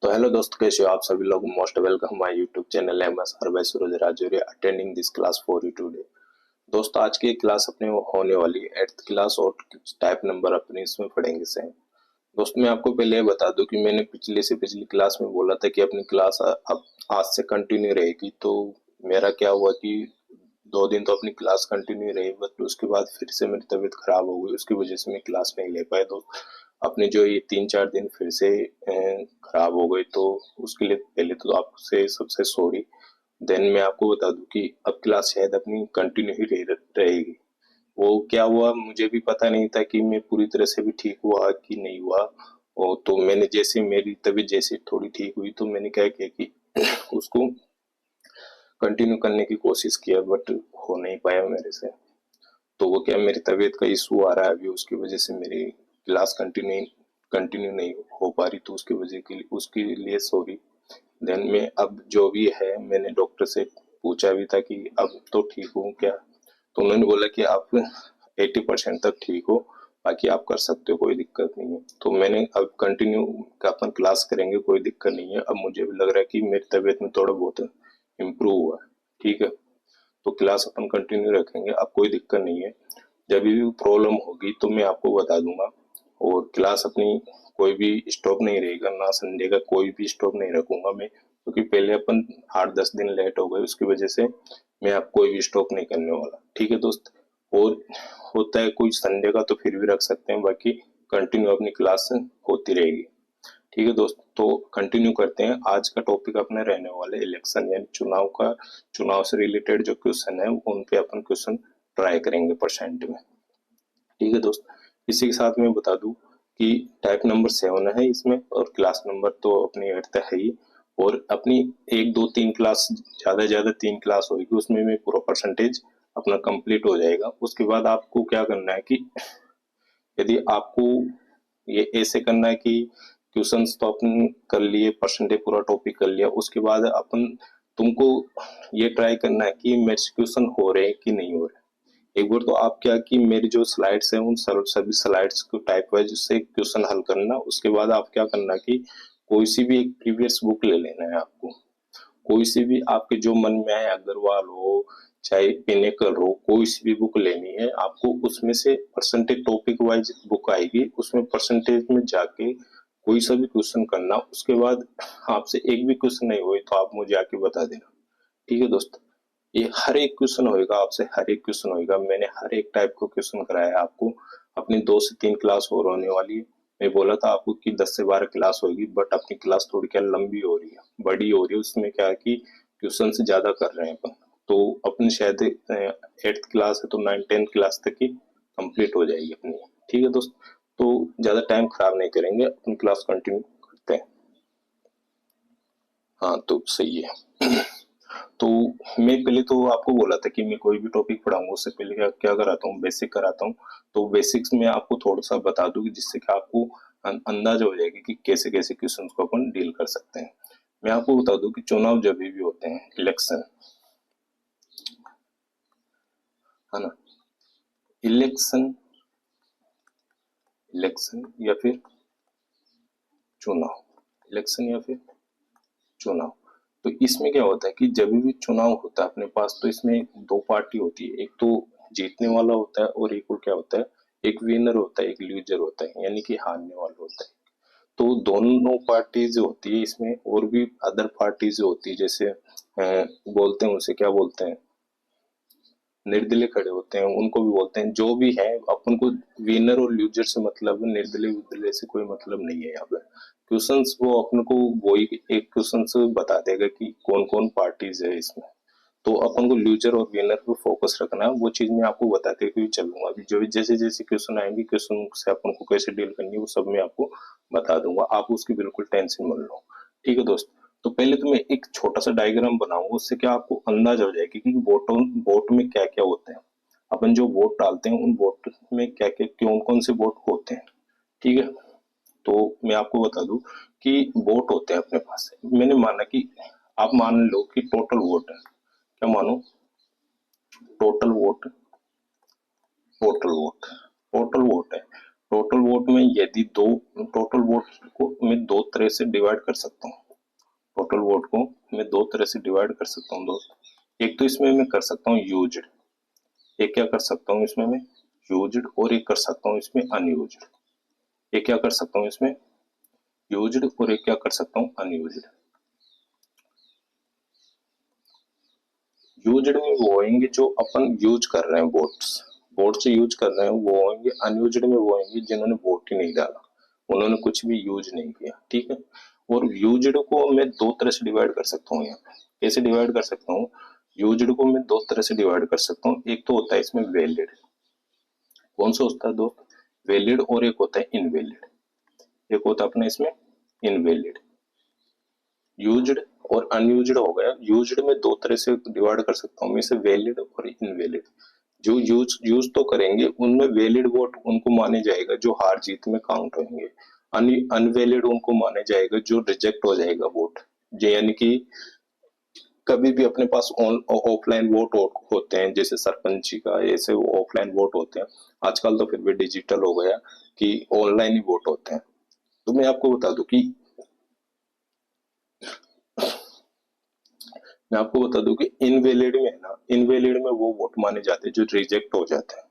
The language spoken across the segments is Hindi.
तो हेलो दोस्त, कैसे हो आप सभी लोग। Most welcome my YouTube channel MS her by Suraj Rajouri attending this class for you today. दोस्तों, आज की क्लास अपने होने वाली है 8th क्लास और टाइप नंबर अपने इसमें पढ़ेंगे सेम। दोस्तों, मैं आपको पहले ये बता दूं कि मैंने पिछली क्लास में बोला था कि अपनी क्लास अब आज से कंटिन्यू रहेगी। तो मेरा क्या हुआ कि 2 दिन तो अपनी क्लास कंटिन्यू रही, बट उसके बाद फिर से मेरी तबीयत खराब हो गई, उसकी वजह से मैं क्लास नहीं ले पाया। तो अपने जो ये 3-4 दिन फिर से खराब हो गए, तो उसके लिए पहले तो आपसे सबसे सॉरी। देन मैं आपको बता दूं कि अब क्लास शायद अपनी कंटिन्यू ही रहेगी। वो क्या हुआ मुझे भी पता नहीं था कि मैं पूरी तरह से भी ठीक हुआ कि नहीं हुआ। और तो मैंने जैसे मेरी तबीयत जैसे थोड़ी ठीक हुई, तो मैंने क्या किया कि उसको कंटिन्यू करने की कोशिश किया, बट हो नहीं पाया मेरे से। तो वो क्या, मेरी तबीयत का इशू आ रहा है अभी, उसकी वजह से मेरी क्लास कंटिन्यू नहीं हो पा रही, तो उसके लिए सॉरी। देन मैं अब जो भी है, मैंने डॉक्टर से पूछा भी था कि अब तो ठीक हूँ क्या। तो उन्होंने बोला कि आप 80% तक ठीक हो, बाकी आप कर सकते हो, कोई दिक्कत नहीं है। तो मैंने अब कंटिन्यू अपन क्लास करेंगे, कोई दिक्कत नहीं है। अब मुझे भी लग रहा है कि मेरी तबीयत में थोड़ा बहुत इम्प्रूव हुआ है। ठीक है, तो क्लास अपन कंटिन्यू रखेंगे, अब कोई दिक्कत नहीं है। जब भी प्रॉब्लम होगी तो मैं आपको बता दूंगा। और क्लास अपनी कोई भी स्टॉप नहीं रहेगा, ना संडे का कोई भी स्टॉप नहीं रखूंगा मैं, क्योंकि पहले अपन 8-10 दिन लेट हो गए, उसकी वजह से मैं आप कोई भी स्टॉप नहीं करने वाला। ठीक है दोस्त। और होता है कोई संडे का तो फिर भी रख सकते हैं, बाकी कंटिन्यू अपनी क्लास होती रहेगी। ठीक है दोस्त, तो कंटिन्यू करते हैं। आज का टॉपिक अपने रहने वाले इलेक्शन, यानी चुनाव से रिलेटेड जो क्वेश्चन है उन पे अपन क्वेश्चन ट्राई करेंगे परसेंट में। ठीक है दोस्त, इसी के साथ मैं बता दूं कि टाइप नंबर 7 है इसमें, और क्लास नंबर तो अपनी 8th है ही। और अपनी 1 2 3 क्लास, ज्यादा 3 क्लास होगी, उसमें में पूरा परसेंटेज अपना कंप्लीट हो जाएगा। उसके बाद आपको क्या करना है कि यदि आपको ये ऐसे करना है कि क्वेश्चंस तो अपन कर लिए, परसेंटेज पूरा टॉपिक कर लिया, उसके बाद अपन तुमको ये ट्राई करना है कि मेरे से क्वेश्चन हो रहे हैं कि नहीं हो रहे। एक बार तो आप क्या कि मेरी जो स्लाइड्स हैं उन सभी स्लाइड्स को टाइप वाइज से क्वेश्चन हल करना। उसके बाद आप क्या करना कि कोई सी भी एक प्रीवियस बुक ले लेना है आपको, कोई सी भी आपके जो मन में आए, अग्रवाल हो चाहे पिनेकल हो, कोई सी भी बुक लेनी है आपको। उसमें से परसेंटेज टॉपिक वाइज बुक आएगी, उसमें परसेंटेज में जाके कोई सा भी क्वेश्चन करना। उसके बाद आपसे एक भी क्वेश्चन नहीं हुए तो आप मुझे आके बता देना। ठीक है दोस्त, ये हर एक क्वेश्चन होएगा आपसे, हर एक क्वेश्चन होएगा। मैंने हर एक टाइप को क्वेश्चन कराया है आपको। अपनी 2 से 3 क्लास और होने वाली है। मैं बोला था आपको कि 10 से 12 क्लास होगी, बट अपनी क्लास थोड़ी क्या लंबी हो रही है, बड़ी हो रही है। उसमें क्या है कि क्वेश्चन से ज्यादा कर रहे हैं अपन। तो अपनी शायद 8th क्लास है तो 9-10 क्लास तक ही कंप्लीट हो जाएगी अपनी। ठीक है दोस्त, तो ज्यादा टाइम खराब नहीं करेंगे, अपनी क्लास कंटिन्यू करते हैं। हाँ, तो सही है। तो मैं पहले तो आपको बोला था कि मैं कोई भी टॉपिक पढ़ाऊंगा उससे पहले क्या क्या कराता हूँ, बेसिक कराता हूँ। तो बेसिक्स में आपको थोड़ा सा बता दूं कि जिससे कि आपको अंदाजा हो जाएगा कि कैसे कैसे क्वेश्चंस को अपन डील कर सकते हैं। मैं आपको बता दूं कि चुनाव जब भी होते हैं, इलेक्शन है ना, इलेक्शन इलेक्शन या फिर चुनाव, इलेक्शन या फिर चुनाव। तो इसमें क्या होता है कि जब भी चुनाव होता है अपने पास, तो इसमें 2 पार्टी होती है। एक तो जीतने वाला होता है, और एक और क्या होता है, एक विनर होता है, एक लूजर होता है, यानी कि हारने वाला होता है। तो दोनों पार्टी जो होती है इसमें, और भी अदर पार्टी जो होती है, जैसे बोलते हैं उसे क्या बोलते हैं, निर्दलीय खड़े होते हैं, उनको भी बोलते हैं। जो भी है, अपन को विनर और लूजर से मतलब है, निर्दलीय विदलीय से कोई मतलब नहीं है यहाँ पे। क्वेश्चंस वो अपन को वही एक क्वेश्चन बता देगा कि कौन कौन पार्टीज है इसमें। तो अपन को लूजर और विनर पे फोकस रखना है, वो चीज मैं आपको बताते हुए चलूंगा। अभी जो जैसे जैसे क्वेश्चन आएंगे, क्वेश्चन से अपन को कैसे डील करनी है वो सब मैं आपको बता दूंगा, आप उसकी बिल्कुल टेंशन मत लो। ठीक है दोस्त, तो पहले तो मैं एक छोटा सा डायग्राम बनाऊंगा, उससे क्या आपको अंदाजा हो जाएगा कि वोट में क्या क्या होते हैं। अपन जो वोट डालते हैं उन वोट में क्या क्या कौन कौन से वोट होते हैं। ठीक है, तो मैं आपको बता दूं कि वोट होते हैं अपने पास। मैंने माना कि आप मान लो कि टोटल वोट है, क्या मानो, टोटल वोट टोटल वोट है। टोटल वोट में यदि टोटल वोट को मैं दो तरह से डिवाइड कर सकता हूँ। टोटल वोट को मैं दो तरह से डिवाइड कर सकता हूँ दोस्त। एक तो इसमें मैं कर सकता हूँ यूज्ड, एक क्या कर सकता हूँ इसमें मैं यूज्ड, और एक कर सकता हूँ इसमें अनयूज्ड। एक क्या कर सकता हूँ इसमें यूज्ड, और एक क्या कर सकता हूँ अनयूज्ड। यूज्ड में वो होंगे जो अपन यूज कर रहे हैं, वोट से यूज कर रहे हैं वो होंगे। अनयूज्ड में वो होंगे जिन्होंने वोट ही नहीं डाला, उन्होंने कुछ भी यूज नहीं किया, ठीक है। और यूज्ड को मैं दो तरह से डिवाइड कर सकता हूँ यहाँ पे। कैसे डिवाइड कर सकता हूँ? यूज्ड को मैं दो तरह से डिवाइड कर सकता हूँ। एक तो होता है इसमें वैलिड, कौन सा होता है दोस्त? वैलिड, और एक होता है इनवैलिड। एक होता है अपना इसमें इनवैलिड। यूज्ड और अनयूज्ड हो गया। यूज्ड में दो तरह से डिवाइड कर सकता हूँ मैं इसे, वैलिड और इनवैलिड। जो यूज तो करेंगे उनमें वैलिड वोट उनको माने जाएगा जो हार जीत में काउंट होंगे। अनवैलिड उनको माने जाएगा जो रिजेक्ट हो जाएगा वोट। यानी कि कभी भी अपने पास ऑफलाइन वोट होते हैं, जैसे सरपंची का, ऐसे ऑफलाइन वोट होते हैं। आजकल तो फिर भी डिजिटल हो गया कि ऑनलाइन ही वोट होते हैं। तो मैं आपको बता दूं कि इनवैलिड में है ना, इनवैलिड में वो वोट माने जाते हैं जो रिजेक्ट हो जाते हैं।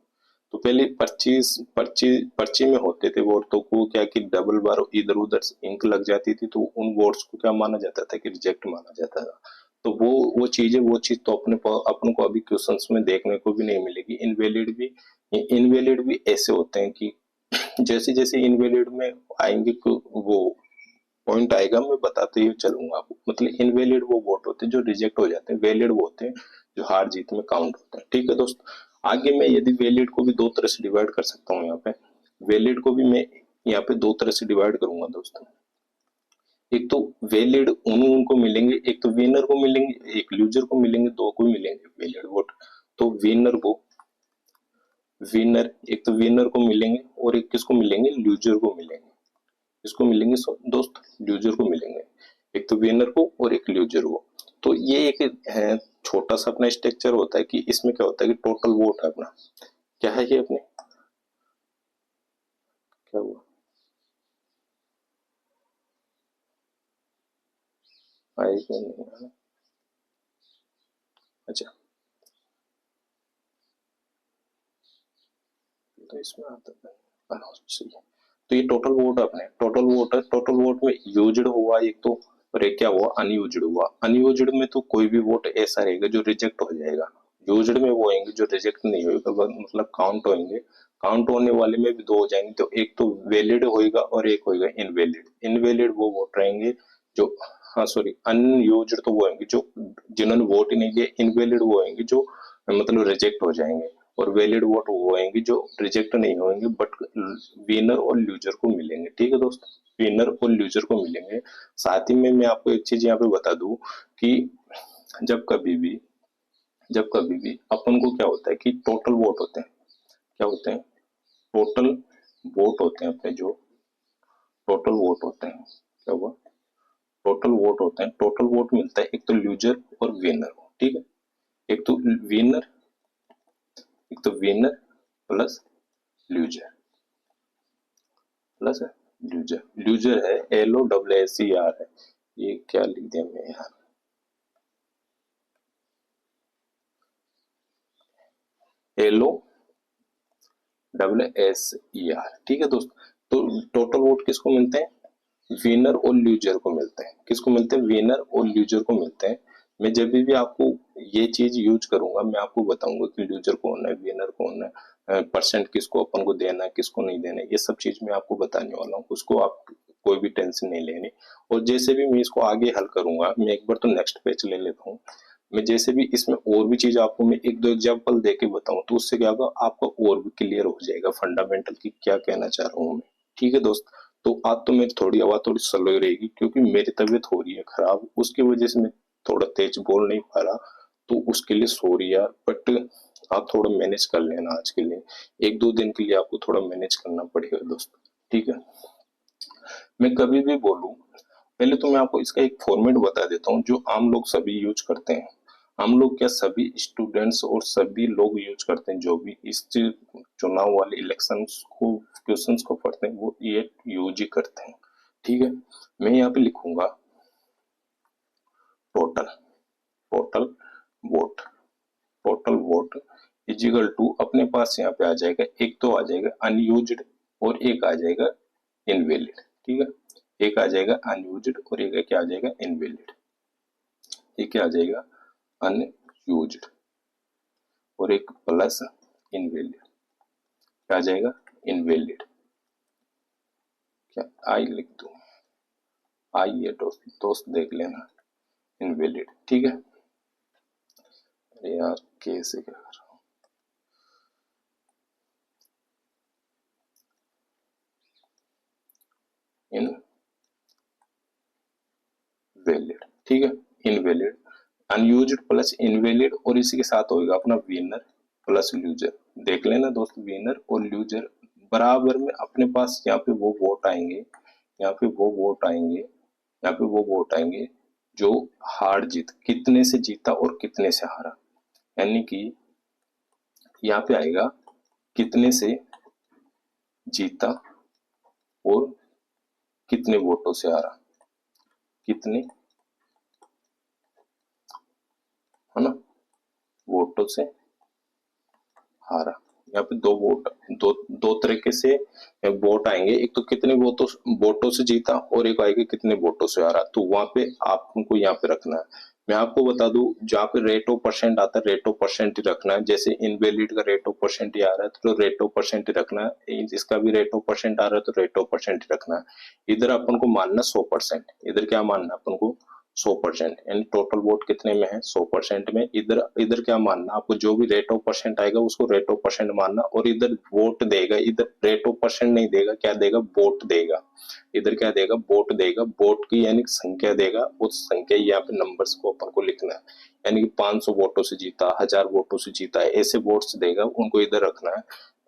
तो पहले पर्ची में होते थे वोट, तो वो क्या कि डबल बार इधर उधर इंक लग जाती थी, तो उन वोट्स को क्या माना जाता था कि रिजेक्ट माना जाता था। तो वो चीज तो अपन को अभी क्वेश्चंस में देखने को भी नहीं मिलेगी। इनवैलिड भी ऐसे होते हैं कि जैसे जैसे इनवैलिड में आएंगे वो पॉइंट आएगा, मैं बताते ही चलूंगा आपको। मतलब इनवैलिड वो वोट होते हैं जो रिजेक्ट हो जाते हैं, वैलिड वो होते हैं जो हार जीत में काउंट होते हैं, ठीक है दोस्त। आगे मैं यदि वैलिड को भी दो तरह से डिवाइड कर सकता हूँ यहाँ पे। वैलिड को भी मैं यहाँ पे दो तरह से डिवाइड करूंगा दोस्तों। एक तो वैलिड उनको मिलेंगे, एक तो विनर को मिलेंगे, एक लूजर को मिलेंगे, दो को मिलेंगे वैलिड वोट। तो विनर एक तो विनर को मिलेंगे, और एक किसको मिलेंगे? लूजर को मिलेंगे। किसको मिलेंगे दोस्त? लूजर को मिलेंगे। एक तो विनर को और एक लूजर को। तो ये एक है छोटा सा अपना स्ट्रक्चर होता है कि इसमें क्या होता है कि टोटल वोट है अपना, क्या है ये अपने, क्या हुआ, आएगा नहीं आना? अच्छा, तो इसमें आता है सही है। तो ये टोटल वोट अपने टोटल वोट है। टोटल वोट में यूज्ड हुआ एक तो, और एक क्या हुआ? अनयूज्ड हुआ। अनयूज्ड में तो कोई भी वोट ऐसा रहेगा जो रिजेक्ट हो जाएगा। यूज्ड में वो होंगे जो रिजेक्ट नहीं होगा, मतलब काउंट होंगे। काउंट होने वाले में भी दो हो जाएंगे, तो एक तो वैलिड होएगा और एक होएगा इनवैलिड। इनवैलिड वो वोट रहेंगे जो, हाँ सॉरी, अनयूज्ड तो वो होंगे जो जिन्होंने वोट ही नहीं दिया। इनवैलिड वो होंगे जो मतलब रिजेक्ट हो जाएंगे। और वैलिड वोट वो होंगे जो रिजेक्ट नहीं होंगे, बट विनर और लूजर को मिलेंगे, ठीक है दोस्त। विनर और लूजर को मिलेंगे। साथ ही में मैं आपको एक चीज यहाँ पे बता दूं कि जब कभी भी जब कभी भी अपन को क्या होता है कि टोटल वोट होते हैं। क्या होते हैं? टोटल वोट होते हैं अपने, जो टोटल वोट होते हैं, क्या हुआ? टोटल वोट होते हैं। टोटल वोट मिलता है एक तो लूजर और विनर को, ठीक है। एक तो विनर एक तो विनर प्लस लूजर, प्लस है लूजर। लूजर है LOSSER है। ये क्या लिख दिया मैं यार, LOSSER, ठीक है दोस्त। तो टोटल वोट किसको मिलते हैं? विनर और लूजर को मिलते हैं। किसको मिलते हैं? विनर और लूजर को मिलते हैं। मैं जब भी आपको ये चीज यूज करूंगा, मैं आपको बताऊंगा कि लूजर कौन है, विनर कौन है, परसेंट किसको अपन को देना है, किसको नहीं देना है, ये सब चीज मैं आपको बताने वाला हूँ। उसको आप कोई भी टेंशन नहीं लेनी। और जैसे भी मैं इसको आगे हल करूंगा, मैं एक बार तो नेक्स्ट पेज ले लेता हूँ। मैं जैसे भी इसमें और भी चीज आपको मैं एक दो एग्जांपल देके बताऊं, तो उससे क्या होगा, आपको और भी क्लियर हो जाएगा फंडामेंटल की क्या कहना चाह रहा हूँ मैं, ठीक है दोस्त। तो आज तो मेरी थोड़ी आवाज थोड़ी स्लो रहेगी क्योंकि मेरी तबीयत हो रही है खराब, उसकी वजह से मैं थोड़ा तेज बोल नहीं पा रहा। तो उसके लिए सॉरी यार, बट आप थोड़ा मैनेज कर लेना आज के लिए। एक दो दिन के लिए आपको थोड़ा मैनेज करना पड़ेगा दोस्त, ठीक है। मैं कभी भी बोलूं, पहले तो मैं आपको इसका एक फॉर्मेट बता देता हूँ जो आम लोग सभी यूज करते हैं। हम लोग क्या सभी स्टूडेंट्स और सभी लोग यूज करते हैं, जो भी इस चुनाव वाले इलेक्शन को क्वेश्चंस को पढ़ते हैं वो ये यूज ही करते हैं। ठीक है, मैं यहाँ पे लिखूंगा total total vote, total vote is equal to, अपने पास यहाँ पे आ जाएगा, एक तो आ जाएगा अनयूज्ड और एक आ जाएगा इनवैलिड। ठीक है, एक आ जाएगा अनयूज्ड और एक क्या आ जाएगा इनवैलिड। ये क्या आ जाएगा अनयूज्ड और एक प्लस इनवैलिड, क्या आ जाएगा इनवैलिड। क्या आई लिख दूं, आई ये दोस्त देख लेना इनवैलिड। ठीक है, अरे यार कैसे क्या कर रहा हूँ, इनवैलिड। ठीक है, इनवैलिड, अनयूज्ड प्लस इनवैलिड और इसी के साथ होगा अपना विनर प्लस लूजर। देख लेना दोस्त, विनर और लूजर बराबर में अपने पास यहाँ पे वो वोट आएंगे, यहाँ पे वो वोट आएंगे, यहाँ पे वो वोट आएंगे जो हार जीत, कितने से जीता और कितने से हारा। यानी कि यहाँ पे आएगा कितने से जीता और कितने वोटों से हारा, कितने, है ना, वोटों से हारा। यहाँ पे दो वोट, दो तरीके से वोट आएंगे, एक तो कितने वोटों से जीता और एक आएगा कितने वोटों से हारा। तो वहां पे आपको यहाँ पे रखना है। मैं आपको बता दूं, जहाँ पे रेट ऑफ परसेंट आता है रेट ऑफ परसेंट ही रखना है। जैसे इनवैलिड का रेट ऑफ परसेंट ही आ रहा है तो रेट ऑफ परसेंट ही रखना है, इसका भी रेट ऑफ परसेंट आ रहा है तो रेट ऑफ परसेंट ही रखना है। इधर अपन को मानना 100%, इधर क्या मानना अपन को 100%, यानी टोटल वोट कितने में है 100% में। इधर इधर क्या मानना आपको, जो भी रेट ऑफ परसेंट आएगा उसको रेट ऑफ परसेंट मानना, और इधर वोट देगा, इधर रेट ऑफ परसेंट नहीं देगा, क्या देगा वोट देगा। इधर क्या देगा वोट देगा, वोट की यानी संख्या देगा, उस संख्या यहाँ पे नंबर्स को अपन को लिखना है। यानी कि 500 वोटों से जीता, 1000 वोटों से जीता है, ऐसे वोट्स देगा, उनको इधर रखना है।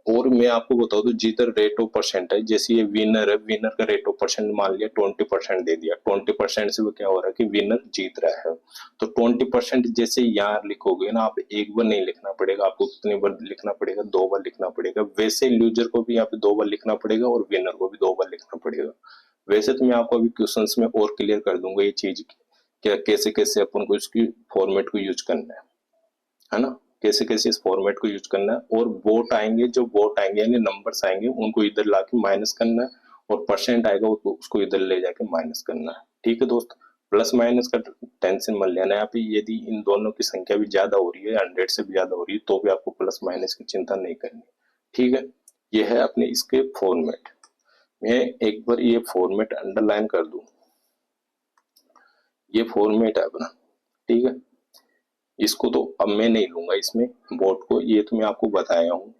और मैं आपको बता दूं, जिधर रेट ऑफ परसेंट है, जैसे ये विनर है, विनर का रेट ऑफ परसेंट मान लिया 20% दे दिया, 20% से वो क्या हो रहा है कि विनर जीत रहा है। तो 20% जैसे यहाँ लिखोगे ना आप, एक बार नहीं लिखना पड़ेगा आपको, कितनी बार लिखना पड़ेगा, 2 बार लिखना पड़ेगा। वैसे लूजर को भी यहाँ पे 2 बार लिखना पड़ेगा और विनर को भी 2 बार लिखना पड़ेगा। वैसे तो मैं आपको अभी क्वेश्चंस में और क्लियर कर दूंगा ये चीज, क्या कैसे कैसे अपन को इसकी फॉर्मेट को यूज करना है ना, कैसे कैसे इस फॉर्मेट को यूज करना है। और वोट आएंगे, जो वोट आएंगे यानी नंबर्स आएंगे, उनको इधर लाके माइनस करना है, और परसेंट आएगा उसको इधर ले जाके माइनस करना है। ठीक है दोस्त, प्लस माइनस का टेंशन मत लेना यहाँ पे। यदि इन दोनों की संख्या भी ज्यादा हो रही है, 100 से भी ज्यादा हो रही है, तो भी आपको प्लस माइनस की चिंता नहीं करनी। ठीक है, ये है अपने इसके फॉर्मेट। मैं एक बार ये फॉर्मेट अंडरलाइन कर दूं, ये फॉर्मेट है अपना। ठीक है, इसको तो अब मैं नहीं लूंगा इसमें बोर्ड को, ये तो मैं आपको बताया हूँ,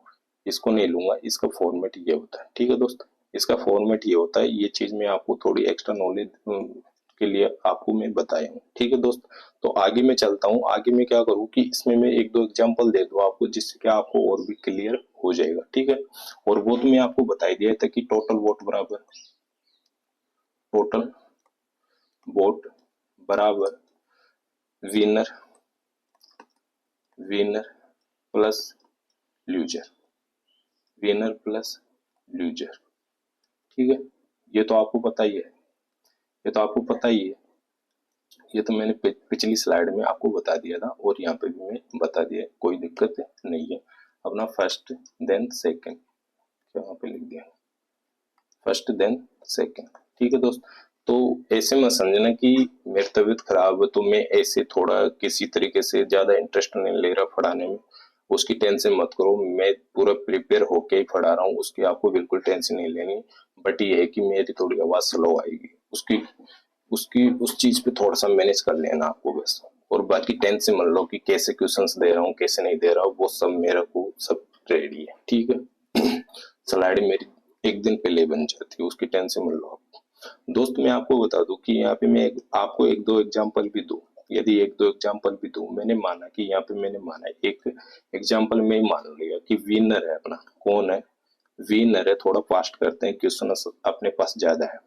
इसको नहीं लूंगा। इसका फॉर्मेट ये होता है। ठीक है दोस्त, इसका फॉर्मेट ये होता है। ये चीज मैं आपको थोड़ी एक्स्ट्रा नॉलेज के लिए आपको मैं बताया हूँ। ठीक है दोस्त, तो आगे मैं चलता हूँ। आगे मैं क्या करूँ कि इसमें मैं एक दो एग्जांपल दे दूँ आपको, जिससे क्या आपको और भी क्लियर हो जाएगा। ठीक है, और वो तो मैं आपको बता ही दिया था कि टोटल वोट बराबर, टोटल वोट बराबर winner, winner plus loser, winner plus loser. ठीक है, ये तो आपको पता ही है, ये तो आपको पता ही है, ये तो मैंने पिछली स्लाइड में आपको बता दिया था और यहाँ पे भी मैं बता दिया, कोई दिक्कत नहीं है। अपना फर्स्ट देन सेकंड, क्या यहाँ पे लिख दिया, फर्स्ट देन सेकंड। ठीक है दोस्त, तो ऐसे मत समझना कि मेरी तबीयत खराब है तो मैं ऐसे थोड़ा किसी तरीके से ज्यादा इंटरेस्ट नहीं ले रहा पढ़ाने में, उसकी टेंशन मत करो। मैं पूरा प्रिपेयर होके ही पढ़ा रहा हूँ, उसकी आपको बिल्कुल टेंशन नहीं लेनी। बट ये है कि मेरी थोड़ी आवाज स्लो आएगी, उसकी उसकी उस चीज पे थोड़ा सा मैनेज कर लेना आपको बस। और बाकी टेंशन मत लो कि कैसे क्वेश्चंस दे रहा हूँ कैसे नहीं दे रहा हूँ, वो सब मेरे को सब रेडी है। ठीक है, स्लाइड मेरी एक दिन पहले बन जाती है, उसकी टेंशन मत लो आप। दोस्त मैं आपको बता दूं कि यहाँ पे मैं आपको एक दो एग्जांपल भी दूं, यदि एक दो एग्जांपल भी दूं, मैंने माना कि यहाँ पे मैंने माना एक एग्जांपल में मान लिया कि विनर है अपना, कौन है विनर है। थोड़ा फास्ट करते हैं, क्वेश्चन अपने पास ज्यादा है।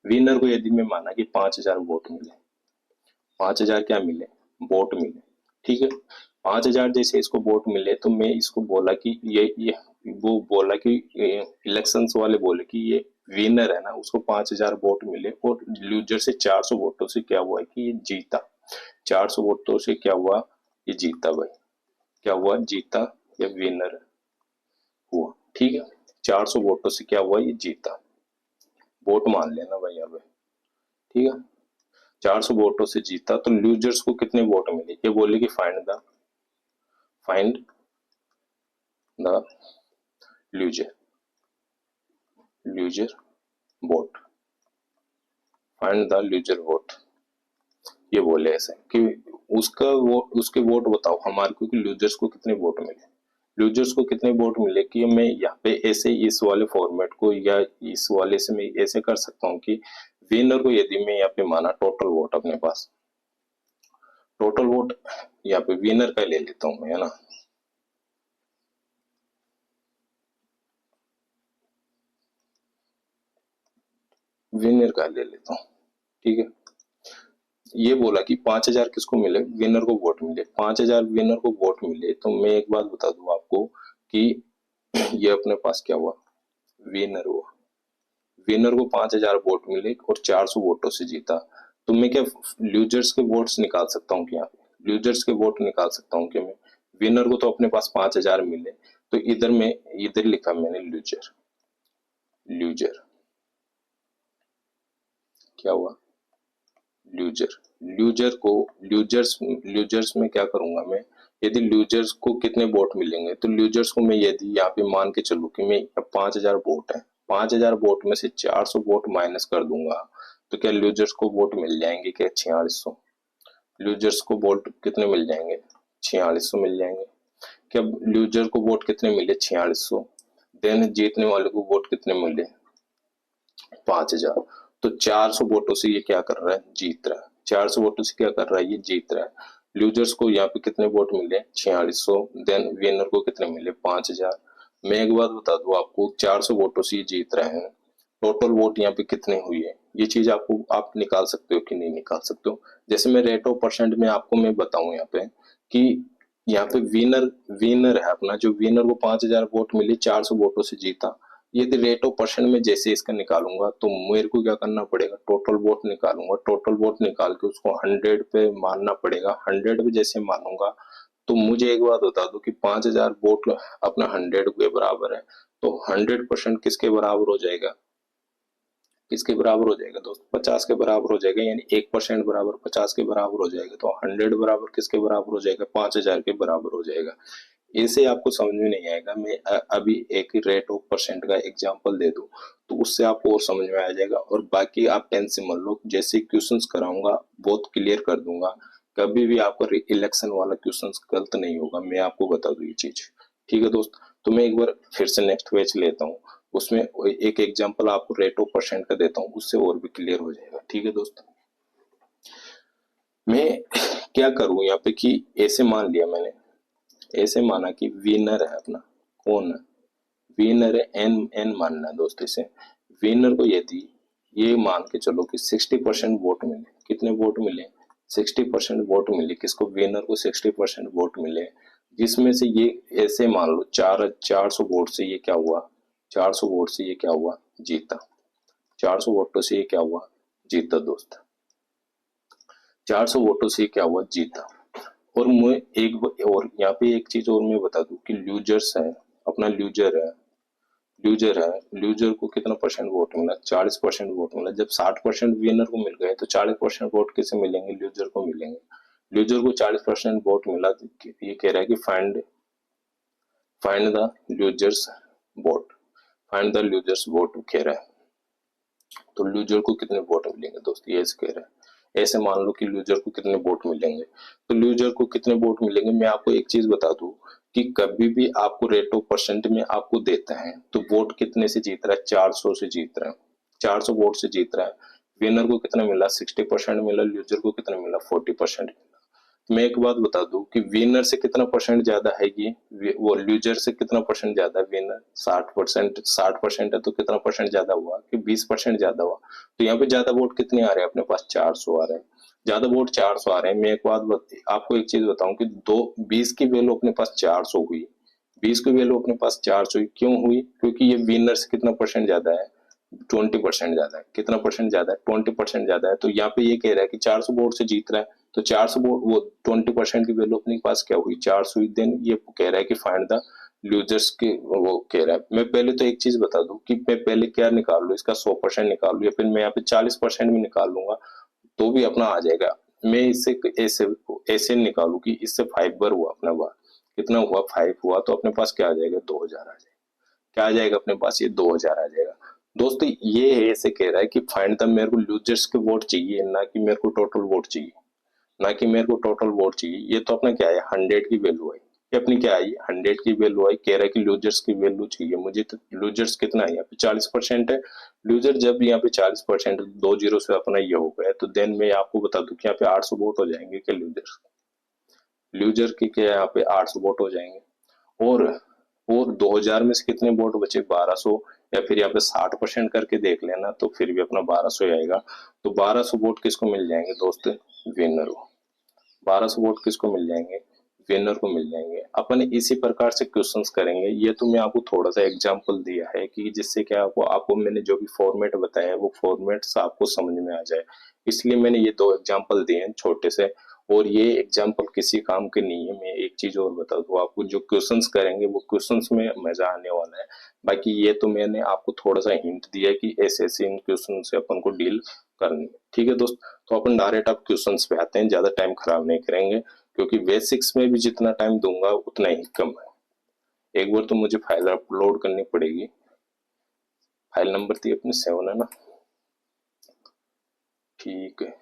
विनर को यदि मैं माना कि 5000 वोट मिले, 5000 क्या मिले वोट मिले, ठीक है। 5,000 जैसे इसको वोट मिले तो मैं इसको बोला कि ये वो बोला कि इलेक्शंस वाले बोले कि ये विनर है ना, उसको 5,000 वोट मिले और लूजर से 400 वोटों से क्या हुआ है कि ये जीता। 400 वोटों से क्या हुआ, ये जीता भाई। क्या हुआ, जीता या विनर हुआ। ठीक है, 400 वोटों से क्या हुआ, ये जीता। वोट मान लेना भाई यहाँ पे। ठीक है, 400 वोटों से जीता तो लूजर्स को कितने वोट मिले, ये बोले कि find the loser vote, find the loser vote. ये बोले ऐसे कि उसका वोट, उसके वोट बताओ हमारे को कि लूजर्स को कितने वोट मिले। लूजर्स को कितने वोट मिले कि मैं यहाँ पे ऐसे इस वाले फॉर्मेट को या इस वाले से मैं ऐसे कर सकता हूँ कि विनर को यदि मैं यहाँ पे माना टोटल वोट अपने पास, टोटल वोट यहाँ पे विनर का ले लेता हूँ मैं, है ना। विनर का ले लेता हूँ। ठीक है, ये बोला कि 5,000 किसको मिले, विनर को वोट मिले। 5,000 विनर को वोट मिले तो मैं एक बात बता दूं आपको कि ये अपने पास क्या हुआ, विनर हुआ। विनर को 5,000 वोट मिले और 400 वोटों से जीता। तो मैं क्या लूजर्स के वोट्स निकाल सकता हूँ क्या, लूजर्स के वोट निकाल सकता हूँ क्या मैं। विनर को तो अपने पास 5,000 मिले तो इधर में इधर लिखा मैंने लूजर। लूजर क्या हुआ, लूजर। लूजर्स में क्या करूंगा मैं, यदि लूजर्स को कितने वोट मिलेंगे तो लूजर्स को मैं यदि यहाँ पे मान के चलूं कि मैं 5,000 वोट है, 5,000 वोट में से 400 वोट माइनस कर दूंगा तो क्या लूजर्स को वोट मिल जाएंगे क्या, 4600। लूजर्स को वोट कितने मिल जाएंगे, 4600 मिल जाएंगे। क्या लूजर को वोट कितने मिले, 4600। देन जीतने वाले को वोट कितने मिले, 5,000। तो 400 वोटों से ये क्या कर रहा है, जीत रहा है। 400 वोटों से क्या कर रहा है, ये जीत रहा है। लूजर्स को यहाँ पे कितने वोट मिले, 4600। देन विनर को कितने मिले, 5,000। मैं एक बात बता दूं आपको, 400 वोटों से ये जीत रहे हैं। टोटल वोट यहाँ पे कितने हुए हैं, ये चीज आपको आप निकाल सकते हो कि नहीं निकाल सकते हो। जैसे मैं रेट ऑफ परसेंट में आपको मैं बताऊं यहाँ पे कि यहाँ पे विनर विनर है अपना, जो विनर को 5,000 वोट मिली, 400 वोटों से जीता। यदि रेट ऑफ परसेंट में जैसे इसका निकालूंगा तो मेरे को क्या करना पड़ेगा, टोटल वोट निकालूंगा। टोटल वोट निकाल के उसको 100 पे मानना पड़ेगा। 100 पे जैसे मानूंगा तो मुझे एक बात बता दो कि 5,000 वोट अपना 100 के बराबर है, तो 100% किसके बराबर हो जाएगा, किसके बराबर हो जाएगा दोस्त, 50 के बराबर हो जाएगा। यानी 1% बराबर 50 के बराबर हो जाएगा। तो 100 बराबर किसके बराबर हो जाएगा, 5,000 के बराबर हो जाएगा। इसे आपको समझ में नहीं आएगा, मैं अभी एक रेट ऑफ परसेंट का एग्जांपल दे दूं तो उससे आपको और समझ में आ जाएगा। और बाकी आप टेंशन मत लो, जैसे क्वेश्चंस कराऊंगा बहुत क्लियर कर दूंगा। कभी भी आपको इलेक्शन वाला क्वेश्चंस गलत नहीं होगा, मैं आपको बता दूं ये चीज। ठीक है दोस्त, तो मैं एक बार फिर से नेक्स्ट पेज लेता हूँ, उसमें एक एग्जांपल आपको रेट ऑफ परसेंट का देता हूँ, उससे और भी क्लियर हो जाएगा। ठीक है दोस्त, मैं क्या करूँ यहाँ पे कि ऐसे मान लिया मैंने, ऐसे माना कि विनर है अपना, कौन है, विनर है, एन एन मानना है दोस्त इसे। विनर को यदि ये मान के चलो कि 60% वोट मिले, कितने वोट मिले, 60% वोट मिले किसको, विनर को 60% वोट मिले। जिसमें से ये ऐसे मान लो 400 वोट से ये क्या हुआ, 400 वोट से ये क्या हुआ, जीता। 400 वोटों से ये क्या हुआ, जीता दोस्त। 400 वोटों से क्या हुआ, जीता। और मैं एक और यहाँ पे एक चीज और मैं बता दूं कि लूजर्स है अपना, लूजर को कितना परसेंट वोट मिला, 40% वोट मिला। जब 60% विनर को मिल गए तो 40% वोट किसे मिलेंगे, लूजर को मिलेंगे। लूजर को 40% वोट मिला तो ये कह रहा है कि find the losers vote, find the losers vote कह रहा है। तो लूजर को कितने वोट मिलेंगे दोस्त, ये ऐसे कह रहा है। ऐसे मान लो कि लूजर को कितने वोट मिलेंगे, तो लूजर को कितने वोट मिलेंगे। मैं आपको एक चीज बता दूं कि कभी भी आपको रेट ऑफ परसेंट में आपको देता है तो वोट कितने से जीत रहा है, 400 से जीत रहा है, 400 वोट से जीत रहा है। विनर को कितना मिला, 60% मिला, लूजर को कितना मिला, 40% मिला। मैं एक बात बता दूं कि विनर से कितना परसेंट ज्यादा है ये, वो लूजर से कितना परसेंट ज्यादा, विनर 60%, 60% है तो कितना परसेंट ज्यादा हुआ कि 20% ज्यादा हुआ। तो यहाँ पे ज्यादा वोट कितने आ रहे हैं अपने पास, 400 आ रहे हैं। ज्यादा वोट 400 आ रहे हैं। मैं एक आपको एक चीज बताऊं कि 20 की वैल्यू अपने पास 400 हुई। 20 की वैल्यू अपने पास 400 हुई, क्यों हुई? क्योंकि ये विनर से कितना परसेंट ज्यादा है? 20% ज्यादा है। कितना परसेंट ज्यादा है? 20% ज्यादा है। तो यहाँ पे ये कह रहा है कि 400 वोट से जीत रहा है, तो 400 वोट, वो 20% की वैल्यू अपने पास क्या हुई? 400 हुई। देन ये कह रहा है कि फाइंड द लूजर्स के, वो कह रहा है। मैं पहले तो एक चीज बता दूं कि मैं पहले क्या निकाल लूं, इसका 100% निकाल लूं या फिर मैं यहाँ पे 40% भी निकाल लूंगा तो भी अपना आ जाएगा। मैं इससे ऐसे ऐसे निकालू कि इससे 5 बार हुआ अपना बार, कितना हुआ? 5 हुआ, तो अपने पास क्या आ जाएगा? 2000 आ जाएगा। क्या आ जाएगा अपने पास? ये 2000 आ जाएगा। दोस्तों ये ऐसे कह रहा है कि फाइंड द, मेरे को लूजर्स के वोट चाहिए, ना कि मेरे को टोटल वोट चाहिए, ना कि मेरे को टोटल वोट चाहिए। ये तो अपना क्या है? 100 की वैल्यू आई। ये अपनी क्या आई? 100 की वैल्यू आई। कह रहा है कि लूजर्स की वैल्यू चाहिए मुझे, तो लूजर्स कितना है? यहाँ पे 40% है। लूजर जब यहाँ पे 40%, 2 जीरो से अपना ये हो गया, तो देन मैं आपको बता दूं कि यहाँ पे 800 वोट हो जाएंगे क्या लूजर? लूजर के क्या यहाँ पे 800 वोट हो जाएंगे। और 2000 में से कितने वोट बचे? 1200। या फिर यहाँ पे 60% करके देख लेना, तो फिर भी अपना 1200 ही आएगा। तो 1200 वोट किसको मिल जाएंगे दोस्त? विनर को। 1200 वोट किसको मिल जाएंगे? विनर को मिल जाएंगे। अपन इसी प्रकार से क्वेश्चंस करेंगे। ये तो मैं आपको थोड़ा सा एग्जांपल दिया है कि जिससे क्या आपको आपको मैंने जो भी फॉर्मेट बताया है वो फॉर्मेट्स आपको समझ में आ जाए, इसलिए मैंने ये 2 एग्जांपल दिए हैं छोटे से। और ये एग्जांपल किसी काम के नहीं है। मैं एक चीज और बता दूं आपको, जो क्वेश्चंस करेंगे वो क्वेश्चंस में मजा आने वाला है। बाकी ये तो मैंने आपको थोड़ा सा हिंट दिया है कि ऐसे ऐसे इन क्वेश्चन से अपन को डील करनी है। ठीक है दोस्त, तो अपन डायरेक्ट अब क्वेश्चंस पे आते हैं, ज्यादा टाइम खराब नहीं करेंगे, क्योंकि बेसिक्स में भी जितना टाइम दूंगा उतना ही कम है। एक बार तो मुझे फाइल अपलोड करनी पड़ेगी। फाइल नंबर थी अपनी 7 है ना? ठीक है।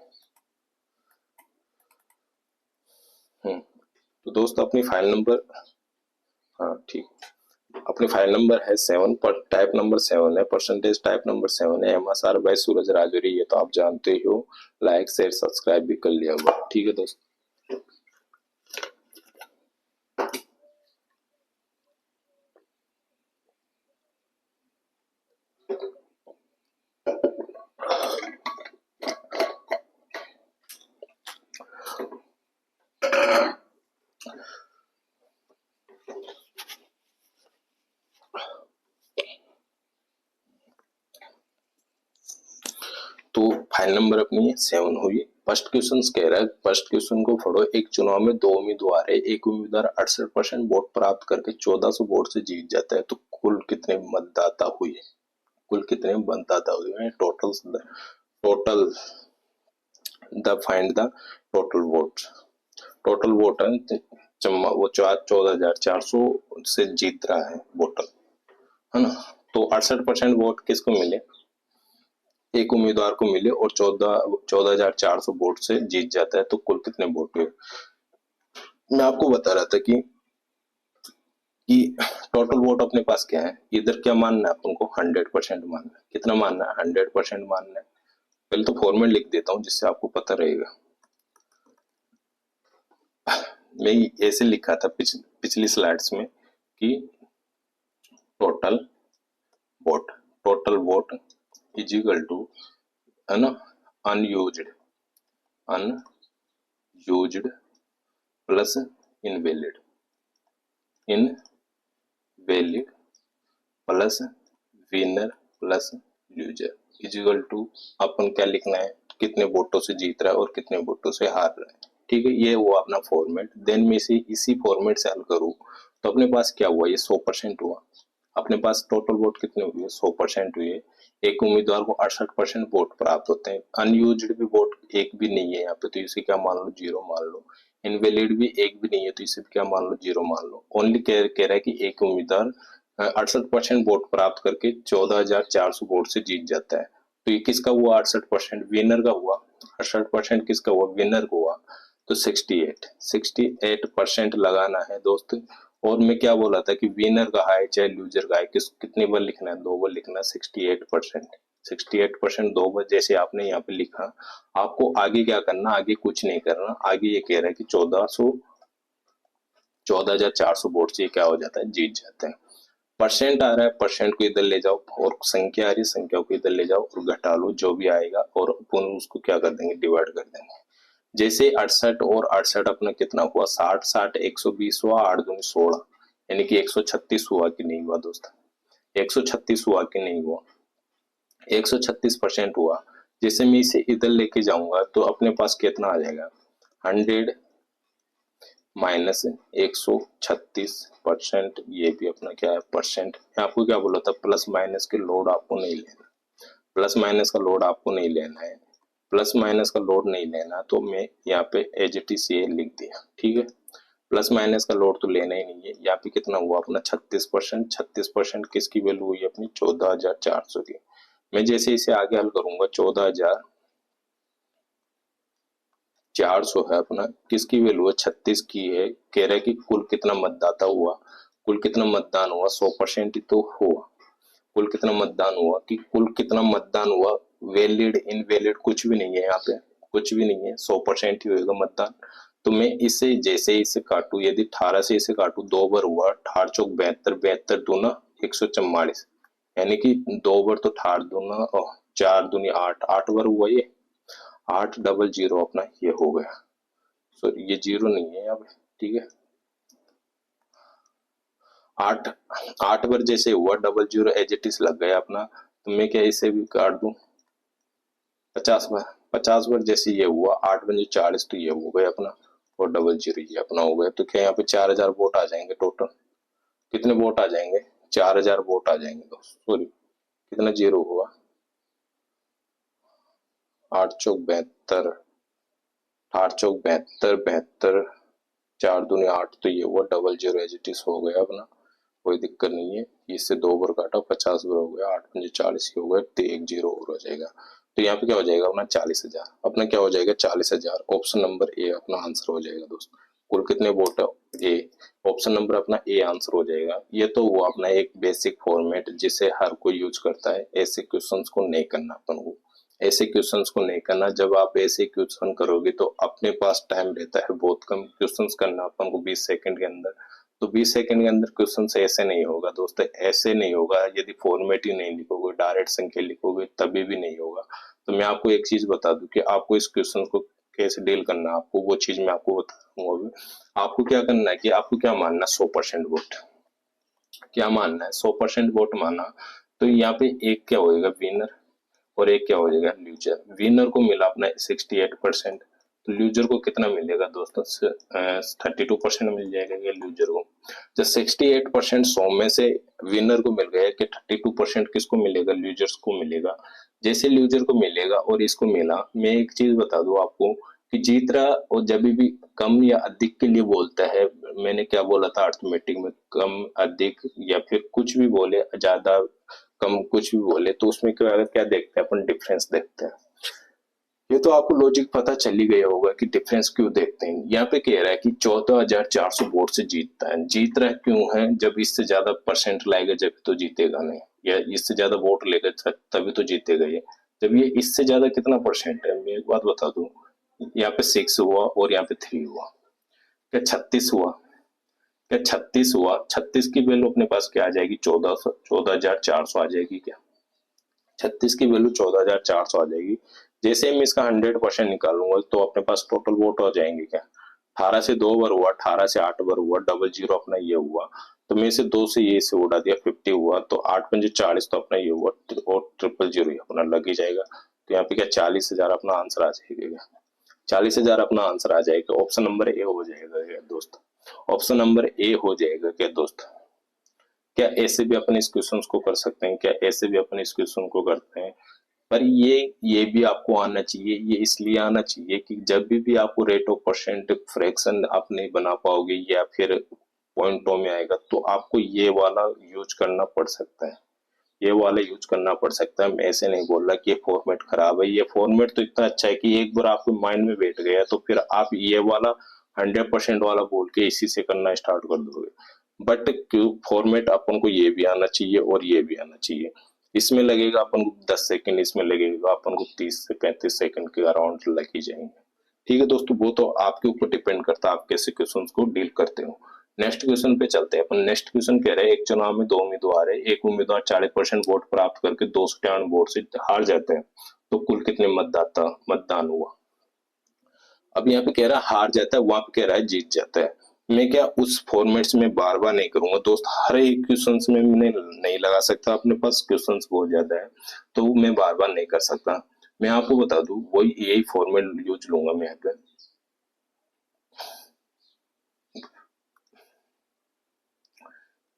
तो दोस्त अपनी फाइल नंबर, हाँ ठीक, अपनी फाइल नंबर है 7 पर, टाइप नंबर 7 है, परसेंटेज टाइप नंबर 7 है, MSR बाय सूरज राजौरी। ये तो आप जानते ही हो। लाइक शेयर सब्सक्राइब भी कर लिया होगा। ठीक है दोस्त। तो फाइल नंबर अपनी 7 हुई। फर्स्ट क्वेश्चन कह रहा है, फर्स्ट क्वेश्चन को पढ़ो। एक चुनाव में 2 उम्मीदवार है, एक उम्मीदवार 68% वोट प्राप्त करके 1400 वोट से जीत जाता है, तो कुल कितने मतदाता हुए? कुल कितने मतदाता हुए हैं? Total the find the total vote. Total vote है वो 14,400 से जीत रहा है वोटर, है ना? तो 68% वोट किसको मिले? एक उम्मीदवार को मिले, और 14,400 वोट से जीत जाता है, तो कुल कितने वोट हुए? मैं आपको बता रहा था कि टोटल वोट अपने पास क्या है। इधर क्या मानना है अपन को? 100% मानना है। कितना मानना है? 100% मानना है। पहले तो फॉर्मेट लिख देता हूँ जिससे आपको पता रहेगा। मैं ऐसे लिखा था पिछली स्लाइड्स में कि total vote, total vote is equal to, है ना, unused, unused plus invalid, invalid plus winner plus loser is equal to, अपन क्या लिखना है? कितने वोटों से जीत रहा है और कितने वोटों से हार रहा है। ठीक है, ये हुआ अपना फॉर्मेट। देन में से इसी फॉर्मेट से हल करूँ तो अपने पास क्या हुआ? ये 100% हुआ। अपने पास टोटल वोट कितने हुए? 100% हुए। एक उम्मीदवार को 68% वोट प्राप्त होते हैं। अनयूज्ड भी वोट एक भी नहीं है यहाँ पे, तो इसे क्या मान लो? 0 मान लो। इनवैलिड भी एक भी नहीं है, तो इसे क्या मान लो? 0 मान लो। ओनली कह रहा है कि एक उम्मीदवार 68% वोट प्राप्त करके 14,400 वोट से जीत जाता है, तो ये किसका हुआ? 68% विनर का हुआ। 68% किसका हुआ? विनर को हुआ। तो 68% लगाना है दोस्त। और मैं क्या बोला था कि विनर का है चाहे लूजर का है, कितनी बार लिखना है? 2 बार लिखना है। 68%, 68% 2 बार, जैसे आपने यहाँ पे लिखा। आपको आगे क्या करना? आगे कुछ नहीं करना। आगे ये कह रहा है कि 14,400 वोट से क्या हो जाता है? जीत जाता है। परसेंट आ रहा है, परसेंट को इधर ले जाओ, और संख्या आ रही है, संख्या को इधर ले जाओ और घटा लो जो भी आएगा, और अपन उसको क्या कर देंगे? डिवाइड कर देंगे। जैसे 68 और 68 अपना कितना हुआ, 60 60 120 हुआ, 8 दूनी 16, यानी कि 136 हुआ कि नहीं हुआ दोस्त, 136 हुआ कि नहीं हुआ, 136% हुआ। जैसे मैं इसे इधर लेके जाऊंगा तो अपने पास कितना आ जाएगा, 100 माइनस 136%, ये भी अपना क्या है परसेंट। आपको क्या बोला था, प्लस माइनस के लोड आपको नहीं लेना, प्लस माइनस का लोड आपको नहीं लेना है, प्लस माइनस का लोड नहीं लेना, तो मैं यहाँ पे एज इट इज ये लिख दिया, ठीक है। प्लस माइनस का लोड तो लेना ही नहीं है। यहाँ पे कितना हुआ अपना 36%, 36% किसकी वैल्यू हुई अपनी 14,400 की। मैं जैसे इसे आगे हल करूंगा, 14,400 है अपना, किसकी वैल्यू है 36 की है। कह रहा है कि कुल कितना मतदाता हुआ, कुल कितना मतदान हुआ, 100% ही तो हुआ। कुल कितना मतदान हुआ कि कुल कितना मतदान हुआ, वैलिड इनवैलिड कुछ भी नहीं है यहाँ पे, कुछ भी नहीं है, 100% ही होगा मतदान। तो मैं इसे जैसे इसे काटू, यदि 18 से इसे काटू, 2 बार हुआ, 18 चौक 72, 72 दूना 144, यानी कि 2 बार तो 18 दूना 4 दूनी 8, 8 बार हुआ ये, 800 अपना ये हो गया। सॉरी ये जीरो नहीं है अब, ठीक है। 8 8 बार जैसे हुआ 00 एज इट इज लग गया अपना, तो मैं क्या इसे भी काट दूं 50 बार, 50 बार जैसे ये हुआ 8 बजे 40, तो ये हो गया अपना, और 00 ये अपना हो गया। तो क्या यहाँ पे 4000 वोट आ जाएंगे टोटल, कितने वोट आ जाएंगे, 4000 वोट आ जाएंगे दोस्त। सॉरी कितना जीरो हुआ, 8 चौक 72, 8 चौक 72, 72, 4 दूनी 8, तो ये हुआ 00 एज इट इज हो गया अपना, कोई दिक्कत नहीं है। इससे 2 बार काटा, 50 बार हो गया, 8 पंजे 40 ही हो गया, तो एक जीरो और हो जाएगा। तो यहाँ पे क्या हो जाएगा अपना 40,000, अपना क्या हो जाएगा 40,000। ऑप्शन नंबर ए अपना आंसर हो जाएगा दोस्त। कुल कितने वोट है, ए, ऑप्शन नंबर अपना ए आंसर हो जाएगा। ये तो वो अपना एक बेसिक फॉर्मेट जिसे हर कोई यूज करता है। ऐसे क्वेश्चंस को नहीं करना अपन को, ऐसे क्वेश्चंस को नहीं करना। जब आप ऐसे क्वेश्चन करोगे तो अपने पास टाइम रहता है बहुत कम, क्वेश्चंस करना अपन को 20 सेकंड के अंदर, तो 20 सेकंड के अंदर क्वेश्चन ऐसे नहीं होगा दोस्तों, ऐसे नहीं होगा। यदि फॉर्मेट ही नहीं लिखोगे, डायरेक्ट संख्या लिखोगे, तभी भी नहीं होगा। तो मैं आपको एक चीज बता दूं कि आपको इस क्वेश्चन को कैसे डील करना है, आपको वो चीज मैं आपको बता दूंगा अभी। आपको क्या करना है कि आपको क्या मानना, 100% वोट क्या मानना है, 100% वोट माना। तो यहाँ पे एक क्या होएगा विनर, और एक क्या हो जाएगा लूजर। विनर को मिला अपना 68%, तो लूजर को कितना मिलेगा दोस्तों, 32% मिल जाएगा ये लूजर को। जब 68% 100 में से विनर को मिल गया कि 32% किसको मिलेगा, लूजर्स को मिलेगा। जैसे लूजर को मिलेगा और इसको मिला, मैं एक चीज बता दूं आपको कि जीत रहा और जब भी कम या अधिक के लिए बोलता है, मैंने क्या बोला था अर्थमेटिक में, कम अधिक या फिर कुछ भी बोले, ज्यादा कम कुछ भी बोले, तो उसमें क्या देखते हैं अपन, डिफरेंस देखते हैं। ये तो आपको लॉजिक पता चल ही गया होगा कि डिफरेंस क्यों देखते हैं। यहाँ पे कह रहा है कि 14,400 वोट से जीतता है, जीत रहा क्यों है, जब इससे ज्यादा परसेंट लाएगा जब तो जीतेगा नहीं, या इससे ज्यादा वोट लेगा तभी तो जीतेगा ये। जब ये इससे ज्यादा कितना परसेंट है, मैं एक बात बता दूं, यहाँ पे 6 हुआ और यहाँ पे 3 हुआ, क्या 36 हुआ, क्या 36 हुआ, 36 की वैल्यू अपने पास क्या आ जाएगी, 14,400 आ जाएगी क्या, 36 की वैल्यू 14,400 आ जाएगी। जैसे मैं इसका 100% निकालूंगा तो अपने पास टोटल वोट हो जाएंगे क्या, 18 से 2 बार हुआ, 18 से 8 बार हुआ, 00 अपना ये हुआ, तो मैं इसे 2 से ये से उड़ा दिया, 50 हुआ, तो 8 पंजे 40, तो अपना ये हुआ, और 000 अपना लग ही जाएगा। तो यहाँ पे क्या 40,000 अपना आंसर आ जाएगा, 40,000 अपना आंसर आ जाएगा। ऑप्शन नंबर ए हो जाएगा दोस्त, ऑप्शन नंबर ए हो जाएगा क्या दोस्त। क्या ऐसे भी अपन इस क्वेश्चन को कर सकते हैं, क्या ऐसे भी अपन इस क्वेश्चन को करते हैं। पर ये भी आपको आना चाहिए, ये इसलिए आना चाहिए कि जब भी आपको रेट ऑफ परसेंट फ्रैक्शन आप नहीं बना पाओगे या फिर पॉइंटों में आएगा, तो आपको ये वाला यूज करना पड़ सकता है, ये वाला यूज करना पड़ सकता है। मैं ऐसे नहीं बोल रहा कि ये फॉर्मेट खराब है, ये फॉर्मेट तो इतना अच्छा है कि एक बार आपके माइंड में बैठ गया तो फिर आप ये वाला 100% वाला बोल के इसी से करना स्टार्ट कर दोगे। बट फॉर्मेट अपन को ये भी आना चाहिए और ये भी आना चाहिए। इसमें लगेगा अपन को 10 सेकंड, इसमें लगेगा अपन को 30 से 35 सेकंड के अराउंड लग ही जाएंगे। ठीक है दोस्तों, वो तो आपके ऊपर डिपेंड करता है आप कैसे क्वेश्चन को डील करते हो। नेक्स्ट क्वेश्चन पे चलते हैं अपन। नेक्स्ट क्वेश्चन कह रहे हैं एक चुनाव में 2 उम्मीदवार है, एक उम्मीदवार 40% वोट प्राप्त करके 293 वोट से हार जाते हैं, तो कुल कितने मतदाता मतदान हुआ। अब यहाँ पे कह रहा है हार जाता है, वहां पे कह रहा है जीत जाता है। मैं क्या उस फॉर्मेट में बार बार नहीं करूंगा दोस्त, हर एक क्वेश्चन में मैं नहीं लगा सकता, अपने पास क्वेश्चन बहुत ज्यादा है तो मैं बार बार नहीं कर सकता। मैं आपको बता दूं वही यही फॉर्मेट यूज लूंगा मैं यहाँ पे,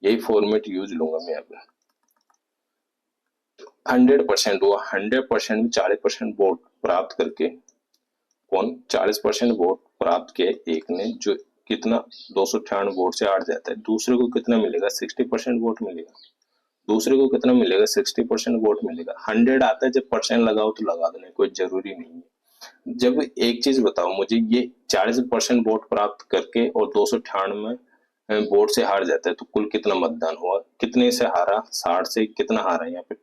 यही फॉर्मेट यूज लूंगा मैं यहाँ पे। 100% हुआ, 100% में 40% वोट प्राप्त करके, कौन 40% वोट प्राप्त किए एक ने, जो कितना 298 वोट से हार जाता है, दूसरे को कितना मिलेगा 60% वोट मिलेगा, दूसरे को कितना मिलेगा 60% वोट मिलेगा। 100 आता है जब परसेंट लगाओ तो लगा दो, नहीं कोई जरूरी नहीं है। जब एक चीज बताओ मुझे, ये 40% वोट प्राप्त करके और 298 वोट से हार जाता है तो कुल कितना मतदान हुआ, कितने से हारा, 60 से कितना हारा, यहाँ पे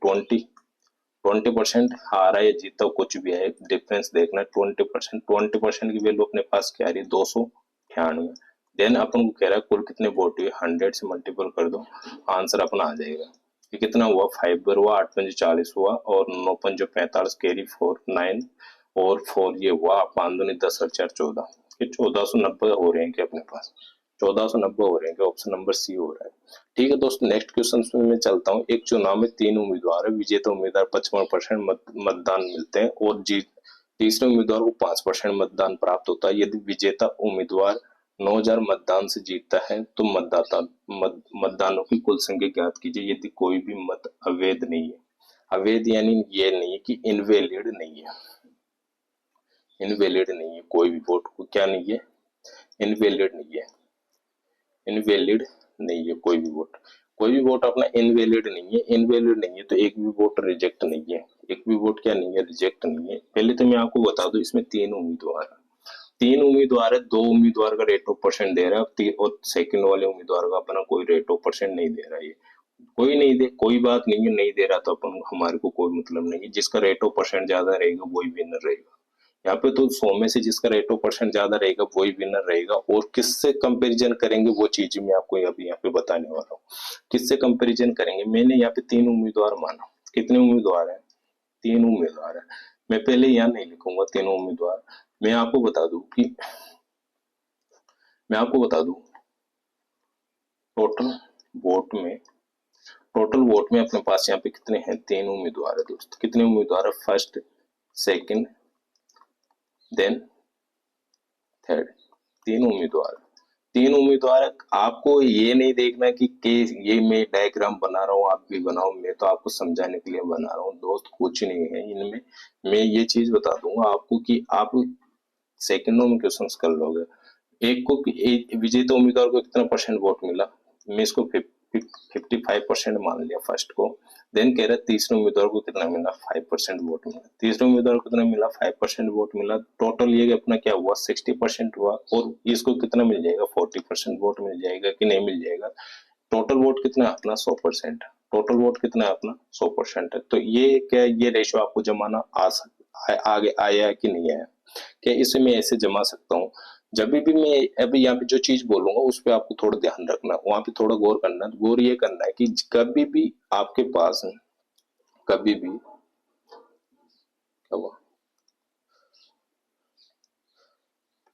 20% हारा या जीता कुछ भी है, डिफरेंस देखना 20%, 20% की वैल्यू अपने पास क्या आ रही है 298। देन अपन को कह रहा है कुल कितने वोट हुए, 100 से मल्टीपल कर दो, आंसर अपना आ जाएगा। ये कितना हुआ 5 बार हुआ, 8 पंजे 40 हुआ और 9 पंजे 45 कैरी 4 9 और 4 ये हुआ 5 दूनी 10 और 4 14, ये 1490 हो रहे हैं क्या अपने पास, 1490 हो रहे हैं क्या, ऑप्शन नंबर सी हो रहा है। ठीक है दोस्तों, नेक्स्ट क्वेश्चन में मैं चलता हूँ। एक चुनाव में 3 उम्मीदवार है, विजेता उम्मीदवार 55% मतदान मिलते हैं और जीत तीसरे उम्मीदवार को 5% मतदान प्राप्त होता है। यदि विजेता उम्मीदवार 9000 मतदान से जीतता है तो मतदानों की कुल संख्या ज्ञात कीजिए यदि कोई भी मत अवैध नहीं है। अवैध यानी ये नहीं है कि इनवैलिड नहीं है, इनवैलिड नहीं है, कोई भी वोट को क्या नहीं है, इनवैलिड नहीं है, इनवैलिड नहीं है कोई भी वोट, कोई भी वोट अपना इनवैलिड नहीं है, इनवैलिड नहीं है तो एक भी वोट रिजेक्ट नहीं है, एक भी वोट क्या नहीं है, रिजेक्ट नहीं है। पहले तो मैं आपको बता दूं इसमें 3 उम्मीदवार है, 3 उम्मीदवार है, 2 उम्मीदवार का रेट ऑफ परसेंट दे रहा है और सेकंड वाले उम्मीदवार का अपना कोई रेट ऑफ परसेंट नहीं दे रहा है, कोई नहीं दे, कोई बात नहीं है, नहीं दे रहा तो अपन हमारे को कोई मतलब नहीं है, जिसका रेट ऑफ परसेंट ज्यादा रहेगा वही विनर रहेगा। यहाँ पे तो 100 में से जिसका रेट ऑफ परसेंट ज्यादा रहेगा वही विनर रहेगा, और किससे कंपैरिजन करेंगे वो चीज मैं आपको अभी यहाँ पे बताने वाला हूँ। किससे कंपैरिजन करेंगे, मैंने यहाँ पे 3 उम्मीदवार माना, कितने उम्मीदवार है 3 उम्मीदवार है, मैं पहले यहाँ नहीं लिखूंगा तीनों उम्मीदवार, मैं आपको बता दूं कि मैं आपको बता दूं टोटल वोट में, टोटल वोट में अपने पास यहाँ पे कितने हैं 3 उम्मीदवार है दोस्त, कितने उम्मीदवार है, फर्स्ट सेकंड देन थर्ड, 3 उम्मीदवार, 3 उम्मीदवार। आपको ये नहीं देखना कि ये मैं डायग्राम बना रहा हूँ आप भी बनाओ, मैं तो आपको समझाने के लिए बना रहा हूँ दोस्त, कुछ नहीं है इनमें। मैं ये चीज बता दूंगा आपको कि आप सेकंडों में क्वेश्चंस कर लोगे। एक को विजेता उम्मीदवार को कितना परसेंट वोट मिला, मैं इसको 55% मान लिया फर्स्ट को। देन कह रहा है तीसरे उम्मीदवार को कितना मिला 5% वोट मिला, तीसरे उम्मीदवार को कितना मिला 5% वोट मिला, टोटल ये अपना क्या हुआ 60% हुआ, और इसको कितना मिल जाएगा 40% वोट मिल जाएगा कि नहीं मिल जाएगा। टोटल वोट कितना है अपना 100%, टोटल वोट कितना है अपना 100% है। तो ये क्या ये रेशियो आपको जमाना आगे आया कि नहीं आया, क्या इसे मैं ऐसे जमा सकता हूँ। जब भी मैं अभी यहाँ पे जो चीज बोलूंगा उस पर आपको थोड़ा ध्यान रखना, वहां पे थोड़ा गौर करना, गौर ये करना है कि कभी भी आपके पास कभी भी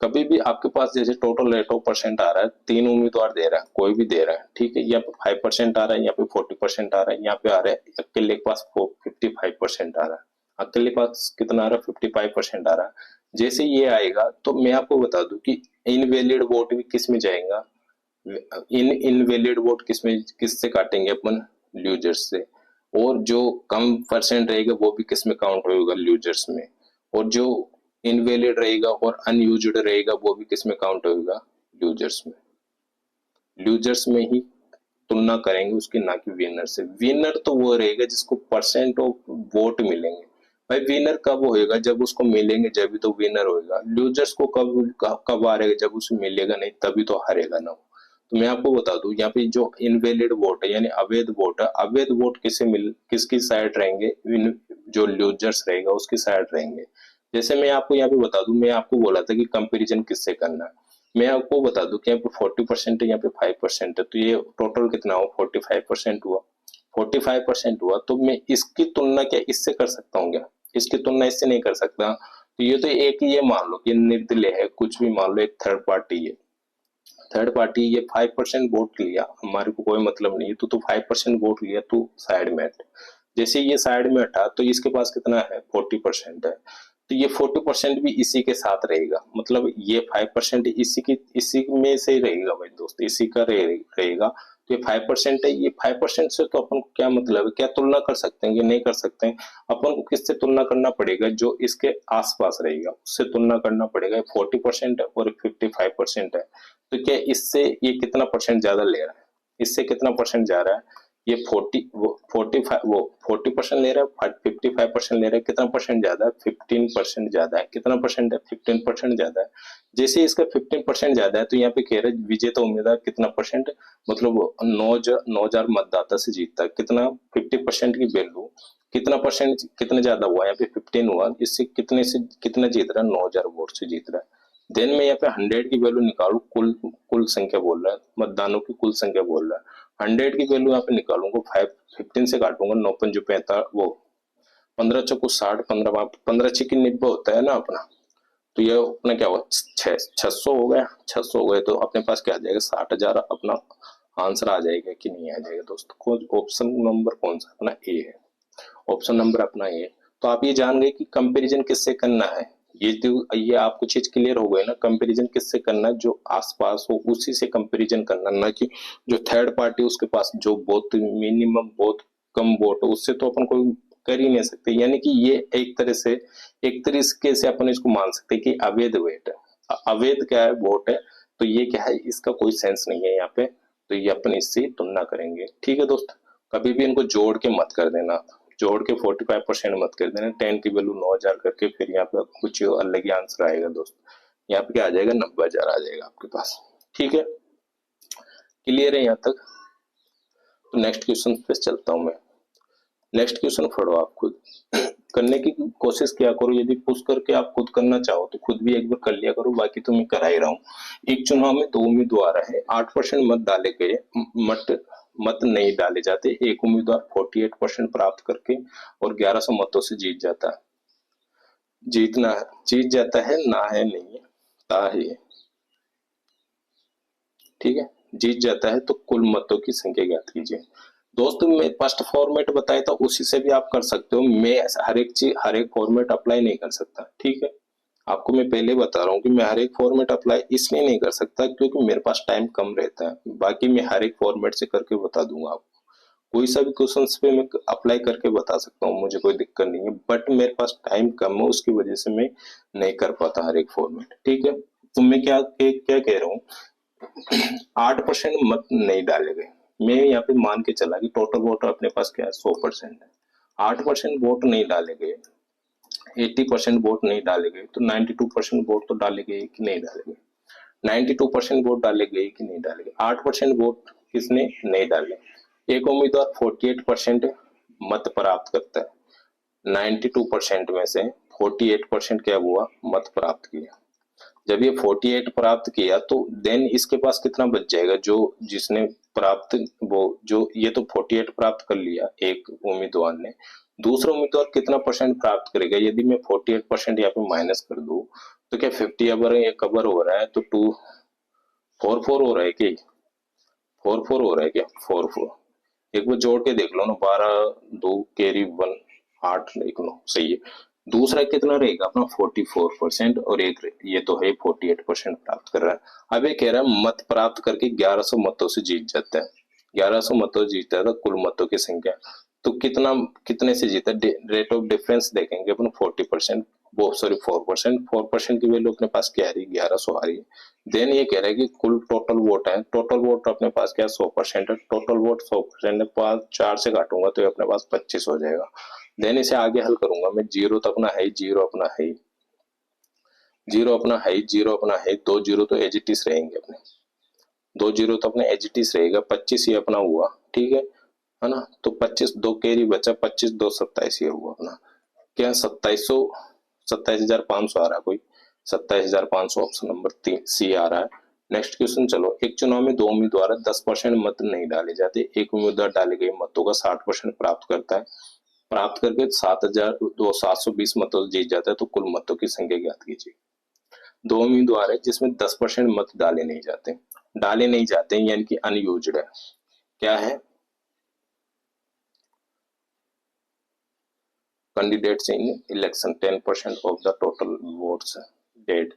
कभी भी आपके पास जैसे टोटल रेट ऑफ परसेंट आ रहा है, 3 उम्मीदवार दे रहा है, कोई भी दे रहा है, ठीक है, यहाँ पे 5% आ रहा है, यहाँ पे 40% आ रहा है, यहाँ पे आ रहा है अकेले के पास 55% आ रहा है, अकेले के पास कितना आ रहा है 55% आ रहा है। जैसे ये आएगा तो मैं आपको बता दूं कि इनवैलिड वोट भी किस में जाएगा, इनवैलिड वोट किसमें किससे काटेंगे अपन, लूजर्स से, और जो कम परसेंट रहेगा वो भी किसमें काउंट होगा, लूजर्स में, और जो इनवैलिड रहेगा और अनयूज्ड रहेगा वो भी किसमें काउंट होगा, लूजर्स में, लूजर्स में ही तुलना करेंगे उसकी, ना कि विनर से। विनर तो वो रहेगा जिसको परसेंट ऑफ वोट मिलेंगे, भाई विनर कब होएगा जब उसको मिलेंगे जब भी तो विनर होएगा, लूजर्स को कब हारेगा जब उसे मिलेगा नहीं तभी तो हारेगा ना। तो मैं आपको बता दूं यहाँ पे जो इनवैलिड वोट है यानी अवैध वोट है, अवैध वोट किसकी साइड रहेंगे, जो लूजर्स रहेगा उसकी साइड रहेंगे। जैसे मैं आपको यहाँ पे बता दूं, मैं आपको बोला था कि कंपैरिजन किससे करना है, मैं आपको बता दूं कि यहाँ पे 40% है, यहाँ पे 5% है, तो ये टोटल कितना हुआ 45% हुआ, 45% हुआ, तो मैं इसकी तुलना क्या इससे कर सकता हूँ क्या, इसकी तुलना इससे नहीं कर सकता, तो ये तो एक ये मान लो कि निर्दलीय है, कुछ भी मान लो, एक थर्ड पार्टी है, थर्ड पार्टी ये 5% वोट लिया, हमारे को कोई मतलब नहीं है, तो 5% वोट लिया, तो साइड में हट। जैसे ये साइड में हटा तो इसके पास कितना है, 40% है, तो ये 40% भी इसी के साथ रहेगा, मतलब ये 5% इसी में से ही रहेगा भाई दोस्त, इसी का रहेगा। तो ये 5% है, ये 5% से तो अपन को क्या मतलब है, क्या तुलना कर सकते हैं, ये नहीं कर सकते हैं। अपन को किससे तुलना करना पड़ेगा, जो इसके आसपास रहेगा उससे तुलना करना पड़ेगा। 40% है और 55% है, तो क्या इससे ये कितना परसेंट ज्यादा ले रहा है, इससे कितना परसेंट जा रहा है, ये 45 वो 40% ले रहा है, 55% ले रहा है, कितना परसेंट ज्यादा है, 15% ज्यादा है, कितना परसेंट है, 15% ज्यादा है। जैसे इसका 15% ज्यादा है, तो यहाँ पे कह रहे हैं विजेता उम्मीदवार कितना परसेंट, मतलब 9,000 मतदाता से जीतता है, कितना, 50% की वैल्यू, कितना परसेंट, कितना ज्यादा हुआ, यहाँ पे 15 हुआ, इससे कितने से कितना जीत रहा है, 9,000 वोट से जीत रहा है। देन मैं यहाँ पे 100 की वैल्यू निकालू, कुल कुल संख्या बोल रहा है, मतदानों की कुल संख्या बोल रहा है, 100 की वैल्यू यहाँ पे निकालूंगा, 15 से काटूंगा, 9 5 45 वो 15 चौको 60, 15 6 की 90 होता है ना अपना, तो ये अपना क्या हुआ, 600 हो गया, 600 हो गए, तो अपने पास क्या आ जाएगा, 60,000 अपना आंसर आ जाएगा कि नहीं आ जाएगा दोस्तों। ऑप्शन नंबर कौन सा अपना ए है, ऑप्शन नंबर अपना ए। तो आप ये जान गए कि कंपैरिजन किससे करना है, ये आपको चीज क्लियर हो गई ना, कंपैरिजन किससे करना है, जो आसपास हो उसी से कंपैरिजन करना, ना कि जो थर्ड पार्टी उसके पास जो बहुत मिनिमम बहुत कम वोट हो उससे तो अपन कोई कर ही नहीं सकते। यानी कि ये एक तरीके से अपन इसको मान सकते हैं कि अवैध वेट है, अवैध क्या है, वोट है, तो ये क्या है, इसका कोई सेंस नहीं है यहाँ पे, तो ये अपन इससे तुलना करेंगे। ठीक है दोस्त, कभी भी इनको जोड़ के मत कर देना, जोड़ के 45% मत कर देना, 10 की वैल्यू 9,000 करके फिर यहाँ पे कुछ अलग ही आंसर आएगा दोस्त, यहाँ पे क्या आ जाएगा, 90,000 आ जाएगा आपके पास। ठीक है, क्लियर है यहाँ तक। तो नेक्स्ट क्वेश्चन पे चलता हूँ मैं। नेक्स्ट क्वेश्चन पढ़ो आप खुद करने की कोशिश किया करो, यदि पुश करके आप खुद करना चाहो तो खुद भी एक बार कर लिया करो, बाकी तो मैं करा ही रहा हूँ। एक चुनाव में 2 उम्मीदवार है, 8% मत डाले गए, मत नहीं डाले जाते, एक उम्मीदवार 48% प्राप्त करके और 1100 मतों से जीत जाता है, जीतना है, जीत जाता है, ना है नहीं है, ता है। ठीक है, जीत जाता है तो कुल मतों की संख्या ज्ञात कीजिए। दोस्तों मैं फर्स्ट फॉर्मेट बताया था उसी से भी आप कर सकते हो, मैं हर एक चीज हर एक फॉर्मेट अप्लाई नहीं कर सकता। ठीक है, आपको मैं पहले बता रहा हूँ कि मैं हर एक फॉर्मेट अप्लाई इसलिए नहीं कर सकता क्योंकि मेरे पास टाइम कम रहता है, बाकी मैं हर एक फॉर्मेट से करके बता दूंगा आपको, कोई सा भी क्वेश्चन पे मैं अप्लाई करके बता सकता हूँ, मुझे कोई दिक्कत नहीं है, बट मेरे पास टाइम कम है उसकी वजह से मैं नहीं कर पाता हर एक फॉर्मेट। ठीक है, तो मैं क्या कह रहा हूँ, 8% मत नहीं डाले गए, मैं यहाँ पे मान के चला कि टोटल वोट अपने पास क्या है, 100% है, 8% वोट नहीं डाले गए, 80% वोट नहीं डाले गए, तो 92% वोट तो डाले गए कि नहीं डाले गए, 92% वोट डाले गए कि नहीं डाले गए, 8% वोट किसने नहीं डाले, एक उम्मीदवार 48% मत प्राप्त करता है, 92% में से 48% क्या हुआ, मत प्राप्त किया। जब ये 48 प्राप्त किया तो देन इसके पास कितना बच जाएगा, जो जिसने प्राप्त वो जो ये तो 48 प्राप्त कर लिया एक उम्मीदवार ने, दूसरा उम्मीदवार कितना परसेंट प्राप्त करेगा, यदि मैं 48% यहाँ पे माइनस कर दूं तो क्या 50 अगर ये कवर हो रहा है तो 2 4 4 हो रहा है कि 4 4 हो रहा है क्या, 4 4 एक बार जोड़ के देख लो ना, 12 2 कैरी 1 8 लिख लो, सही है। दूसरा कितना रहेगा अपना 44% और एक ये तो है 48% प्राप्त कर रहा है। अब ये कह रहा है मत प्राप्त करके 1100 मतों से जीत जाता है, 1100 मतों से जीता था, कुल मतों की संख्या तो कितना कितने से जीता, रेट ऑफ डिफरेंस देखेंगे अपन 40%, वो सॉरी 4%, 4% की वैल्यू अपने पास क्या आ रही है, 1100 आ रही है। देन ये कह रहा है कि कुल टोटल वोट है, टोटल वोट अपने पास क्या 100% है, टोटल वोट 100% है, 4 से काटूंगा तो ये अपने पास 25 हो जाएगा। देन इसे आगे हल करूंगा मैं, जीरो तो अपना है, जीरो अपना है, जीरो अपना है, जीरो अपना है, 2 जीरो तो एजिटिस रहेंगे अपने, 2 जीरो तो अपने एजिटिस रहेगा, 25 ये अपना हुआ। ठीक है ना, तो 25 2 कैरी बचा, 25 2 27 ये हुआ अपना, क्या 2700 27,500 आ रहा है कोई, 27,500 ऑप्शन नंबर 3 सी आ रहा है। नेक्स्ट क्वेश्चन चलो, एक चुनाव में 2 उम्मीदवार 10% मत नहीं डाले जाते, एक उम्मीदवार डाले गए मतों का 60% प्राप्त करता है, प्राप्त करके 7,720 मतों जीत जाता है तो कुल मतों की संख्या ज्ञात कीजिए। दो उम्मीदवार है जिसमें 10% मत डाले नहीं जाते यानी कि अनयूज्ड है। क्या है? Candidates in election 10% of the total votes dead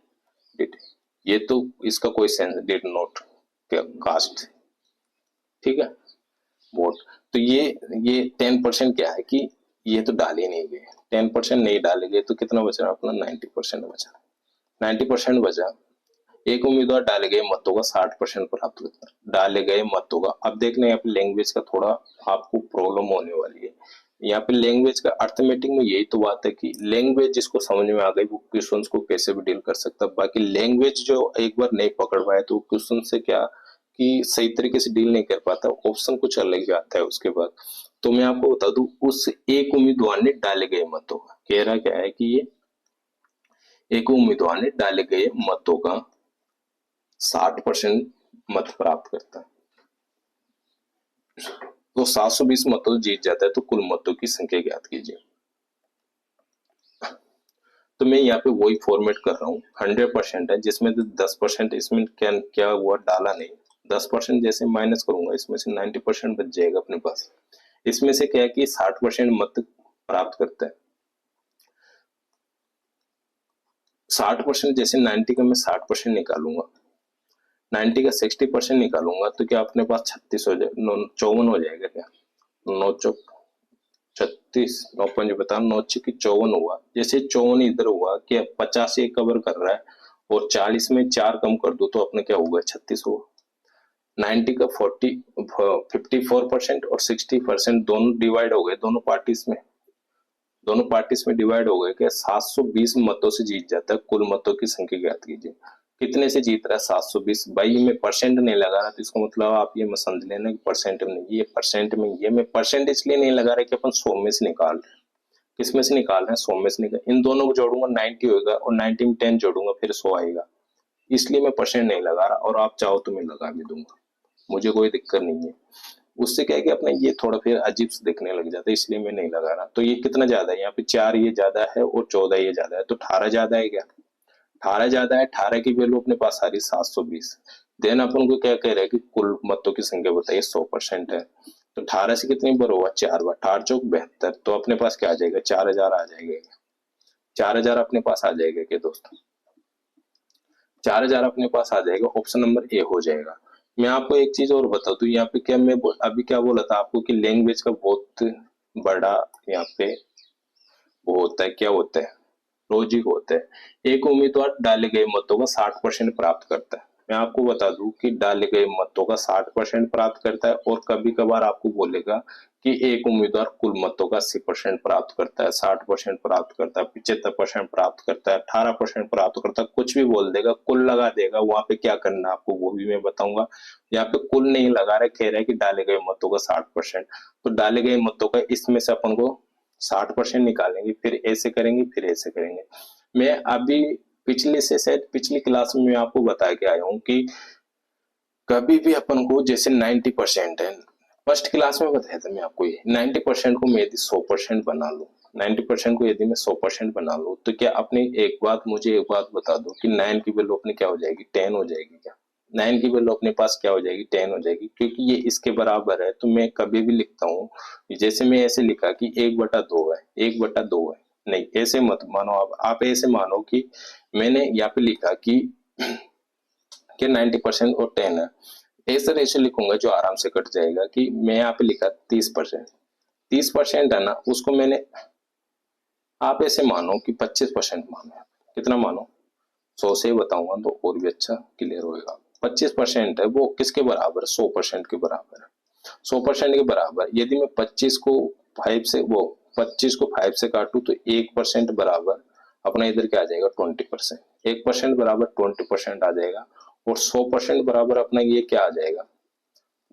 did. ये तो इसका कोई सेंस डिड नॉट कास्ट, ठीक है, वोट। तो ये 10% क्या है कि ये तो डाले नहीं गए, 10% नहीं डाले गए तो कितना बचा अपना 90% बचा। 90% बचा। एक उम्मीदवार डाले गए मतों का 60% प्राप्त करता है। डाले गए मतों का, अब देखना यहाँ पे लैंग्वेज का थोड़ा आपको प्रॉब्लम होने वाली है। यहाँ पे लैंग्वेज का अर्थमेटिक में यही तो बात है कि लैंग्वेज जिसको समझ में आ गई वो क्वेश्चन को कैसे भी डील कर सकता है। बाकी लैंग्वेज जो एक बार नहीं पकड़ पाए तो क्वेश्चन से क्या कि सही तरीके से डील नहीं कर पाता, ऑप्शन कुछ अलग ही आता है उसके बाद। तो मैं आपको बता दूं, उस एक उम्मीदवार ने डाले गए मतों का कह रहा क्या है कि ये एक उम्मीदवार ने डाले गए मतों का 60% मत प्राप्त करता है तो 720 मतों जीत जाता है तो कुल मतों की संख्या ज्ञात कीजिए। तो मैं यहाँ पे वही फॉर्मेट कर रहा हूँ, 100% है जिसमें 10% इसमें क्या हुआ डाला नहीं, 10% जैसे माइनस करूंगा इसमें से 90% बच जाएगा अपने पास। इसमें से क्या है कि 60% मत प्राप्त करता है। 60% जैसे 90 का मैं 60% निकालूंगा, 90 का 60% निकालूंगा तो क्या अपने पास 36 हो जाए 54 हो जाएगा क्या? 9 चौक 36, 9 पंज बता 9 की 54 हुआ। जैसे 54 इधर हुआ कि 50 एक कवर कर रहा है और 40 में 4 कम कर दो तो अपने क्या होगा 36 होगा। 90 का 54% और 60% दोनों डिवाइड हो गए, दोनों पार्टीज में डिवाइड हो गए कि 720 मतों से जीत जाता है। कुल मतों की संख्या ज्ञात कीजिए। कितने से जीत रहा है? 720। भाई मैं परसेंट नहीं लगा रहा तो इसका मतलब आप ये मत समझ लेना कि परसेंट में नहीं, ये परसेंट में, ये मैं परसेंट इसलिए नहीं लगा रहा कि अपन 100 में से निकाल रहे हैं। किस में से निकाल रहे हैं? 100 में से निकाल। इन दोनों को जोड़ूंगा 90 होगा और 90 में 10 जोड़ूंगा फिर 100 आएगा, इसलिए मैं परसेंट नहीं लगा रहा। और आप चाहो तो मैं लगा भी दूंगा, मुझे कोई दिक्कत नहीं है। उससे क्या है कि अपने ये थोड़ा फिर अजीब से दिखने लग जाता है, इसलिए मैं नहीं लगा रहा। तो ये कितना ज्यादा है? यहाँ पे 4 ये ज्यादा है और 14 ये ज्यादा है, तो 18 ज्यादा है क्या? 18 ज्यादा है। 18 की वैल्यू अपने पास आ रही 720। देन अपन को क्या कह रहे हैं कि कुल मतों की संख्या बताइए, 100% है। तो 18 से कितनी बार होगा? 4 बार। 18 चौक 72, तो अपने पास क्या आ जाएगा? 4000 आ जाएगा। 4000 अपने पास आ जाएगा क्या दोस्तों? 4000 अपने पास आ जाएगा। ऑप्शन नंबर ए हो जाएगा। मैं आपको एक चीज और बता दूं, यहाँ पे क्या मैं अभी क्या बोला था आपको कि लैंग्वेज का बहुत बड़ा यहाँ पे वो होता है, क्या होता है, लॉजिक होता है। एक उम्मीदवार डाले गए मतों का 60% प्राप्त करता है। मैं आपको बता दूं कि डाले गए मतों का 60% प्राप्त करता है और कभी कभार आपको बोलेगा कि एक उम्मीदवार कुल मतों का 80% प्राप्त करता है, 60% प्राप्त करता है, 75% प्राप्त करता है, 18% प्राप्त करता है, कुछ भी बोल देगा, कुल लगा देगा। वहां पे क्या करना आपको वो भी मैं बताऊंगा। यहाँ पे कुल नहीं लगा रहा, कह रहा है कि डाले गए मतों का 60%। तो डाले गए मतों का इसमें से अपन को 60% निकालेंगे, फिर ऐसे करेंगे, फिर ऐसे करेंगे। मैं अभी पिछले से शायद पिछली क्लास में मैं आपको बता के आया हूँ कि कभी भी अपन को जैसे 90% है, फर्स्ट क्लास में बताया था मैं आपको, ये 90% को मैं यदि 100% बना लूं, 90% को यदि मैं 100% बना लूं तो क्या अपने मुझे एक बात बता दो कि 9 की वैल्यू अपनी क्या हो जाएगी? 10 हो जाएगी क्या? 9 की वैल्यू अपने पास क्या हो जाएगी? 10 हो जाएगी, क्योंकि ये इसके बराबर है। तो मैं कभी भी लिखता हूँ, जैसे मैं ऐसे लिखा कि 1/2 है, 1/2 है, नहीं ऐसे मत मानो। आप ऐसे मानो कि मैंने यहाँ पे लिखा कि 90% और 10 है, ऐसा रेशो लिखूंगा जो आराम से कट जाएगा। कि मैं यहाँ पे लिखा 30%, 30% है ना, उसको मैंने, आप ऐसे मानो कि 25% मानो। कितना मानो? 100 से बताऊंगा तो और भी अच्छा क्लियर होगा। 25% है वो किसके बराबर? 100% के बराबर है। 100% के बराबर यदि मैं 25 को 5 से काटू तो 1% बराबर अपना इधर क्या आ जाएगा? 20%। 1% बराबर 20% आ जाएगा और 100% बराबर अपना ये क्या आ जाएगा?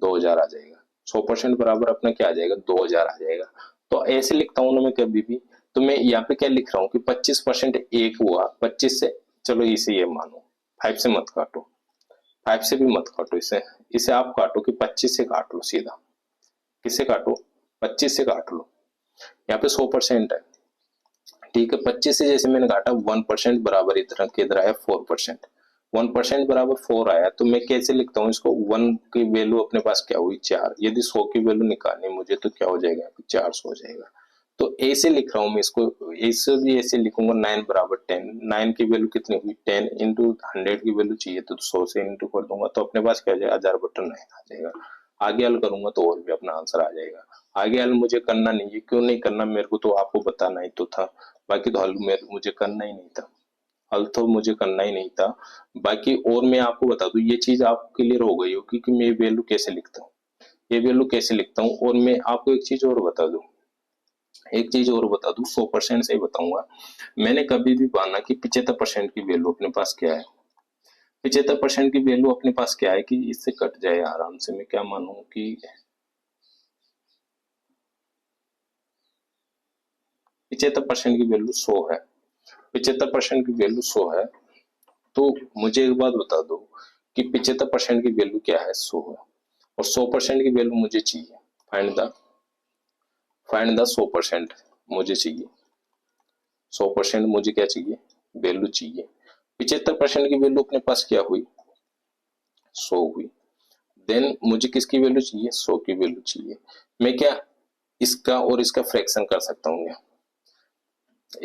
2000 आ जाएगा। 100% बराबर अपना क्या आ जाएगा? 2000 आ जाएगा। तो ऐसे लिखता हूं ना मैं कभी भी। तो मैं यहाँ पे क्या लिख रहा हूँ कि 25% एक हुआ 25 से, चलो इसे ये मानो, 5 से मत काटो, 5 से भी मत काटो, इसे आप काटो कि 25 से काट लो सीधा। किससे काटो? 25 से काट लो। यहाँ पे 100% है, ठीक है। 25 से जैसे मैंने काटा 1% बराबर इधर किधर आया 4%, 1% बराबर 4 आया, तो मैं कैसे लिखता हूँ इसको, 1 की वैल्यू अपने पास क्या हुई 4, यदि 100 की वैल्यू निकालनी मुझे तो क्या हो जाएगा 400 हो जाएगा। तो ऐसे लिख रहा हूँ मैं इसको, ऐसे भी ऐसे लिखूंगा 9 बराबर 10, 9 की वैल्यू कितनी हुई 10 इंटू 100 की वैल्यू चाहिए तो 100 से इंटू कर दूंगा तो अपने पास क्या हो जाएगा 1000/9 आ जाएगा। आगे हल करूंगा तो और भी अपना आंसर आ जाएगा। आगे हल मुझे करना नहीं है, क्यों नहीं करना, मेरे को तो आपको बताना ही तो था, बाकी तो हल मुझे करना ही नहीं था, हल तो मुझे करना ही नहीं था। बाकी और मैं आपको बता दूं ये चीज आपको क्लियर हो गई होगी कि मैं ये वैल्यू कैसे लिखता हूँ, ये वैल्यू कैसे लिखता हूँ। और मैं आपको एक चीज और बता दूं, एक चीज और बता दूं, 100% से ही बताऊंगा। मैंने कभी भी माना कि 75% की वैल्यू अपने पास क्या है, 75% की वैल्यू अपने पास क्या है कि इससे कट जाए आराम से। मैं क्या मानूं कि 75% की वैल्यू 100 है, 75% की वैल्यू 100 है, तो मुझे एक बात बता दो कि 75% की वैल्यू क्या है 100 है, और 100% की वैल्यू मुझे चाहिए, फाइंड द 100% मुझे चाहिए, 100% मुझे क्या चाहिए वैल्यू चाहिए। 75% की वैल्यू अपने पास क्या हुई 100 हुई, देन मुझे किसकी वैल्यू चाहिए 100 की वैल्यू चाहिए। मैं क्या इसका और इसका फ्रैक्शन कर सकता हूँ क्या,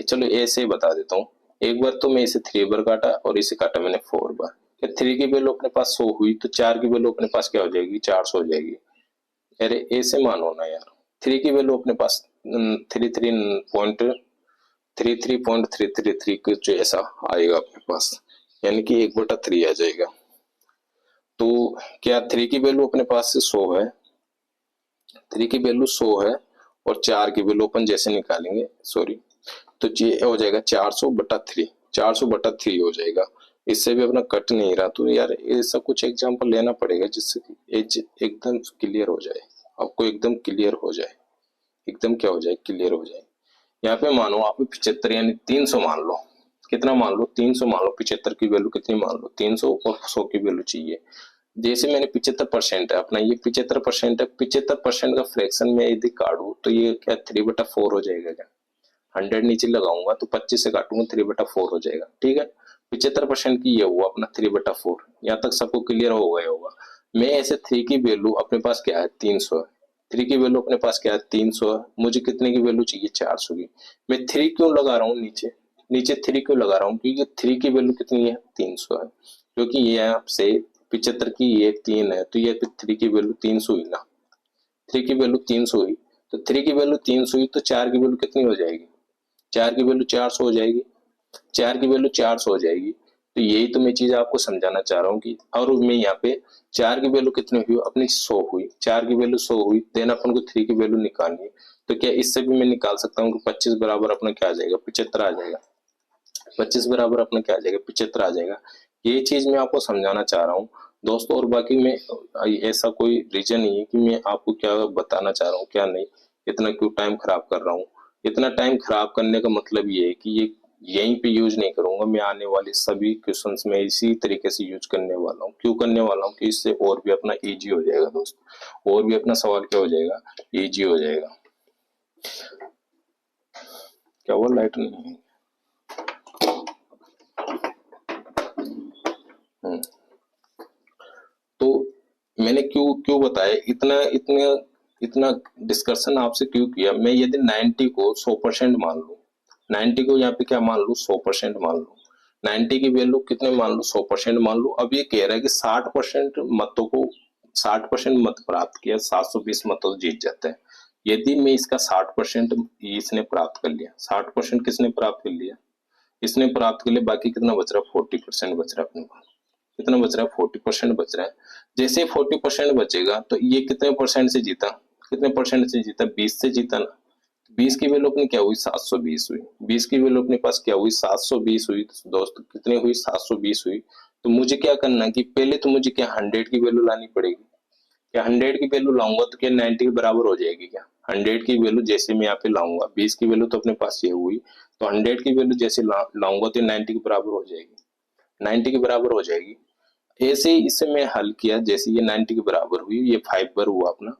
चलो ऐसे ही बता देता हूँ। एक बार तो मैं इसे 3 बार काटा और इसे काटा मैंने 4 बार, क्या 3 की वैल्यू अपने पास 100 हुई तो 4 की वैल्यू अपने पास क्या हो जाएगी 400 हो जाएगी। अरे ऐसे मानो ना यार, 3 की वैल्यू अपने पास 33.333 कुछ ऐसा आएगा अपने पास, यानी कि 1/3 आ जाएगा। तो क्या 3 की वैल्यू अपने पास से 100 है, 3 की वैल्यू 100 है और 4 की वैल्यू अपन जैसे निकालेंगे, सॉरी, तो ये हो जाएगा 400/3, 400/3 हो जाएगा। इससे भी अपना कट नहीं रहा, तो यार ऐसा कुछ एग्जांपल लेना पड़ेगा जिससे कि एकदम क्लियर हो जाए, आपको एकदम क्लियर हो जाए, एकदम क्या हो जाए क्लियर हो जाए। यहाँ पे मानो आप 75 यानी 300 मान लो, कितना मान लो 300 मान लो, 75 की वैल्यू कितनी मान लो 300 और 100 की वैल्यू चाहिए। जैसे मैंने 75% है अपना, ये 75% है, 75% का फ्रैक्शन में यदि काटू तो ये क्या 3/4 हो जाएगा क्या, 100 नीचे लगाऊंगा तो 25 से काटूंगा 3/4 हो जाएगा, ठीक है। 75% की ये हुआ अपना 3/4, यहाँ तक सबको क्लियर हो गया होगा। मैं ऐसे 3 की वैल्यू अपने पास क्या है 300 है, 3 की वैल्यू अपने पास क्या है 300 है, मुझे कितने की वैल्यू चाहिए 400 की। मैं 3 क्यों लगा रहा हूँ नीचे, नीचे 3 क्यों लगा रहा हूँ, क्योंकि 3 की वैल्यू कितनी है 300 है, क्योंकि ये आपसे 75 की ये 3 है तो ये 3 की वैल्यू 300 हुई ना, 3 की वैल्यू 300 हुई, तो 3 की वैल्यू 300 हुई तो 4 की वैल्यू कितनी हो जाएगी, 4 की वैल्यू 400 हो जाएगी, 4 की वैल्यू 400 हो जाएगी। तो यही तो मैं चीज आपको समझाना चाह रहा हूँ कि, और मैं यहाँ पे 4 की वैल्यू कितनी हुई अपनी 100 हुई, 4 की वैल्यू 100 हुई, देन अपन को 3 की वैल्यू निकालनी है, तो क्या इससे भी मैं निकाल सकता हूँ कि 25 बराबर अपना क्या आ जाएगा 75 आ जाएगा, 25 बराबर अपना क्या आ जाएगा 75 आ जाएगा। ये चीज मैं आपको समझाना चाह रहा हूँ दोस्तों, और बाकी में ऐसा कोई रीजन नहीं है कि मैं आपको क्या बताना चाह रहा हूँ क्या नहीं, इतना क्यों टाइम खराब कर रहा हूँ। इतना टाइम खराब करने का मतलब ये है कि ये यहीं पे यूज नहीं करूंगा, मैं आने वाले सभी क्वेश्चंस में इसी तरीके से यूज करने वाला हूँ। क्यों करने वाला हूँ कि इससे और भी अपना इजी हो जाएगा दोस्त, और भी अपना सवाल क्या हो जाएगा इजी हो जाएगा। क्या हुआ लाइट नहीं है, तो मैंने क्यों क्यों बताया इतना इतना इतना डिस्कशन आपसे क्यों किया। मैं यदि 90 को 100% मान लूं, 90 को यहाँ पे क्या मान लूं 100% मान लूं, 90 की वैल्यू कितने मान लूं 100% मान लूं। अब ये कह रहा है कि 60% मतों को 60% मत प्राप्त किया, 720 मतों जीत जाता है। यदि मैं इसका 60% इसने प्राप्त कर लिया, 60% किसने प्राप्त कर लिया इसने प्राप्त कर लिया, बाकी कितना बच रहा 40% बच रहा अपने पास, कितना बच रहा है 40% बच रहा है। जैसे 40% बचेगा तो ये कितने परसेंट से जीता, कितने परसेंट से जीता 20 से जीता ना, 20 की वैल्यू अपनी क्या हुई 720 हुई, 20 की वैल्यू अपने पास क्या हुई 720 हुई दोस्त, कितने हुई 720 हुई। तो मुझे क्या करना है कि पहले तो मुझे क्या 100 की वैल्यू लानी पड़ेगी, क्या 100 की वैल्यू लाऊंगा तो क्या 90 के बराबर हो जाएगी क्या, 100 की वैल्यू जैसे मैं यहाँ पे लाऊंगा 20 की वैल्यू तो अपने पास ये हुई, तो 100 की वैल्यू जैसे लाऊंगा तो 90 के बराबर हो जाएगी, 90 के बराबर हो जाएगी। ऐसे ही इसे मैं हल किया, जैसे ये 90 के बराबर हुई, ये 5 बार हुआ अपना,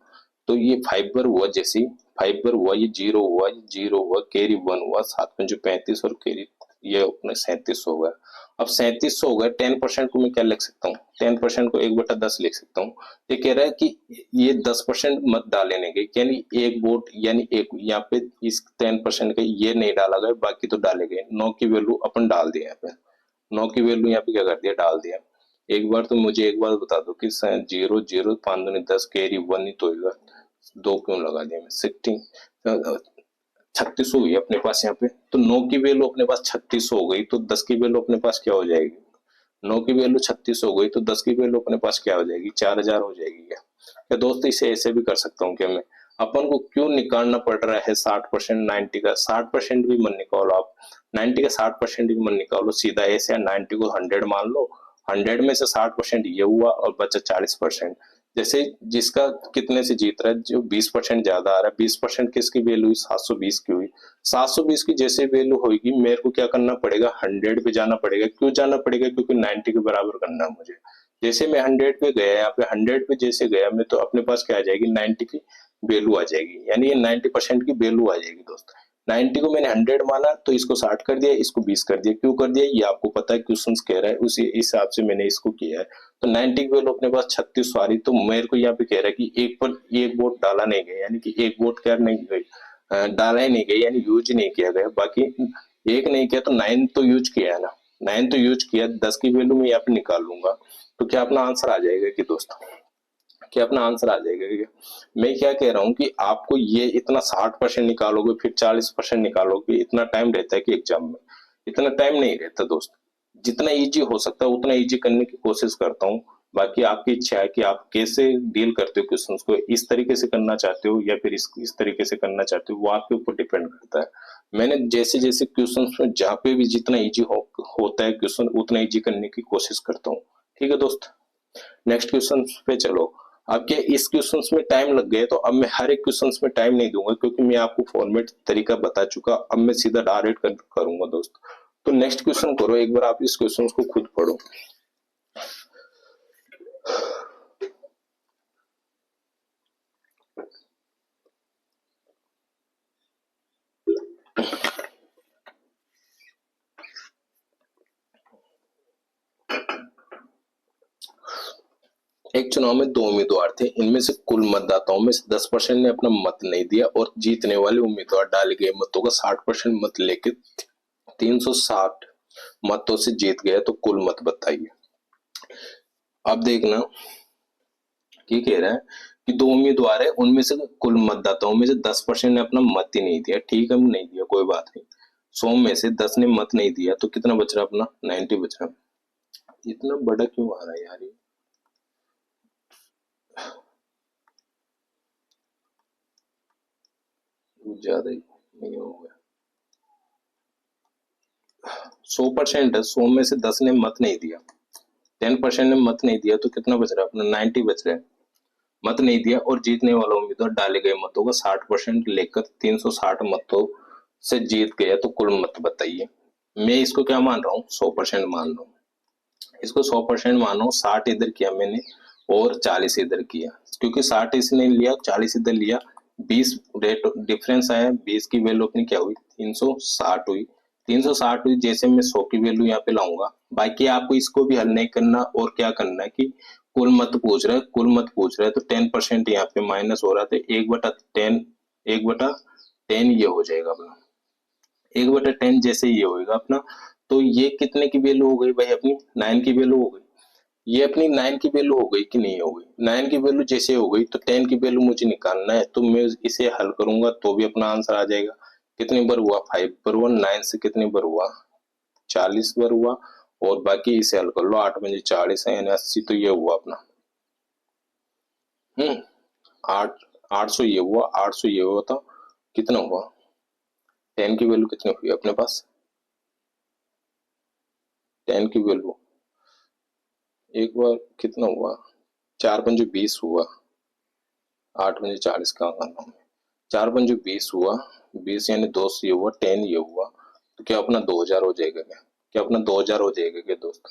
तो ये 5 बार हुआ, जैसे 5 बार हुआ, ये 0 हुआ, ये 0 हुआ, कैरी 1 हुआ, 7 पंजे 35 और कैरी ये अपने 37 हो गया। अब 37 हो गया, 10% को मैं क्या लिख सकता हूँ, 10% को 1/10 लिख सकता हूँ। ये कह रहा है कि ये 10% मत डालने के, यानी एक वोट यानी एक, यहाँ पे इस 10% का ये नहीं डाला गया, बाकी तो डाले गए। 9 की वैल्यू अपन डाल दिया यहाँ पे, 9 की वैल्यू यहाँ पे क्या कर दिया, डाल दिया। एक बार तो मुझे एक बार बता दो कि 0 0 5 दूनी 10 कैरी 1 ही तो होगा, 2 क्यों लगा दिया मैं, 16 36 हुई अपने पास यहाँ पे। तो 9 की वैल्यू अपने पास 36 हो गई, तो 10 की वैल्यू अपने पास क्या हो जाएगी, 9 की वैल्यू 36 हो गई तो 10 की वैल्यू अपने पास क्या हो जाएगी, 4000 हो जाएगी। क्या दोस्त इसे ऐसे भी कर सकता हूँ क्या मैं, अपन को क्यों निकालना पड़ रहा है 60%, 90 का 60% भी मन निकालो आप, 90 का 60% भी मन निकालो, सीधा ऐसे 90 को 100 मान लो, 100 में से 60% ये हुआ और बचा 40%। जैसे जिसका कितने से जीत रहा है, जो 20% ज्यादा आ रहा है, 20% किसकी वैल्यू हुई, 720 की हुई। 720 की जैसे वैल्यू होगी, मेरे को क्या करना पड़ेगा, 100 पे जाना पड़ेगा। क्यों जाना पड़ेगा, क्योंकि 90 के बराबर करना है मुझे। जैसे मैं 100 पे गया, यहाँ पे 100 पे जैसे गया मैं, तो अपने पास क्या आ जाएगी, 90 की वैल्यू आ जाएगी, यानी ये 90% की वैल्यू आ जाएगी दोस्त। 90 को मैंने 100 माना तो इसको 60 कर दिया, इसको 20 कर दिया। क्यों कर दिया ये आपको पता है, क्वेश्चन कह रहा है, उसी हिसाब से मैंने इसको किया है। तो 90 की वैल्यू अपने पास 36 आ रही, तो मेरे को यहाँ पे कह रहा है कि एक पर एक वोट डाला नहीं गया, यानी कि एक वोट क्या नहीं गई, डाला ही नहीं गया, यानी यूज नहीं किया गया। बाकी एक नहीं किया तो 9 तो यूज किया है ना, 9 तो यूज किया। 10 की वैल्यू मैं यहाँ पे निकाल लूंगा, तो क्या अपना आंसर आ जाएगा कि दोस्त, क्या अपना आंसर आ जाएगा क्या। मैं क्या कह रहा हूँ कि आपको ये इतना 60% निकालोगे, फिर 40% निकालोगे, इतना टाइम रहता है कि एग्जाम में, इतना टाइम नहीं रहता दोस्त। जितना इजी हो सकता है उतना इजी करने की कोशिश करता हूँ। बाकी आपकी इच्छा है कि आप कैसे डील करते हो क्वेश्चन को, इस तरीके से करना चाहते हो या फिर इस तरीके से करना चाहते हो, वो आपके ऊपर डिपेंड करता है। मैंने जैसे जैसे क्वेश्चन में जहाँ पे भी जितना इजी होता है क्वेश्चन, उतना इजी करने की कोशिश करता हूँ। ठीक है दोस्त, नेक्स्ट क्वेश्चन पे चलो। आपके इस क्वेश्चंस में टाइम लग गए, तो अब मैं हर एक क्वेश्चंस में टाइम नहीं दूंगा, क्योंकि मैं आपको फॉर्मेट तरीका बता चुका। अब मैं सीधा डायरेक्ट करूंगा दोस्त। तो नेक्स्ट क्वेश्चन करो, एक बार आप इस क्वेश्चन को खुद पढ़ो। एक चुनाव में 2 उम्मीदवार थे, इनमें से कुल मतदाताओं में से 10% ने अपना मत नहीं दिया और जीतने वाले उम्मीदवार डाले गए मतों का 60% मत लेके 360 मतों से जीत गया। तो कुल मत बताइए। अब देखना कि कह रहा है कि 2 उम्मीदवार है, उनमें से कुल मतदाताओं में से 10% ने अपना मत ही नहीं दिया। ठीक है, नहीं दिया कोई बात नहीं। 100 में से 10 ने मत नहीं दिया, तो कितना बच रहा अपना, 90 बच रहा। इतना बड़ा क्यों आ रहा है यार, ये कुछ ज्यादा ही नहीं हो गया। 100% है, 100 में से 10 ने मत नहीं दिया, 10% ने मत नहीं दिया, तो कितना बच रहा है अपना, 90 बच रहा है। मत नहीं दिया और जीतने वाला उम्मीदवार डाले गए मतों का 60% लेकर 360 मतों से जीत गया। तो कुल मत बताइए। मैं इसको क्या मान रहा हूँ, 100% मान रहा हूँ, इसको 100% मानो। 60 इधर किया मैंने और 40 इधर किया, क्योंकि 60 इसने लिया 40 इधर लिया, 20 रेट डिफरेंस आया। 20 की वैल्यू अपनी क्या हुई, 360 हुई। 360 हुई, जैसे मैं 100 की वैल्यू यहाँ पे लाऊंगा। बाकी आपको इसको भी हल नहीं करना, और क्या करना है कि कुल मत पूछ रहा है, कुल मत पूछ रहा है, तो 10% यहाँ पे माइनस हो रहा था, 1/10, 1/10 ये हो जाएगा अपना, 1/10 जैसे ये होगा अपना। तो ये कितने की वैल्यू हो गई भाई अपनी, 9 की वैल्यू हो गई। ये अपनी 9 की वैल्यू हो गई कि नहीं हो गई, 9 की वैल्यू जैसे हो गई, तो 10 की वैल्यू मुझे निकालना है। तो मैं इसे हल करूंगा तो भी अपना आंसर आ जाएगा। कितनी बार हुआ, 5 बार हुआ। 9 से कितनी बार हुआ, 40 बार हुआ। और बाकी इसे हल कर लो, 8 पंजे 40 है, यानी 80। तो ये हुआ अपना 8 800 ये हुआ, 800 ये हुआ, तो कितना हुआ, 10 की वैल्यू कितनी हुई अपने पास, 10 की वैल्यू एक बार कितना हुआ, 4 पंजे 20 हुआ, 8 पंजे 40 का करना है, 4 पंजे 20 हुआ, 20 यानी 2 से ये हुआ, 10 ये हुआ। तो क्या अपना 2000 हो जाएगा क्या, क्या अपना 2000 हो जाएगा क्या दोस्त।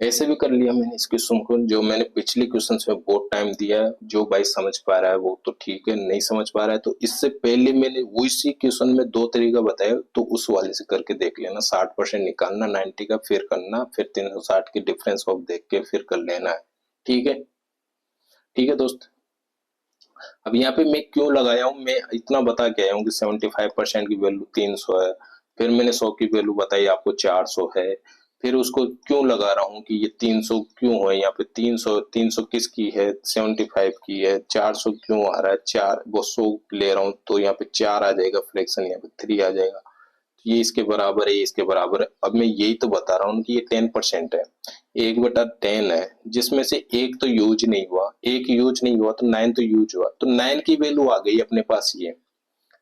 ऐसे भी कर लिया मैंने इस क्वेश्चन को, जो मैंने पिछले क्वेश्चन में बहुत टाइम दिया है। जो भाई समझ पा रहा है वो तो ठीक है, नहीं समझ पा रहा है तो इससे पहले मैंने वो इसी क्वेश्चन में 2 तरीका बताया, तो उस वाले से करके देख लेना। 60% निकालना 90 का, फिर करना, फिर 360 के डिफरेंस ऑफ देख के फिर कर लेना है। ठीक है, ठीक है दोस्त। अब यहाँ पे मैं क्यों लगाया हूँ, मैं इतना बता के आया हूँ कि 75% की वैल्यू 300 है, फिर मैंने 100 की वैल्यू बताई आपको 400 है, फिर उसको क्यों लगा रहा हूँ कि ये 300 क्यों है, यहाँ पे 300 किसकी है, 75 की है, 400 क्यों आ रहा है, 4 वो 100 ले रहा हूँ तो यहाँ पे 4 आ जाएगा फ्रैक्शन, यहाँ पे 3 आ जाएगा, ये इसके बराबर है, ये इसके बराबर है। अब मैं यही तो बता रहा हूँ कि ये 10% है, 1/10 है, जिसमें से एक तो यूज नहीं हुआ, एक यूज नहीं हुआ तो 9 तो यूज हुआ, तो 9 की वैल्यू आ गई अपने पास, ये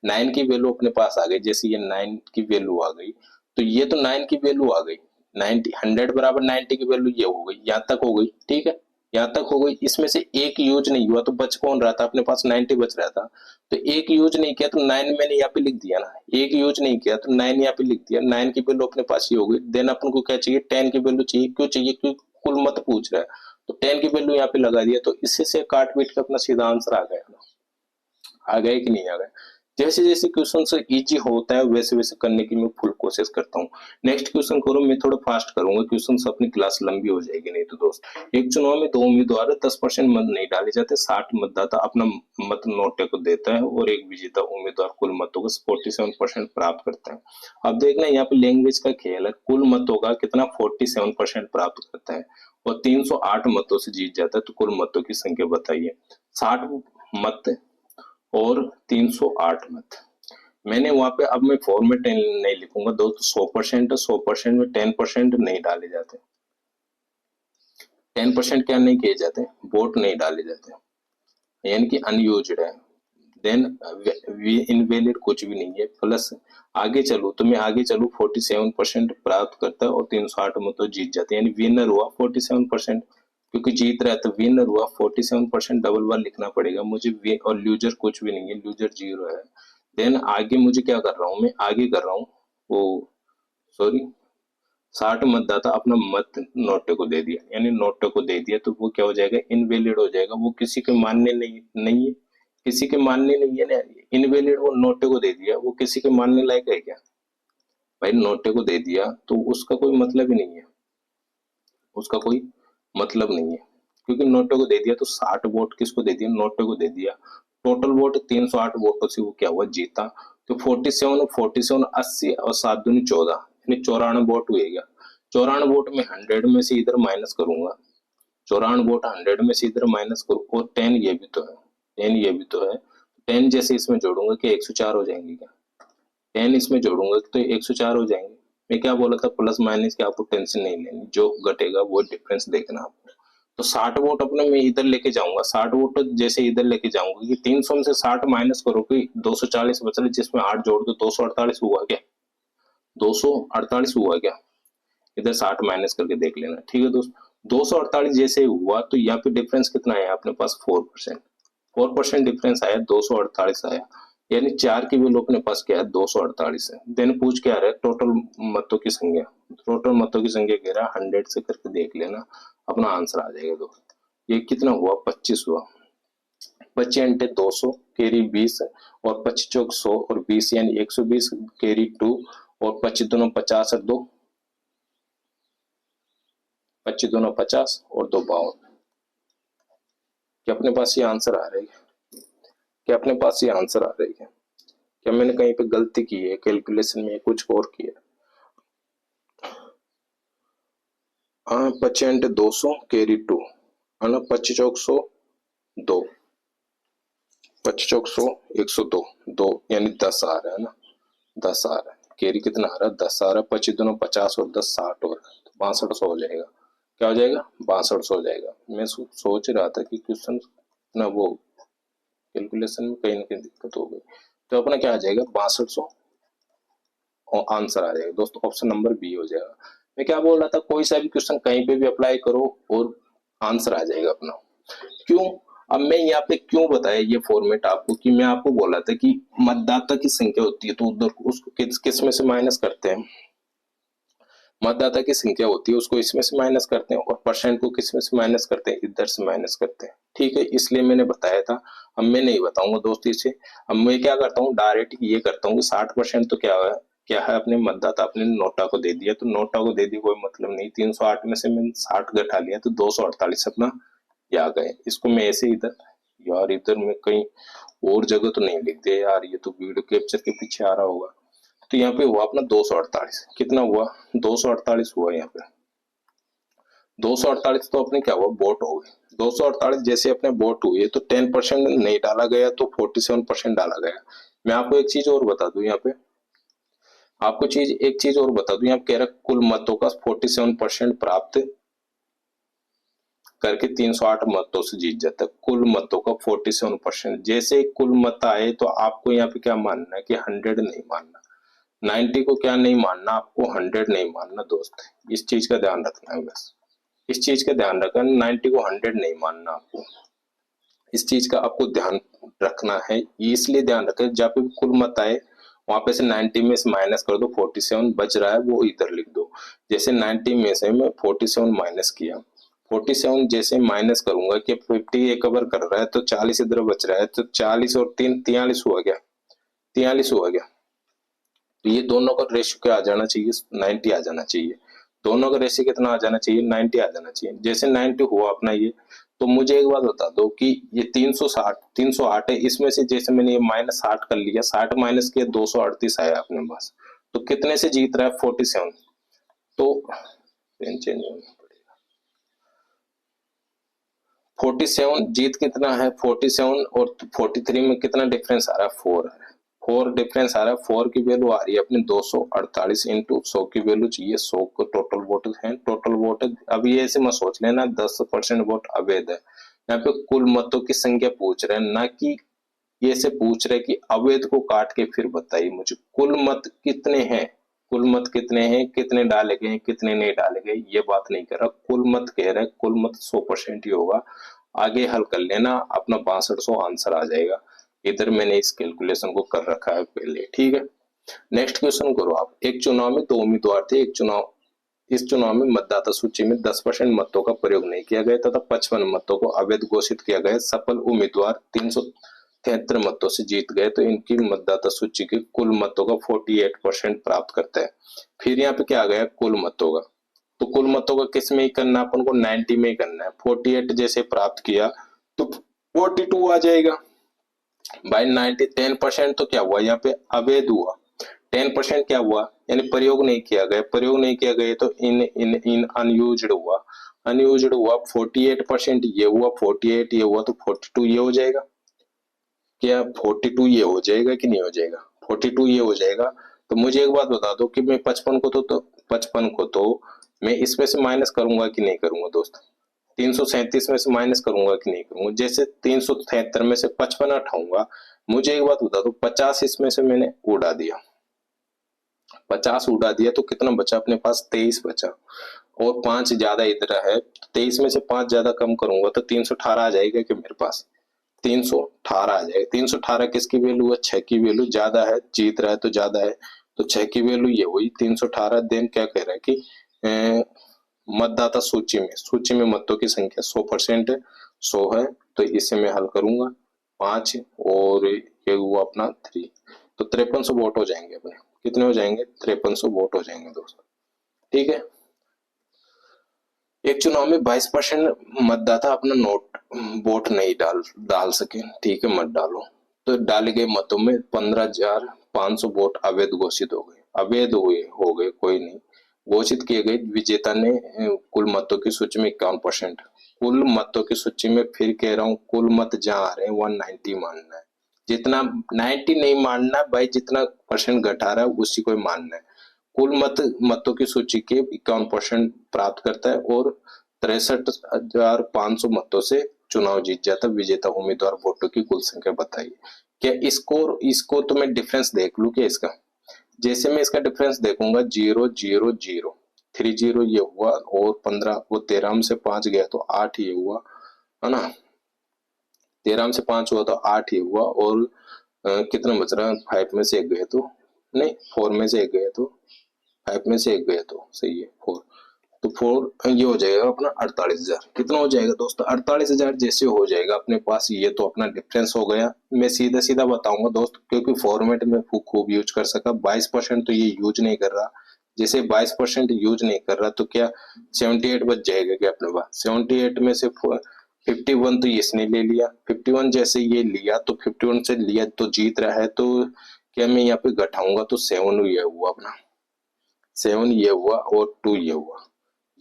9 की वैल्यू अपने पास आ गई। जैसे ये 9 की वैल्यू आ गई तो ये तो 9 की वैल्यू आ गई, 90 100 बराबर 90 की वैल्यू ये हो गई, यहाँ तक हो गई। ठीक है, यहाँ तक हो गई। इसमें से एक यूज नहीं हुआ तो बच कौन रहा था, अपने पास 90 बच रहा था, तो एक यूज नहीं किया तो 9 मैंने यहाँ पे लिख दिया ना, एक यूज नहीं किया तो 9 यहाँ पे लिख दिया, 9 की वैल्यू अपने पास ये हो गई। देन अपन को क्या चाहिए, 10 की वैल्यू चाहिए। क्यों चाहिए, क्योंकि कुल मत पूछ रहा है, तो 10 की वैल्यू यहाँ पे लगा दिया, तो इससे से काट पीट के अपना सीधा आंसर आ गया ना, आ गए कि नहीं आ गए। जैसे जैसे क्वेश्चन से इजी होता है वैसे वैसे करने की मैं फुल कोशिश करता हूँ। नेक्स्ट क्वेश्चन करो, मैं थोड़ा फास्ट करूंगा, क्वेश्चन से अपनी क्लास लंबी हो जाएगी नहीं तो दोस्त। एक चुनाव में 2 उम्मीदवार 10% मत नहीं डाले जाते, 60 मतदाता अपना मत नोटे को देता है और एक विजेता उम्मीदवार कुल मतों का 47% प्राप्त करता है। अब देखना यहाँ पे लैंग्वेज का खेल है, कुल मतों का कितना 47% प्राप्त करता है और 308 मतों से जीत जाता है, तो कुल मतों की संख्या बताइए। 60 मत और 308 मत। मैंने वहां पे, अब मैं फॉर्मेट नहीं लिखूंगा दोस्त, 100% 100% में 10% नहीं डाले जाते, 10% क्या नहीं किए जाते, वोट नहीं डाले जाते, यानी कि अनयूज्ड है। देन इनवैलिड कुछ भी नहीं है। प्लस आगे चलू तो मैं आगे चलू 47% प्राप्त करता है और 308 में तो जीत जाते हैं, यानी विनर हुआ 47%, क्योंकि जीत रहा है तो विनर हुआ 47%, डबल बार लिखना पड़ेगा मुझे, और लूजर कुछ भी नहीं है, लूजर 0 है। देन आगे मुझे क्या कर रहा हूँ, मैं आगे कर रहा हूँ वो, सॉरी, 60 मतदाता अपना मत नोटे को दे दिया, यानी नोटे को दे दिया तो वो क्या हो जाएगा, इनवैलिड हो जाएगा, वो किसी के मानने नहीं है, किसी के मानने नहीं है ना, इनवैलिड, वो नोटे को दे दिया, वो किसी के मानने लायक है क्या भाई, नोटे को दे दिया तो उसका कोई मतलब ही नहीं है, उसका कोई मतलब नहीं है, क्योंकि नोटे को दे दिया तो 60 वोट किसको दे दिया, नोटे को दे दिया, टोटल वोट 308 वोटों से वो क्या हुआ, जीता। तो 47 80 और 7 दूनी 14, यानी 94 वोट हुए क्या, 94 वोट में 100 में से इधर माइनस करूंगा, 94 वोट 100 में से इधर माइनस करूँ, और 10 ये भी तो है, 10 ये भी तो है, 10 जैसे इसमें जोड़ूंगा कि 104 हो जाएंगे क्या, 10 इसमें जोड़ूंगा तो 104 हो जाएंगे। मैं क्या बोला था, प्लस माइनस की आपको टेंशन नहीं लेनी, जो घटेगा वो डिफरेंस देखना आपको। तो 60 वोट अपने मैं इधर लेके जाऊंगा, 60 वोट तो जैसे इधर लेके जाऊंगा कि 300 में से 60 माइनस करो कि 240 बच रहे, जिसमें 8 जोड़ दो 248 हुआ क्या, 248 हुआ क्या, इधर 60 माइनस करके देख लेना। ठीक है दोस्त, 248 जैसे हुआ तो यहाँ पे डिफरेंस कितना आया अपने पास, 4%, 4% डिफरेंस आया, 248 आया, यानी 4 की वैल्यू अपने पास क्या है, 248 है। देन पूछ क्या रहा है, टोटल मतों की संख्या, टोटल मतों की संख्या कह रहा है 100 से करके देख लेना, अपना आंसर आ जाएगा दोस्त। ये कितना हुआ, 25 हुआ, 25 × 200 कैरी 20 और 25 चौक 100 और 20 यानी 120 कैरी 2 और 25 दोनों 50 और 2, 25 दोनों 50 और 2 52। क्या अपने पास ये आंसर आ रही है, क्या अपने पास ये आंसर आ रही है, क्या मैंने कहीं पे गलती की है कैलकुलेशन में, कुछ और किया। हाँ, 25 × 200 कैरी 2 है ना, 25 चौक 100 2, 25 चौक 100 102 2 यानी 10 आ रहा है ना, 10 आ रहा है, कैरी कितना आ रहा है, 10 आ रहा है, 25 दोनों 50 और 10 60 हो रहा है, तो 6200 हो जाएगा। क्या हो जाएगा, 6200 हो जाएगा। मैं सोच रहा था कि क्वेश्चन ना वो कैलकुलेशन में कहीं ना कहीं दिक्कत हो गई, तो अपना क्या आ जाएगा, 6200 और आंसर आ जाएगा दोस्तों, ऑप्शन नंबर बी हो जाएगा। मैं क्या बोल रहा था, कोई सा भी क्वेश्चन कहीं पे भी अप्लाई करो और आंसर आ जाएगा अपना। क्यों, अब मैं यहाँ पे क्यों बताया ये फॉर्मेट आपको, कि मैं आपको बोला था कि मतदाता की संख्या होती है तो उधर उसको किस किस में से माइनस करते हैं, मतदाता की संख्या होती है उसको इसमें से माइनस करते हैं और परसेंट को किस में से माइनस करते हैं, इधर से माइनस करते हैं। ठीक है, इसलिए मैंने बताया था। अब मैं नहीं बताऊंगा दोस्त इसे। अब मैं क्या करता हूँ, डायरेक्ट ये करता हूँ कि 60% तो क्या है अपने मतदाता अपने नोटा को दे दिया, तो नोटा को दे दिया कोई मतलब नहीं, 308 में से मैंने 60 घटा लिया तो 248 अपना ये आ गए। इसको मैं ऐसे इधर, यार इधर मैं कहीं और जगह तो नहीं लिख दिया यार, ये तो वीडियो कैप्चर के पीछे आ रहा होगा। तो यहाँ पे हुआ अपना 248, कितना हुआ 248 हुआ यहाँ पे। 248 तो अपने क्या हुआ, वोट हो गए। 248 जैसे अपने वोट हुए तो 10% नहीं डाला गया तो 47% डाला गया। मैं आपको एक चीज और बता दूं, यहाँ पे आपको एक चीज और बता दूं, यहाँ कह रहा कुल मतों का 47% प्राप्त करके 308 मतों से जीत जाता है। कुल मतों का 47%, जैसे कुल मत आए तो आपको यहाँ पे क्या मानना है कि 100 नहीं मानना, 90 को क्या नहीं मानना, आपको 100 नहीं मानना दोस्त। इस चीज का ध्यान रखना है, बस इस चीज का ध्यान रखना, 90 को 100 नहीं मानना आपको। इस चीज का आपको ध्यान रखना है, इसलिए ध्यान रखें जब भी कुल मत आए वहां पे से 90 में से माइनस कर दो, 47 बच रहा है वो इधर लिख दो। जैसे 90 में से मैं 47 माइनस किया, 47 जैसे माइनस करूंगा कि 50 ये कवर कर रहा है तो 40 इधर बच रहा है, तो 40 और 3 43 हुआ गया, 43 हुआ गया। तो ये दोनों का रेशियो क्या आ जाना चाहिए, 90 आ जाना चाहिए। दोनों का रेशियो कितना आ जाना चाहिए, 90 आ जाना चाहिए। जैसे 90 हुआ अपना ये, तो मुझे एक बात बता दो कि ये 308 है, इसमें से जैसे मैंने ये माइनस 60 कर लिया, 60 माइनस किया 238 आया अपने पास, तो कितने से जीत रहा है 47। तो पेन चेंज होना पड़ेगा, 47 जीत कितना है 47 और 43 में कितना डिफरेंस आ रहा है, 4 आ रहा है। 4 डिफरेंस आ रहा है, 4 की वैल्यू आ रही है अपने 248 इंटू 100 की वैल्यू चाहिए, 100 को टोटल वोट है, टोटल वोट है। अब ये ऐसे मत सोच लेना 10% वोट अवैध है, यहाँ पे कुल मतों की संख्या पूछ रहे हैं, ना कि ये से पूछ रहे कि अवैध को काट के फिर बताइए मुझे कुल मत कितने हैं, कुल मत कितने हैं, कितने डाले गए कितने नहीं डाले गए, ये बात नहीं कर रहा, कुल मत कह रहा है, कुल मत 100% ही होगा। आगे हल कर लेना, अपना 6200 आंसर आ जाएगा। इधर मैंने इस कैलकुलेशन को कर रखा है पहले, ठीक है। नेक्स्ट क्वेश्चन करो आप। एक चुनाव में 2 उम्मीदवार थे, इस चुनाव में मतदाता सूची में 10% मतों का प्रयोग नहीं किया गया तथा 55 मतों को अवैध घोषित किया गया। सफल उम्मीदवार 373 मतों से जीत गए तो इनकी मतदाता सूची के कुल मतों का 48% प्राप्त करता है। फिर यहाँ पे क्या आ गया, कुल मतों का, तो कुल मतों का किस में ही करना, अपन को 90 में ही करना है। 48 जैसे प्राप्त किया तो 42 आ जाएगा भाई। 90 10% तो क्या हुआ यहाँ पे, अवैध हुआ। 10% क्या हुआ, यानी प्रयोग नहीं किया गया, प्रयोग नहीं किया गया तो इन इन इन अनयूज्ड हुआ, अनयूज्ड हुआ। 48% ये हुआ, 48 ये हुआ तो 42 ये हो जाएगा। क्या 42 ये हो जाएगा कि नहीं हो जाएगा, 42 ये हो जाएगा। तो मुझे एक बात बता दो कि मैं 55 को तो 55 को तो मैं इसमें से माइनस करूंगा कि नहीं करूंगा दोस्त, 337 में से माइनस करूंगा कि नहीं करूंगा। जैसे 373 में से 55 हटाऊंगा, मुझे एक बात बता दो 50 इसमें से मैंने उड़ा दिया, 50 उड़ा दिया तो कितना बचा अपने पास, 23 बचा, और 5 ज्यादा इधर है, 23 में से 5 ज्यादा कम करूंगा तो 318 आ जाएगा कि मेरे पास, 318 आ जाएगा। 318 किसकी वैल्यू है, 6 की वैल्यू, ज्यादा है जीत रहा है तो ज्यादा है, तो 6 की वैल्यू ये हुई 318। देन क्या कह रहा है कि मतदाता सूची में मतों की संख्या 100% है, 100 है, तो इसे मैं हल करूंगा 5 और ये हुआ अपना 3, तो 5300 वोट हो जाएंगे अपने, कितने हो जाएंगे 5300 वोट हो जाएंगे दोस्तों, ठीक है। एक चुनाव में 22% मतदाता अपना नोट वोट नहीं डाल सके, ठीक है, मत डालो। तो डाले गए मतों में 15,500 वोट अवैध घोषित हो गए, अवैध हो गए कोई नहीं, घोषित किए गए। विजेता ने कुल मतों की सूची में 51%, कुल मतों की सूची में फिर कह रहा हूँ कुल मत जहाँ आ रहे हैं 190 मानना है, जितना 90 नहीं मानना भाई, जितना परसेंट घटा रहा है उसी को मानना है। कुल मतों की सूची के 51% प्राप्त करता है और 63,500 मतों से चुनाव जीत जाता है। विजेता उम्मीदवार वोटों की कुल संख्या बताइए। क्या इसको तो मैं डिफरेंस देख लू क्या इसका, जैसे मैं इसका डिफरेंस देखूंगा 0 0 0 30 ये हुआ और 15 वो 13 में से 5 गया तो 8 ये हुआ है ना, 13 में से 5 हुआ तो 8 ये हुआ, और कितना बच रहा है 5 में से 1 गए तो नहीं, 4 में से 1 गए तो 5 में से 1 गया तो सही है 4। तो 4 ये हो जाएगा अपना 48,000। कितना हो जाएगा दोस्तों? 48,000 जैसे हो जाएगा अपने पास। ये तो अपना डिफरेंस हो गया। मैं सीधा सीधा बताऊंगा दोस्त, क्योंकि फॉर्मेट में खूब यूज कर सका। 22% तो ये यूज नहीं कर रहा। जैसे 22% यूज नहीं कर रहा तो क्या 78 बच जाएगा क्या अपने पास? 78 में से 51 तो इसने ले लिया। 51 जैसे ये लिया तो 51 से लिया तो जीत रहा है। तो क्या मैं यहाँ पे घटाऊंगा तो 7 ये हुआ अपना, 7 ये हुआ और 2 ये हुआ।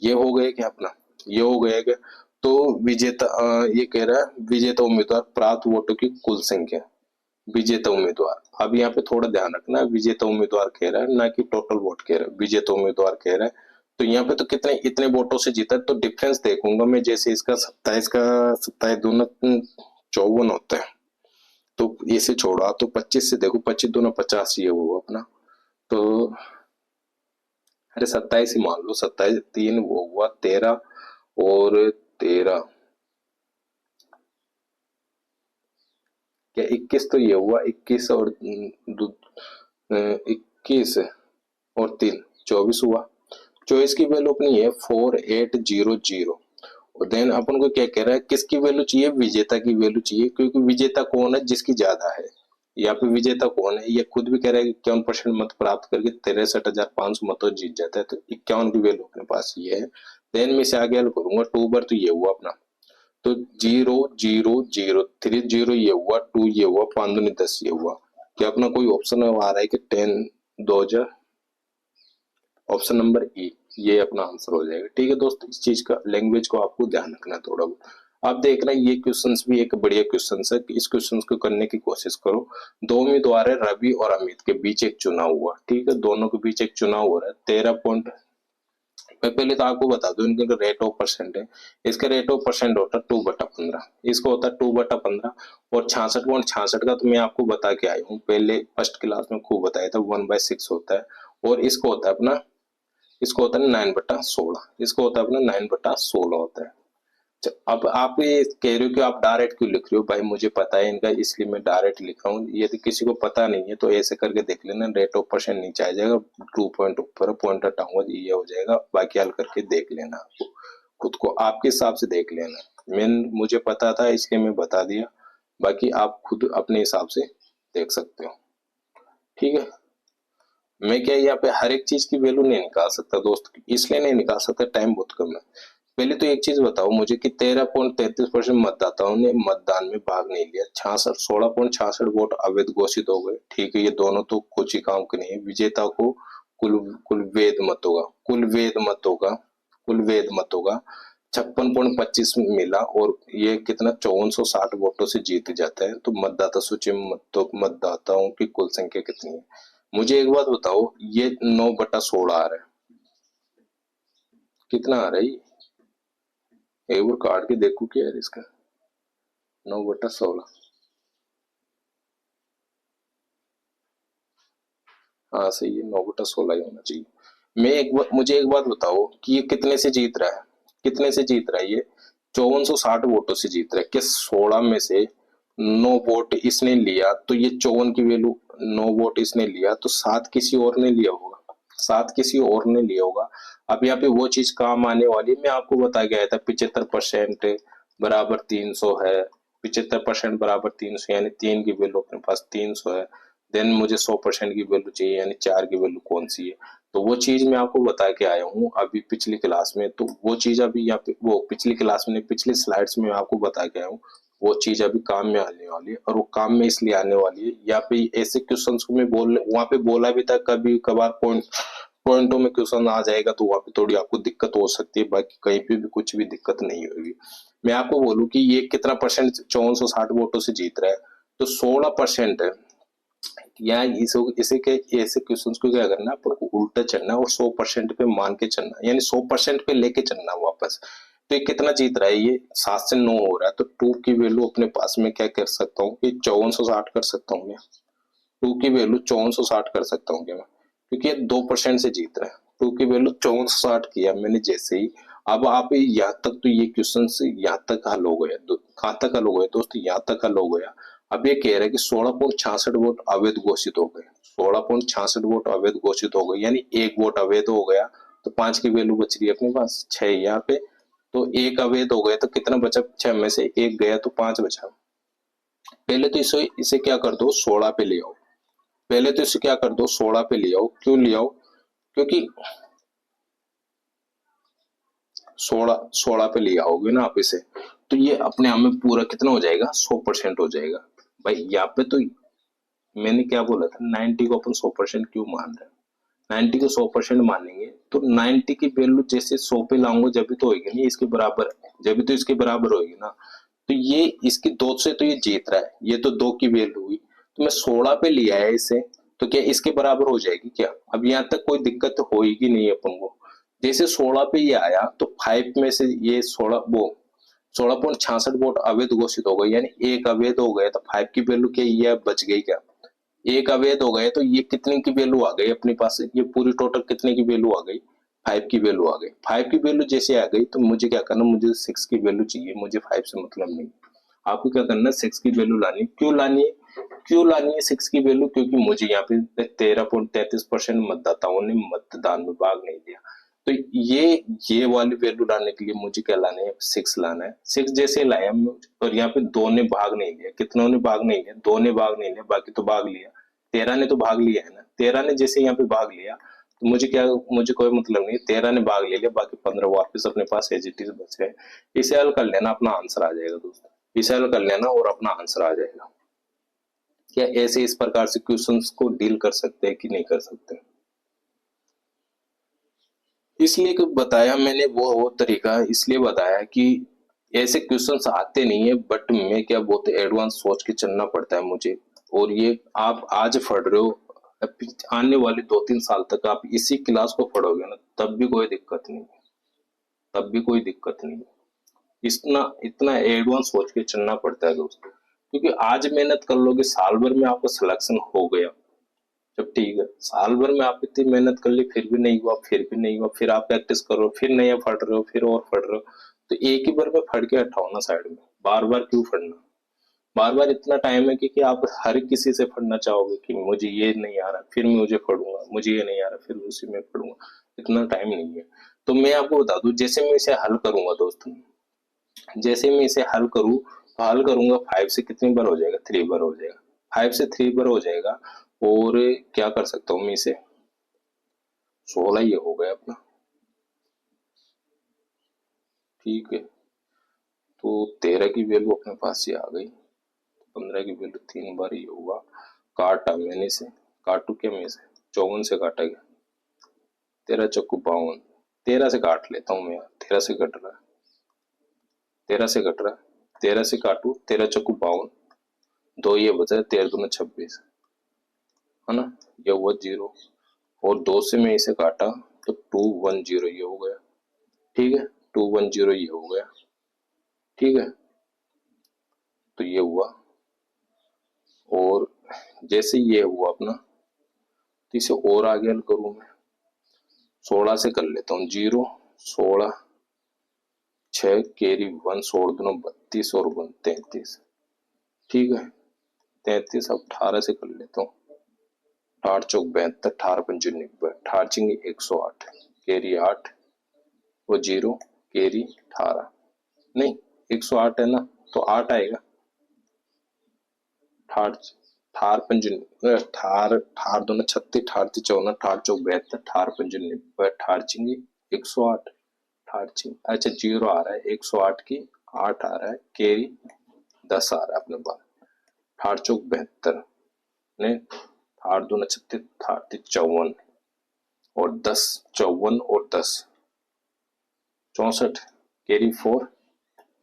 ये हो गया क्या अपना? ये हो गया क्या? तो विजेता ये कह रहा है विजेता उम्मीदवार प्राप्त वोटों की कुल संख्या। विजेता उम्मीदवार, अब यहाँ पे थोड़ा ध्यान रखना, विजेता उम्मीदवार कह रहा है ना कि टोटल वोट कह रहा है। विजेता उम्मीदवार कह रहा है तो यहाँ पे तो कितने इतने वोटों से जीता है, तो डिफरेंस देखूंगा मैं। जैसे इसका 27 का 27 दूना 54 होता है, तो इसे छोड़ा तो 25 से देखो, 25 दूना 50 ये वो अपना। तो अरे 27 ही मान लो, 27 3 वो हुआ 13 और 13 क्या 21 तो ये हुआ 21 और 21 और 3 24 हुआ। 24 की वैल्यू अपनी है 4800। और देन अपन को क्या कह रहा है, किसकी वैल्यू चाहिए? विजेता की वैल्यू चाहिए, क्योंकि विजेता कौन है? जिसकी ज्यादा है। यहाँ पे विजेता कौन है? ये खुद भी कह रहा है कि 51% मत प्राप्त करके 63,500 मतों जीत जाता है। तो 51 की वैल्यू अपने पास ये है। देन मैं से आगे हल करूंगा। 2 बार तो ये हुआ अपना, तो 0 0 0 3 0 ये हुआ, 2 ये हुआ, 5 दूनी 10 ये हुआ। क्या अपना कोई ऑप्शन आ रहा है कि 10 2000? ऑप्शन नंबर ई, ये अपना आंसर हो जाएगा। ठीक है दोस्त, इस चीज का लैंग्वेज को आपको ध्यान रखना है थोड़ा बहुत। आप देख रहे हैं ये क्वेश्चंस भी एक बढ़िया क्वेश्चंस है। इस क्वेश्चंस को करने की कोशिश करो। दो उम्मीदवार है, रवि और अमित के बीच एक चुनाव हुआ। ठीक है, दोनों के बीच एक चुनाव हो रहा है। 13 पॉइंट, मैं पहले तो आपको बता दूं इनका रेट ऑफ परसेंट है। इसका रेट ऑफ परसेंट होता है 2/15, इसका होता है 2/15। और 66.66 का तो मैं आपको बता के आया हूँ पहले, फर्स्ट क्लास में खूब बताया था, 1/6 होता है। और इसको होता है अपना, इसको होता है 9/16, इसको होता है अपना 9/16 होता है। अब आप ये कह रहे हो कि आप डायरेक्ट क्यों लिख रहे हो? भाई मुझे पता है इनका, इसलिए मैं डायरेक्ट लिख रहा हूँ। यदि किसी को पता नहीं है तो ऐसे करके देख लेना, रेट ऑफ परसेंट नीचे आ जाएगा, 2 पॉइंट ऊपर पॉइंट हटाऊंगा, ये हो जाएगा। बाकी हल करके देख लेना, आपको खुद को आपके हिसाब से देख लेना। मैं मुझे पता था इसलिए मैं बता दिया, बाकी आप खुद अपने हिसाब से देख सकते हो। ठीक है, मैं क्या यहाँ पे हर एक चीज की वैल्यू नहीं निकाल सकता दोस्त, इसलिए नहीं निकाल सकता, टाइम बहुत कम है। पहले तो एक चीज बताओ मुझे कि 13.33% मतदाताओं ने मतदान में भाग नहीं लिया। 16.66 वोट अवैध घोषित हो गए। ठीक है, ये दोनों तो कुछ ही काम के नहीं है। विजेता को कुल कुल वेद मतों का कुल वेद मतों का कुल वेद मतों का 56.25 मिला, और ये कितना 5460 वोटों से जीत जाता है। तो मतदाता सूची में मतदाताओं की कुल संख्या कितनी है? मुझे एक बात बताओ, ये 9/16 आ रहा है, कितना आ रहा है ये? एक बार काट के देखो क्या है इसका। 9/16, हाँ सही है, 9/16 ही होना चाहिए। मुझे एक बात बताओ कि ये कितने से जीत रहा है? कितने से जीत रहा है ये? 5460 वोटों से जीत रहा है। कि 16 में से 9 वोट इसने लिया, तो ये 54 की वैल्यू, 9 वोट इसने लिया तो 7 किसी और ने लिया होगा, 7 किसी और ने लिया होगा। अब यहाँ पे वो चीज काम आने वाली है, मैं आपको बता के आया था 75% बराबर 300 है। 75% बराबर 300, यानी 3 की वैल्यू अपने पास 300 है। देन मुझे 100% की वैल्यू चाहिए, यानी 4 की वैल्यू कौन सी है? तो वो चीज मैं आपको बता के आया हूँ अभी पिछली क्लास में। तो वो चीज अभी यहाँ पे, वो पिछली क्लास में, पिछली स्लाइड्स में आपको बता के आया हूँ। वो चीज अभी काम में आने वाली है, और वो काम में इसलिए आने वाली है, यहाँ पे ऐसे क्वेश्चंस को मैं वहां पे बोला भी था, कभी कभार पॉइंटों में क्वेश्चन आ जाएगा तो वहां पे थोड़ी आपको दिक्कत हो सकती है, बाकी कहीं पे भी कुछ भी दिक्कत नहीं होगी। मैं आपको बोलूं कि ये कितना परसेंट 5460 वोटों से जीत रहा है, तो 16% है। या इसे के ऐसे क्वेश्चंस को क्या करना है, अपन को उल्टा चलना है और 100% पे मान के चलना है, यानी 100% पे लेके चलना है वापस। तो ये कितना जीत रहा है? ये 7 से 9 हो रहा है। तो 2 की वैल्यू अपने पास में क्या कर सकता हूँ कि 5460 कर सकता हूँ मैं। 2 की वैल्यू 5460 कर सकता हूँ क्या मैं? क्योंकि ये 2% से जीत रहा है। 2 की वैल्यू 5460 किया मैंने जैसे ही। अब आप यहाँ तक तो ये क्वेश्चन से यहाँ तक हल हो गया, कहाँ तक हल हो गया दोस्त? यहाँ तक हल हो गया। अब ये कह रहा है कि 16.66 वोट अवैध घोषित हो गए, 16.66 वोट अवैध घोषित हो गए, यानी एक वोट अवैध हो गया तो 5 की वैल्यू बच रही है अपने पास 6 यहाँ पे, तो एक अवैध हो गया तो कितना बचा, 6 में से एक गया तो 5 बचा। पहले तो इसे क्या कर दो, 16 पे ले आओ, पहले तो इसे क्या कर दो 16 पे ले आओ। क्यों ले आओ, क्योंकि 16 पे ले आओगे ना आप इसे, तो ये अपने आप में पूरा कितना हो जाएगा, 100% हो जाएगा। भाई यहाँ पे तो मैंने क्या बोला था, 90 को अपन 100% क्यों मान रहे हैं, 90 को 100% मानेंगे तो 90 की वैल्यू जैसे 100 पे लाऊंगा जब भी तो होगी नहीं इसके बराबर, जब भी तो इसके बराबर होगी ना, तो ये इसकी 2 से तो ये जीत रहा है, ये तो 2 की वैल्यू हुई, तो मैं 16 पे लिया है इसे, तो क्या इसके बराबर हो जाएगी क्या, अब यहाँ तक कोई दिक्कत तो होगी नहीं अपन को। जैसे 16 पे ये आया तो 5 में से ये 16.66 वोट अवैध घोषित हो गए, यानी एक अवैध हो गया तो 5 की वैल्यू क्या ये बच गई क्या, एक अवैध हो गए तो ये कितने की वैल्यू आ गई अपने पास, ये पूरी टोटल कितने की वैल्यू आ गई, 5 की वैल्यू आ गई। 5 की वैल्यू जैसे आ गई तो मुझे क्या करना, मुझे 6 की वैल्यू चाहिए, मुझे 5 से मतलब नहीं। आपको क्या करना है, 6 की वैल्यू लानी। क्यों लानी है, क्यों लानी है 6 की वैल्यू, क्योंकि मुझे यहाँ पे 13.33% मतदाताओं ने मतदान में भाग नहीं दिया, तो ये वाली वैल्यू लाने के लिए मुझे क्या लाना है, 6 लाना है। 6 जैसे लाया और यहाँ पे 2 ने भाग नहीं लिया, कितनों ने भाग नहीं लिया, 2 ने भाग नहीं लिया, बाकी तो भाग लिया, 13 ने तो भाग लिया है ना, 13 ने जैसे यहाँ पे भाग लिया तो मुझे कोई मतलब नहीं, 13 ने भाग ले लिया, बाकी 15 वापस अपने पास एज इट इज बचे हैं। इसे हल कर लेना, अपना आंसर आ जाएगा दोस्तों, इसे हल कर लेना और अपना आंसर आ जाएगा। क्या ऐसे इस प्रकार से क्वेश्चंस को डील कर सकते हैं कि नहीं कर सकते, इसलिए बताया मैंने वो तरीका इसलिए बताया कि ऐसे क्वेश्चंस आते नहीं है, बट मैं क्या बोलते एडवांस सोच के चलना पड़ता है मुझे, और ये आप आज पढ़ रहे हो, आने वाले 2-3 साल तक आप इसी क्लास को पढ़ोगे ना तब भी कोई दिक्कत नहीं है, तब भी कोई दिक्कत नहीं है। इतना इतना एडवांस सोच के चलना पड़ता है दोस्तों, क्योंकि आज मेहनत कर लोगे साल भर में आपका सिलेक्शन हो गया, जब ठीक है साल भर में आप इतनी मेहनत कर ली फिर भी नहीं हुआ, फिर भी नहीं हुआ, फिर आप प्रैक्टिस करो, फिर नया पढ़ रहे हो, फिर और पढ़ रहे हो, तो एक ही बार में पढ़ के हटाओ ना साइड में, बार बार क्यों पढ़ना, बार बार इतना टाइम है कि आप हर किसी से पढ़ना चाहोगे कि मुझे ये नहीं आ रहा फिर मैं मुझे पढ़ूंगा, मुझे ये नहीं आ रहा फिर उसी में पढ़ूंगा, इतना टाइम नहीं है। तो मैं आपको बता दूं, जैसे मैं इसे हल करूंगा दोस्तों, जैसे मैं इसे हल करूं तो हल करूंगा 5 से कितनी बार हो जाएगा, 3 बार हो जाएगा, 5 से 3 बार हो जाएगा, और क्या कर सकता हूँ मैं इसे, 16 ये हो गया अपना, ठीक है, तो 13 की वैल्यू अपने पास ही आ गई, 15 की वैल्यू 3 बार ही होगा, काटा मैंने से, काटू क्या मैं से 54 से काटा गया, 13 चक्कू 52, 13 से काट लेता हूँ मैं, 13 से कट रहा है, 13 से कट रहा है, 13 से काटू, 13 चक्कू 52, 2 ये बचा, 13 दूना 26 है ना, ये हुआ 0, और 2 से मैं इसे काटा तो 210 ये हो गया, ठीक है, 210 ये हो गया, ठीक है, तो ये हुआ, और जैसे ये हुआ अपना, तो इसे और आगे हल करूं मैं, 16 से कर लेता हूँ, 0 16 6 कैरी 1, 16 दूना 32 और 1 33, ठीक है, 33, अब 18 से कर लेता हूँ, 8 चौक 72, 18 पंजे 90, 18 चिंगे 108, कैरी 8 वो 0 कैरी 18, नहीं 108 है ना, तो 8 आएगा, 18 18 पंजे 18 18 दूना 36, 18 54, 18 चौक 72, 18 पंजे 90, 18 चिंगे 108, 18 चिंगे, अच्छा 0 आ रहा है, 108 की 8 आ रहा है, कैरी 10 आ रहा है अपने पास, 18 चौक 72 ने 8 दूना 36, 18 54 और 10 54 और 10 64, कैरी 4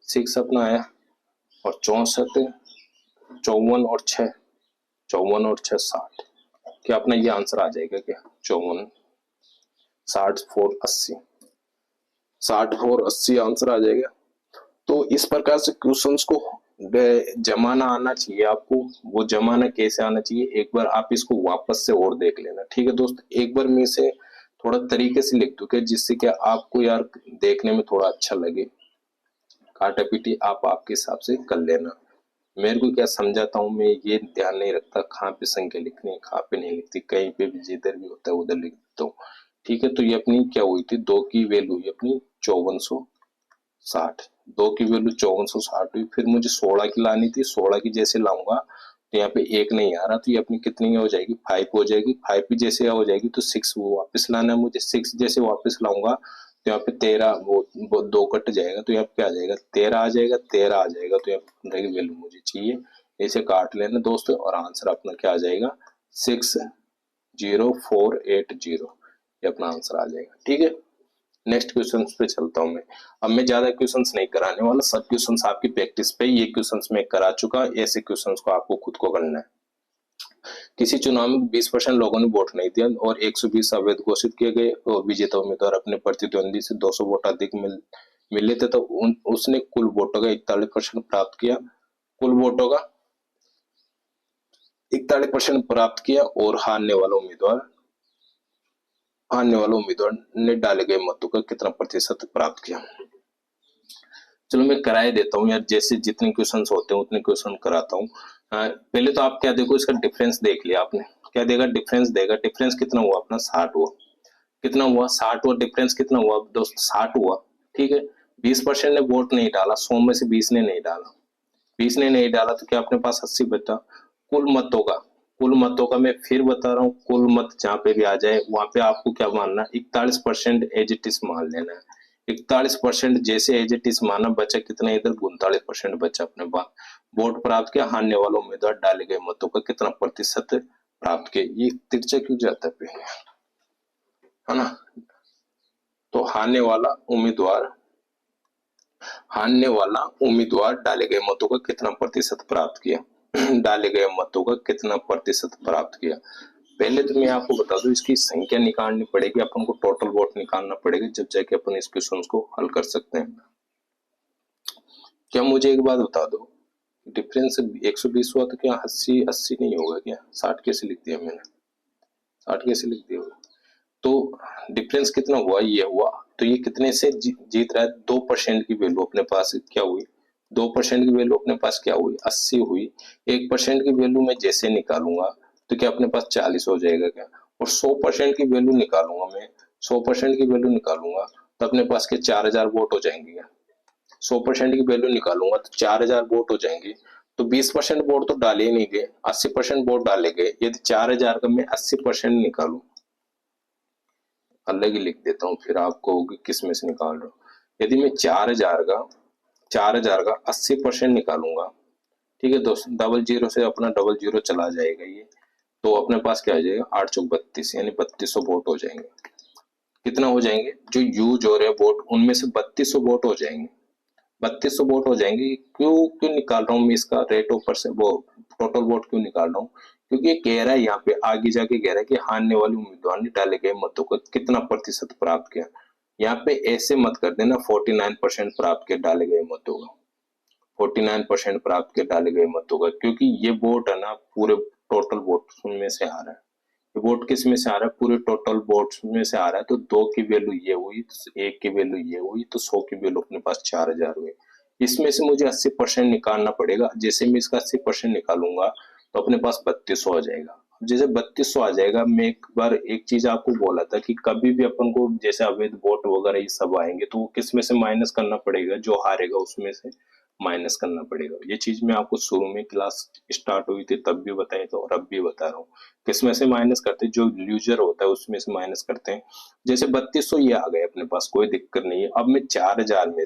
6 अपना आया, और 64 54 और 6 54 और 6 60, क्या अपना ये आंसर आ जाएगा क्या, 54 60 4 80, 60 4 80 आंसर आ जाएगा। तो इस प्रकार से क्वेश्चंस को जमाना आना चाहिए आपको, वो जमाना कैसे आना चाहिए एक बार आप इसको वापस से और देख लेना, ठीक है दोस्त, एक बार मैं इसे थोड़ा तरीके से लिख दूं जिससे कि आपको यार देखने में थोड़ा अच्छा लगे, काटा पीटी आप आपके हिसाब से कर लेना, मेरे को क्या समझाता हूँ मैं ये ध्यान नहीं रखता कहाँ पे संख्या लिखनी है कहाँ पे नहीं लिखती, कहीं पे भी जिधर भी होता है उधर लिख देता हूँ। ठीक है, तो ये अपनी क्या हुई थी, 2 की वैल्यू हुई अपनी 5460, 2 की वैल्यू 5460 हुई। फिर मुझे 16 की लानी थी, 16 की जैसे लाऊंगा तो यहाँ पे 1 नहीं आ रहा, तो ये अपनी कितनी हो जाएगी, 5 हो जाएगी। 5 की जैसे हो जाएगी तो 6 वो वापस लाना है मुझे, 6 जैसे वापस लाऊंगा तो यहाँ पे 13 वो 2 कट जाएगा, तो यहाँ पे क्या आ जाएगा, 13 आ जाएगा, 13 आ जाएगा, तो यहाँ पे 15 की वैल्यू मुझे चाहिए। इसे काट लेना दोस्तों और आंसर अपना क्या आ जाएगा, 60480, ये अपना आंसर आ जाएगा। ठीक है, नेक्स्ट क्वेश्चन पे चलता हूं मैं। अब मैं ज्यादा क्वेश्चंस नहीं कराने वाला, सब क्वेश्चंस आपकी प्रैक्टिस पे, ये क्वेश्चंस मैं करा चुका, ऐसे क्वेश्चंस को आपको खुद को करना है। किसी चुनाव में 20% लोगों ने वोट नहीं दिया और 120 अवैध घोषित किए गए और विजेता उम्मीदवार अपने प्रतिद्वंदी से 200 वोट अधिक मिले थे, तो उसने कुल वोटों का 41% प्राप्त किया, कुल वोटों का 41% प्राप्त किया और हारने वाला उम्मीदवार ने डाले गए मतों का कितना प्रतिशत प्राप्त किया। चलो मैं कराए देता हूँ यार, जैसे जितने क्वेश्चंस होते हैं उतने क्वेश्चन कराता हूँ। पहले तो आप क्या देखो, इसका डिफरेंस देख लिया आपने, क्या देगा, डिफरेंस देगा। डिफरेंस कितना हुआ अपना, 60 हुआ। कितना हुआ, 60 हुआ। डिफरेंस कितना हुआ दोस्त, 60 हुआ। ठीक है, 20% ने वोट नहीं डाला, 100 में से 20 ने नहीं डाला, 20 ने नहीं डाला, तो क्या अपने पास 80 बचा। कुल मतों का मैं फिर बता रहा हूँ, कुल मत जहाँ पे भी आ जाए वहां पे आपको क्या मानना, 41% एज इट इज मान लेना है। 41% जैसे एज इट इज माना, बचा कितना इधर, 39% बचा अपने पास। वोट प्राप्त किया, हारने वाला उम्मीदवार डाले गए मतों का कितना प्रतिशत प्राप्त किया। ये तिरछा क्यों जाता है, है ना। तो हारने वाला उम्मीदवार डाले गए मतों का कितना प्रतिशत प्राप्त किया डाले गए मतों का कितना प्रतिशत प्राप्त किया। पहले तो मैं आपको बता दूं, इसकी संख्या निकालनी पड़ेगी, अपन को टोटल वोट निकालना पड़ेगा, जब जाके अपन इस क्वेश्चन को हल कर सकते हैं। क्या मुझे एक बात बता दो, डिफरेंस 120 हुआ तो क्या 80 नहीं होगा क्या, 60 कैसे लिख दिया मैंने, 60 कैसे लिख दिया। तो डिफरेंस कितना हुआ, ये हुआ, तो ये कितने से जीत रहा है, 2% की वैल्यू अपने पास क्या हुई, 2% की वैल्यू अपने पास क्या हुई, 80 हुई। 1% की वैल्यू मैं जैसे निकालूंगा तो क्या अपने पास 40 हो जाएगा क्या, और 100% की वैल्यू निकालूंगा मैं, 100% की वैल्यू निकालूंगा तो अपने पास के 4000 वोट हो जाएंगे क्या। 100% की वैल्यू निकालूंगा तो 4000 वोट हो जाएंगे, तो 20% वोट तो डाले ही नहीं गए, 80% वोट डाले गए। यदि 4000 का मैं 80% निकालू, अलग ही लिख देता हूँ फिर आपको किस में से निकाल रहा हूँ। यदि मैं 4000 का 80% निकालूंगा, ठीक है दोस्तों, डबल जीरो से अपना डबल जीरो चला जाएगा ये, तो अपने पास क्या आ जाएगा, 8 चौक 32, यानी 3200 वोट हो जाएंगे। कितना हो जाएंगे, जो यूज हो रहे वोट उनमें से 3200 वोट हो जाएंगे, 3200 वोट हो जाएंगे। क्यों क्यों निकाल रहा हूँ मैं इसका रेट ऑफ परसेंट, वो टोटल वोट क्यों निकाल रहा हूँ, क्योंकि ये कह रहा है यहाँ पे आगे जाके कह रहा है कि हारने वाले उम्मीदवार ने डाले गए मतों को कितना प्रतिशत प्राप्त किया। यहाँ पे ऐसे मत कर देना 49% प्राप्त किया डाले गए मतों का, 49% प्राप्त किया डाले गए मतों का, क्योंकि ये वोट है ना पूरे टोटल वोट में से आ रहा है। वोट किस में से आ रहा है, पूरे टोटल वोट्स में से आ रहा है, तो 2 की वैल्यू ये हुई, 1 की वैल्यू ये हुई, तो 100 की वैल्यू अपने पास 4000 हुई। इसमें से मुझे 80% निकालना पड़ेगा, जैसे मैं इसका 80% निकालूंगा तो अपने पास 3200 आ जाएगा। जैसे 3200 आ जाएगा, मैं एक बार एक चीज आपको बोला था कि कभी भी अपन को जैसे अवैध वोट वगैरह ये सब आएंगे तो किस में से माइनस करना पड़ेगा, जो हारेगा उसमें से माइनस करना पड़ेगा। ये चीज मैं आपको शुरू में क्लास स्टार्ट हुई थी तब भी बताई तो, और अब भी बता रहा हूँ। किसमें से माइनस करते हैं, जो लूजर होता है उसमें से माइनस करते हैं। जैसे 3200 ये आ गए अपने पास, कोई दिक्कत नहीं है। अब मैं 4000 में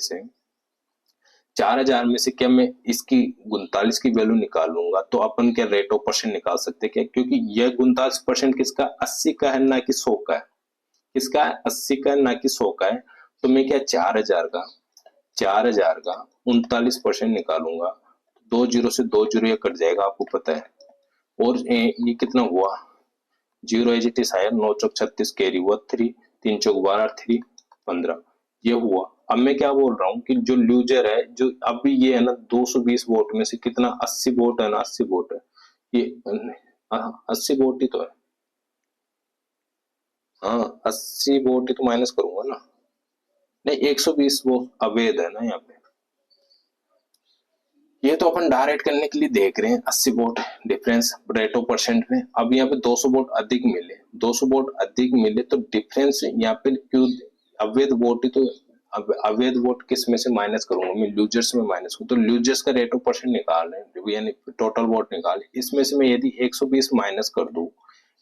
से क्या मैं इसकी 39 की वैल्यू निकालूंगा तो अपन क्या रेट ऑफ परसेंट निकाल सकते हैं क्या, क्योंकि यह 39% किसका, 80 का है ना कि 100 का है, किसका है, 80 का है ना कि 100 का है। तो मैं क्या 4000 का 39% निकालूंगा, 2 जीरो से 2 जीरो ये कट जाएगा आपको पता है, और ये कितना हुआ, जीरो एज इट इज आया, 9 चौक 36 कैरी हुआ 3, 3 चौक 12, 3 15, ये हुआ। अब मैं क्या बोल रहा हूँ कि जो लूजर है, जो अभी ये है ना 220 वोट में से कितना, 80 वोट है ना, 80 वोट है ये, 80 वोट ही तो है, हाँ 80 वोट ही तो माइनस करूंगा ना, नहीं 120 वो अवैध है ना यहाँ पे, ये तो अपन डायरेक्ट करने के लिए देख रहे हैं 80 vote difference rate of percent में। अब यहाँ पे 200 वोट अधिक मिले, 200 वोट अधिक मिले तो डिफरेंस यहाँ पे क्यों अवैध वोट ही तो अवैध वोट किस में से माइनस करूंगा मैं, लूजर्स में माइनस करूँ तो लूजर्स का रेट ऑफ परसेंट निकाल रहे हैं यानी टोटल वोट निकाल, इसमें से मैं यदि 120 माइनस कर दूं,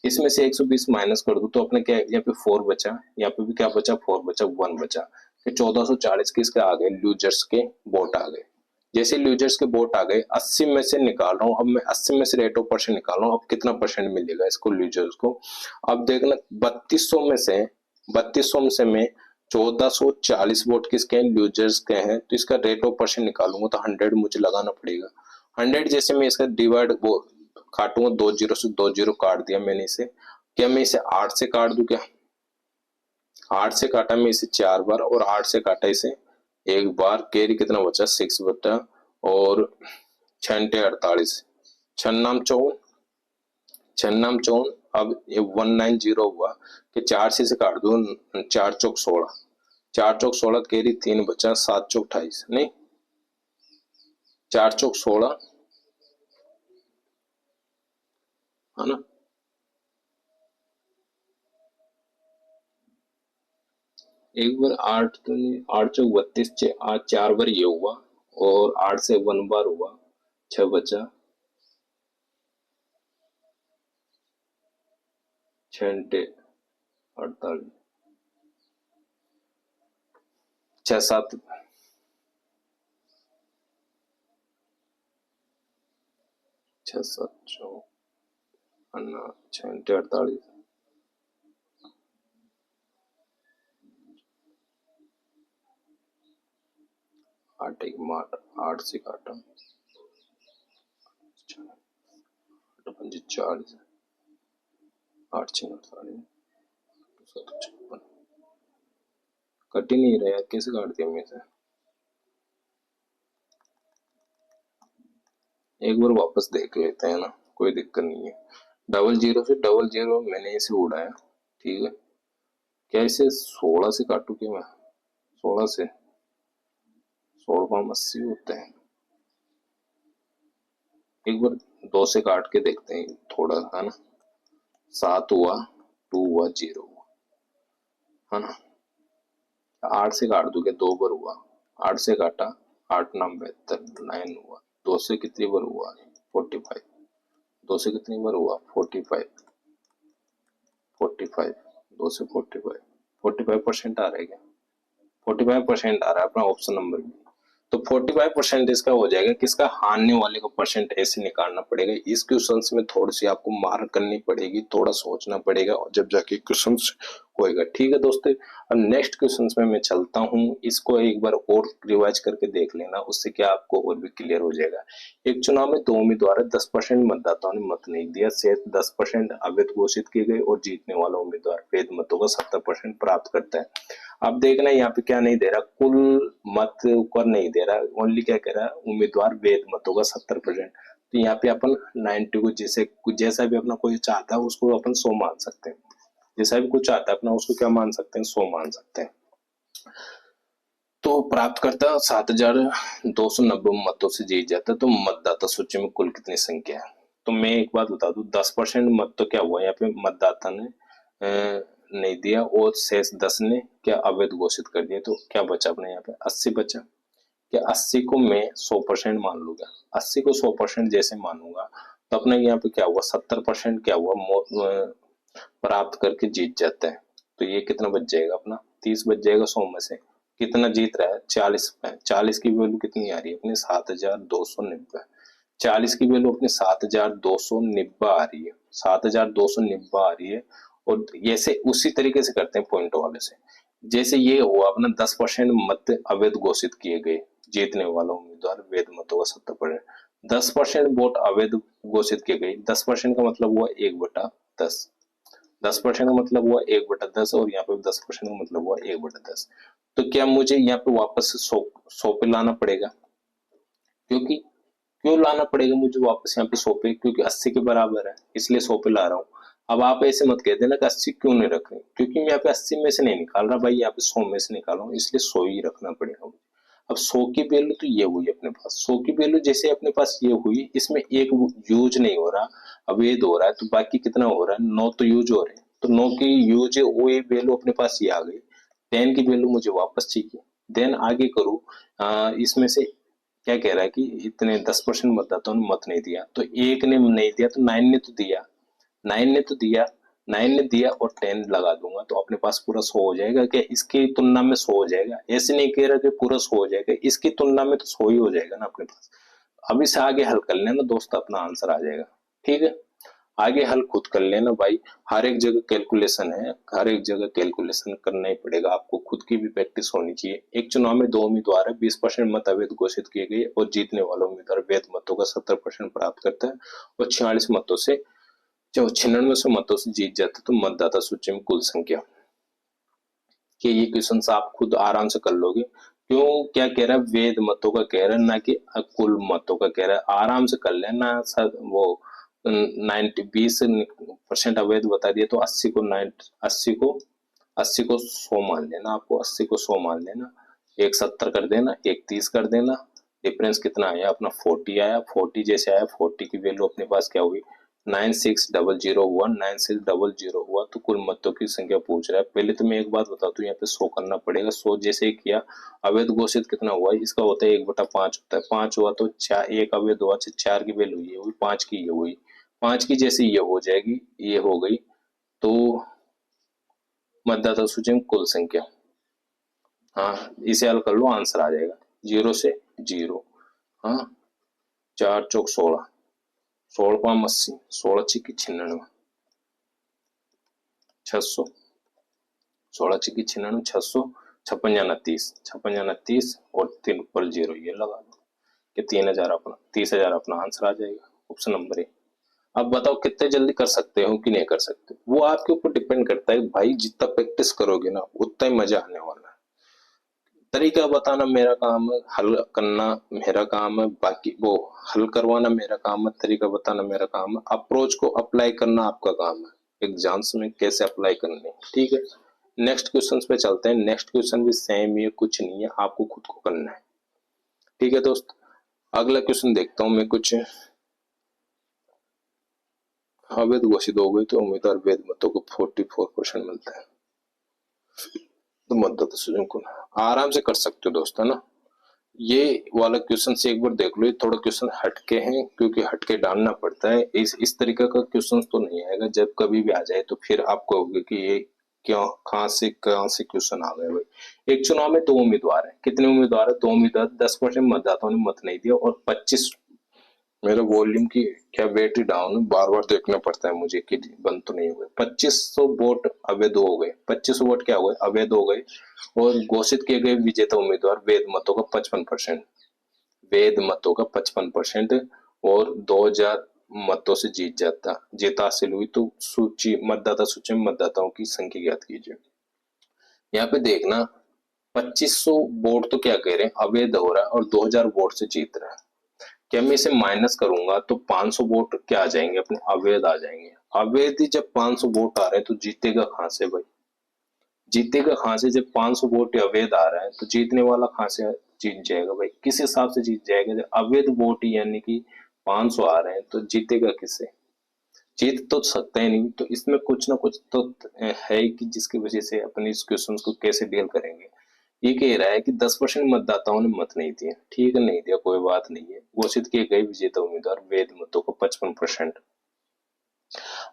इसमें से 120 माइनस कर दूं तो अपने क्या यहाँ पे 4 बचा, यहाँ पे भी क्या बचा 4 बचा 1 बचा, फिर 1440 किसके आ गए लूजर्स के वोट आ गए। जैसे लूजर्स के वोट आ गए 80 में से निकाल रहा हूँ, अब मैं 80 में से रेट ऑफ परसेंट निकाल रहा हूँ, अब कितना परसेंट मिलेगा इसको लूजर्स को। अब देखना 3200 में से, 3200 में से मैं 1440 वोट किसके हैं लूजर्स के हैं, तो इसका रेट ऑफ परसेंट निकालूंगा तो 100 मुझे लगाना पड़ेगा। 100 जैसे मैं इसका डिवाइड वो काटूंगा 2 जीरो से 2 जीरो काट दिया मैंने इसे, क्या मैं इसे 8 से काट दूं क्या, 8 से काटा मैं इसे 4 बार और 8 से काटा इसे एक बार, कैरी कितना बचा 6 बचा और 6 48 छन्नाम चौवन, छन्नाम चौवन। अब ये 190 हुआ कि 4 से काट दो 4 चौक 16, 4 चौक 16 कैरी 3 बचा 7 चौक 28 नहीं 4 चौक 16 है ना, एक बार 8 तो नहीं 8 चौक 32 आज 4 बार ये हुआ और 8 से 1 बार हुआ 6 बचा 6 48 6 7 6 7 अन्ना 6 48 8 एक मार्ट 8 से काटा 8 पंजे 40 8 6 48 56 कट ही नहीं रहा यार, कैसे काट दिया मैं इसे, एक बार वापस देख लेते हैं ना, कोई दिक्कत नहीं है। 00 से 00 मैंने इसे उड़ाया, ठीक है, क्या इसे 16 से काटू क्या मैं, 16 से 16 पाम 80 होते हैं, एक बार 2 से काट के देखते हैं थोड़ा है ना, 7 हुआ 2 हुआ 0 हुआ है ना, 8 से काट दूं क्या 2 बार हुआ, 8 से काटा 8 नाम 72 9 हुआ, 2 से कितनी बार हुआ 45, 2 से कितनी बार हुआ 45 45 2 से 45 45% आ रहा है क्या, 45% आ रहा है अपना ऑप्शन नंबर बी। तो 45% इसका हो जाएगा, किसका हारने वाले का परसेंट ऐसे निकालना पड़ेगा। इस क्वेश्चन में थोड़ी सी आपको मार्क करनी पड़ेगी, थोड़ा सोचना पड़ेगा और जब जाके क्वेश्चन होएगा, ठीक है दोस्तों। अब नेक्स्ट क्वेश्चन में मैं चलता हूँ, इसको एक बार और रिवाइज करके देख लेना, उससे क्या आपको और भी क्लियर हो जाएगा। एक चुनाव में 2 उम्मीदवार 10% मतदाताओं ने मत नहीं दिया, शेष 10% अवैध घोषित किए गए और जीतने वाला उम्मीदवार वैध मतों का 70% प्राप्त करता है। अब देखना यहाँ पे क्या नहीं दे रहा, कुल मत कर नहीं दे रहा, ओनली क्या कह रहा है उम्मीदवार वैध मतों का 70%। तो यहाँ पे अपन 90 को जैसा भी अपना कोई चाहता है उसको अपन 100 मान सकते हैं, जैसा भी कुछ चाहता है अपना उसको क्या मान सकते हैं 100 मान सकते हैं। तो प्राप्त करता 7290 मतों से जीत जाता है। तो मतदाता सूची में कुल कितनी संख्या है, तो मैं एक बात बता दूं 10% मत तो क्या हुआ यहाँ पे मतदाता ने नहीं दिया और शेष 10 ने क्या अवैध घोषित कर दिया, तो क्या बचा अपने यहाँ पे 80 बचा। क्या 80 को मैं 100% मान लूंगा, 80 को 100% जैसे मानूंगा तो अपने यहाँ पे क्या हुआ 70% क्या हुआ प्राप्त करके जीत जाता है। तो ये कितना बच जाएगा अपना 30 बच जाएगा 100 में से, कितना जीत रहा है 40 में, 40 की वैल्यू कितनी आ रही है अपनी 7290, 40 की वैल्यू अपनी 7290 आ रही है, 7290 आ रही है। और जैसे उसी तरीके से करते हैं पॉइंट वाले से, जैसे ये हुआ अपना 10% मत अवैध घोषित किए गए, जीतने वाला उम्मीदवार वैध मतों का 70%, 10% वोट अवैध घोषित किए गए, 10% का मतलब हुआ 1/10, 10% का मतलब हुआ 1/10 और यहाँ पे 10% का मतलब हुआ 1/10। तो क्या मुझे यहाँ पे वापस 100 पे लाना पड़ेगा, क्योंकि क्यों लाना पड़ेगा मुझे वापस यहाँ पे 100 पे, क्योंकि 80 के बराबर है इसलिए 100 पे ला रहा हूँ। अब आप ऐसे मत कह देना कि 80 क्यों नहीं रख रहे, क्योंकि मैं यहाँ पे 80 में से नहीं निकाल रहा भाई, यहाँ पे 100 में से निकाल रहा हूँ इसलिए 100 ही रखना पड़ेगा मुझे। अब 100 की वैल्यू तो ये हुई अपने पास 100 की वैल्यू जैसे अपने पास ये हुई, इसमें एक यूज नहीं हो रहा, अवैध हो रहा है, तो बाकी कितना हो रहा है, 9 तो यूज हो रहे हैं, तो 9 की यूज वही वैल्यू अपने पास ये आ गई, 10 की वैल्यू मुझे वापस चाहिए। देन आगे करूँ, इसमें से क्या कह रहा है कि इतने 10% मतदाताओं ने मत नहीं दिया, तो एक ने नहीं दिया तो 9 ने तो दिया, 9 ने तो दिया, 9 ने दिया और 10 लगा दूंगा तो अपने पास पूरा 100 हो जाएगा। क्या इसकी तुलना में 100 हो जाएगा? ऐसे नहीं कह रहा कि पूरा 100 हो जाएगा, इसकी तुलना में तो 100 ही हो जाएगा ना अपने पास। अब इसे आगे हल कर लेना दोस्त, अपना आंसर आ जाएगा। ठीक है, आगे हल खुद कर लेना भाई, हर एक जगह कैलकुलेशन है, हर एक जगह कैलकुलेशन करना ही पड़ेगा आपको, खुद की भी प्रैक्टिस होनी चाहिए। एक चुनाव में 2 उम्मीदवार है, 20% मत अवैध घोषित किए गए और जीतने वाला उम्मीदवार वैध मतों का 70% प्राप्त करता है और 46 मतों से, जो 96 मतों से जीत जाता है, तो मतदाता सूची में कुल संख्या। कि ये क्वेश्चन आप खुद आराम से कर लोगे। क्यों, क्या कह रहा है, वैध मतों का कह रहा है, ना कि कुल मतों का कह रहा है। आराम से कर लेना सर, वो 20% अवैध बता दिया तो 80 को 100 मान लेना, आपको 80 को 100 मान लेना, एक 70 कर देना, एक 30 कर देना, डिफरेंस कितना आया अपना 40 आया, 40 जैसे आया, 40 की वैल्यू अपने पास क्या हुई 96,001, 96,001 हुआ, तो कुल मतों की संख्या पूछ रहा है। पहले तो मैं एक बात बता दूं, यहाँ पे 100 करना पड़ेगा, 100 जैसे ही किया, अवैध घोषित कितना हुआ, इसका होता है 1/5 होता है, 5 हुआ तो 4, एक अवैध हुआ, 4 की वैल्यू ये हुई, 5 की ये हुई, 5 की जैसे ये हो जाएगी, ये हो गई, तो मतदाता सूची में कुल संख्या, हाँ इसे हल कर लो, आंसर आ जाएगा 0 से 0, हाँ 4 चौक 16, 16 पाँच 80, 16 छिक्की 96, 600, 16 छिक्की 96, 600, 56 जाना 30, 56 जाना 30 और 3 पर 0 ये लगा दो कि 3000 अपना, 30,000 अपना आंसर आ जाएगा, ऑप्शन नंबर ए। अब बताओ कितने जल्दी कर सकते हो कि नहीं कर सकते, वो आपके ऊपर डिपेंड करता है भाई, जितना प्रैक्टिस करोगे ना उतना ही मजा आने वाला है। तरीका बताना मेरा काम है, हल करना मेरा काम है, बाकी वो हल करवाना मेरा काम है, तरीका बताना मेरा काम है, अप्रोच को अप्लाई करना आपका काम है, एग्जाम्स में कैसे अप्लाई करनी है। ठीक है, नेक्स्ट क्वेश्चन पे चलते हैं। नेक्स्ट क्वेश्चन भी सेम ही है, कुछ नहीं है, आपको खुद को करना है। ठीक है दोस्त, अगला क्वेश्चन देखता हूँ मैं। कुछ अवैध घोषित हो गई तो उम्मीदवार वैध मतों को 44% मिलता है, तो मतदाता सूची को आराम से कर सकते हो दोस्त, है ना। ये वाला क्वेश्चन से एक बार देख लो, ये थोड़ा क्वेश्चन हटके हैं, क्योंकि हटके डालना पड़ता है, इस तरीके का क्वेश्चन तो नहीं आएगा, जब कभी भी आ जाए तो फिर आपको होगा कि ये क्यों, कहाँ से क्वेश्चन आ गए भाई। एक चुनाव में 2 उम्मीदवार है, कितने उम्मीदवार है, 2 उम्मीदवार, 10% मतदाताओं ने मत नहीं दिया और 25, मेरा वॉल्यूम की क्या बैटरी डाउन है, बार बार देखना पड़ता है मुझे कि बंद तो नहीं हुए। 2500 वोट अवैध हो गए, 2500 वोट क्या हो गए, अवैध हो गए और घोषित किए गए विजेता उम्मीदवार वैध मतों का 55%, वैध मतों का 55% और 2000 मतों से जीत हासिल हुई, तो सूची, मतदाता सूची में मतदाताओं की संख्या ज्ञात कीजिए। यहाँ पे देखना 2500 वोट तो क्या कह रहे हैं, अवैध हो रहा है और 2000 वोट से जीत रहा है। क्या मैं इसे माइनस करूंगा तो 500 वोट क्या आ जाएंगे अपने, अवैध आ जाएंगे। अवैध ही जब 500 वोट आ रहे हैं तो जीतेगा कहां से भाई, जीतेगा कहां से, जब 500 वोट अवैध आ रहा है तो जीतने वाला कहां से जीत जाएगा भाई, किस हिसाब से जीत जाएगा, जब अवैध वोट यानी कि 500 आ रहे हैं तो जीतेगा किससे, जीत तो सकता ही नहीं। तो इसमें कुछ ना कुछ तो है कि जिसकी वजह से अपने इस क्वेश्चन को कैसे डील करेंगे। ये कह रहा है कि 10% मतदाताओं ने मत नहीं दिए, ठीक है नहीं दिया कोई बात नहीं है, घोषित किए गए विजेता उम्मीदवार वैध मतों को 55%।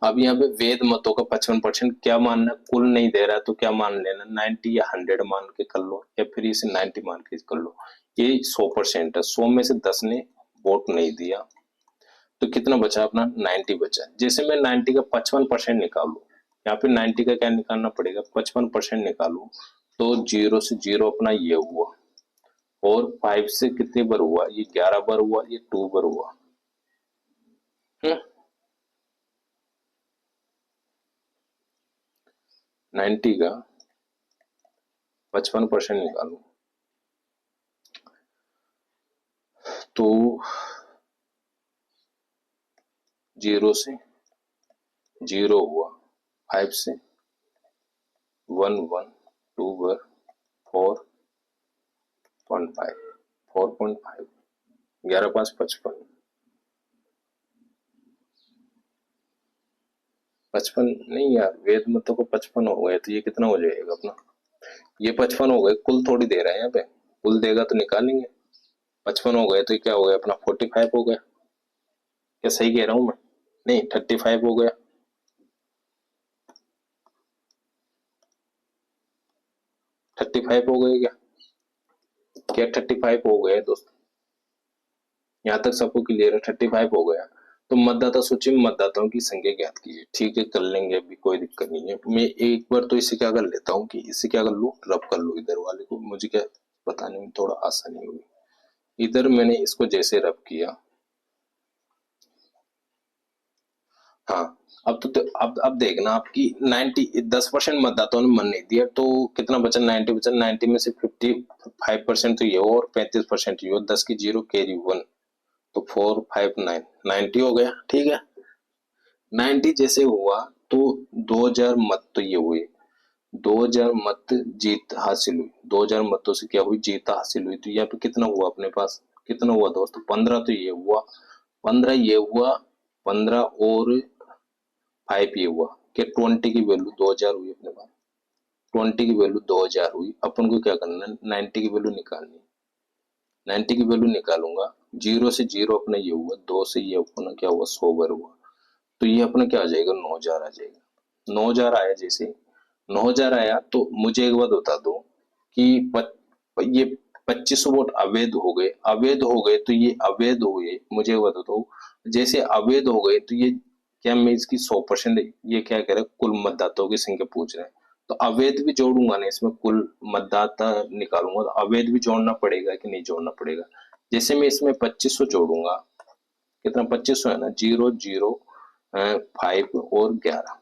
अब यहाँ पे वैध मतों का 55% क्या मानना, कुल नहीं दे रहा है तो क्या मान लेना, 90 या 100 मान के कर लो या फिर इसे 90 मान के कर लो। ये 100% है, 100 में से 10 ने वोट नहीं दिया तो कितना बचा अपना, 90 बचा। जैसे मैं 90 का 55% निकालू, यहाँ पे 90 का क्या निकालना पड़ेगा, 55% निकालू तो 0 से 0 अपना ये हुआ और 5 से कितने बार हुआ, ये 11 बार हुआ, ये 2 बार हुआ। 90 का 55% निकालू तो 0 से 0 हुआ, 5 से 1 1, 2 बार 4.5, 4.5 11 5 55, 55 नहीं यार, वेद मतों को 55 हो गए तो ये कितना हो जाएगा अपना, ये 55 हो गए, कुल थोड़ी दे रहा है यहाँ पे, कुल देगा तो निकालेंगे। 55 हो गए तो क्या हो गया अपना 45 हो गया, क्या सही कह रहा हूँ मैं? नहीं 35 हो गया, 35 हो गए क्या? क्या 35 हो गए दोस्त? यहाँ तक सबको क्लियर है? 35 हो गया। तो मतदाता सूची में मतदाताओं की संख्या ज्ञात कीजिए। ठीक है, कर लेंगे, अभी कोई दिक्कत नहीं है। मैं एक बार तो इसे क्या कर लेता हूँ कि इसे क्या कर लूँ, रब कर लूँ इधर वाले को, मुझे क्या बताने में थोड़ा आसानी होगी। इधर मैंने इसको जैसे रब किया, हाँ, अब देखना आपकी 10% मतदाताओं ने मन नहीं दिया तो कितना बचा, 90 बचा। 90 में से 55% तो ये हो और 35% ये हो, 10 की 0 कैरी 1, तो 4 5 9 90 हो गया। ठीक है, 90 जैसे हुआ तो 2000 मत तो ये हुए, 2000 मत जीत हासिल हुई, 2000 मतों से क्या हुई, जीत हासिल हुई। तो यहाँ पे कितना हुआ अपने पास, कितना हुआ दोस्तों, 15 तो ये हुआ, 15 ये हुआ, 15 और 5 ये हुआ, कि 20 की वैल्यू 2000 हुई अपने पास, 20 की वैल्यू 2000 हुई। अपन को क्या करना है, 90 की वैल्यू निकालनी, 90 की वैल्यू निकालूंगा, 0 से 0 अपना ये हुआ, 2 से ये अपना क्या हुआ, 100 बार हुआ, तो ये अपना क्या आ जाएगा, 9000 आ जाएगा। 9000 आया, जैसे 9000 आया तो मुझे एक बात बता दो कि ये 2500 वोट अवैध हो गए, अवैध हो गए तो ये अवैध हुए, मुझे एक बात बताओ, जैसे अवैध हो गए तो ये क्या, मैं इसकी 100%, ये क्या कह रहा है, कुल मतदाताओं की संख्या पूछ रहे हैं, तो अवैध भी जोड़ूंगा ना इसमें, कुल मतदाता निकालूंगा तो अवैध भी जोड़ना पड़ेगा कि नहीं जोड़ना पड़ेगा। जैसे मैं इसमें 2500 जोड़ूंगा, कितना 2500 है ना, 0 0 5 और 11,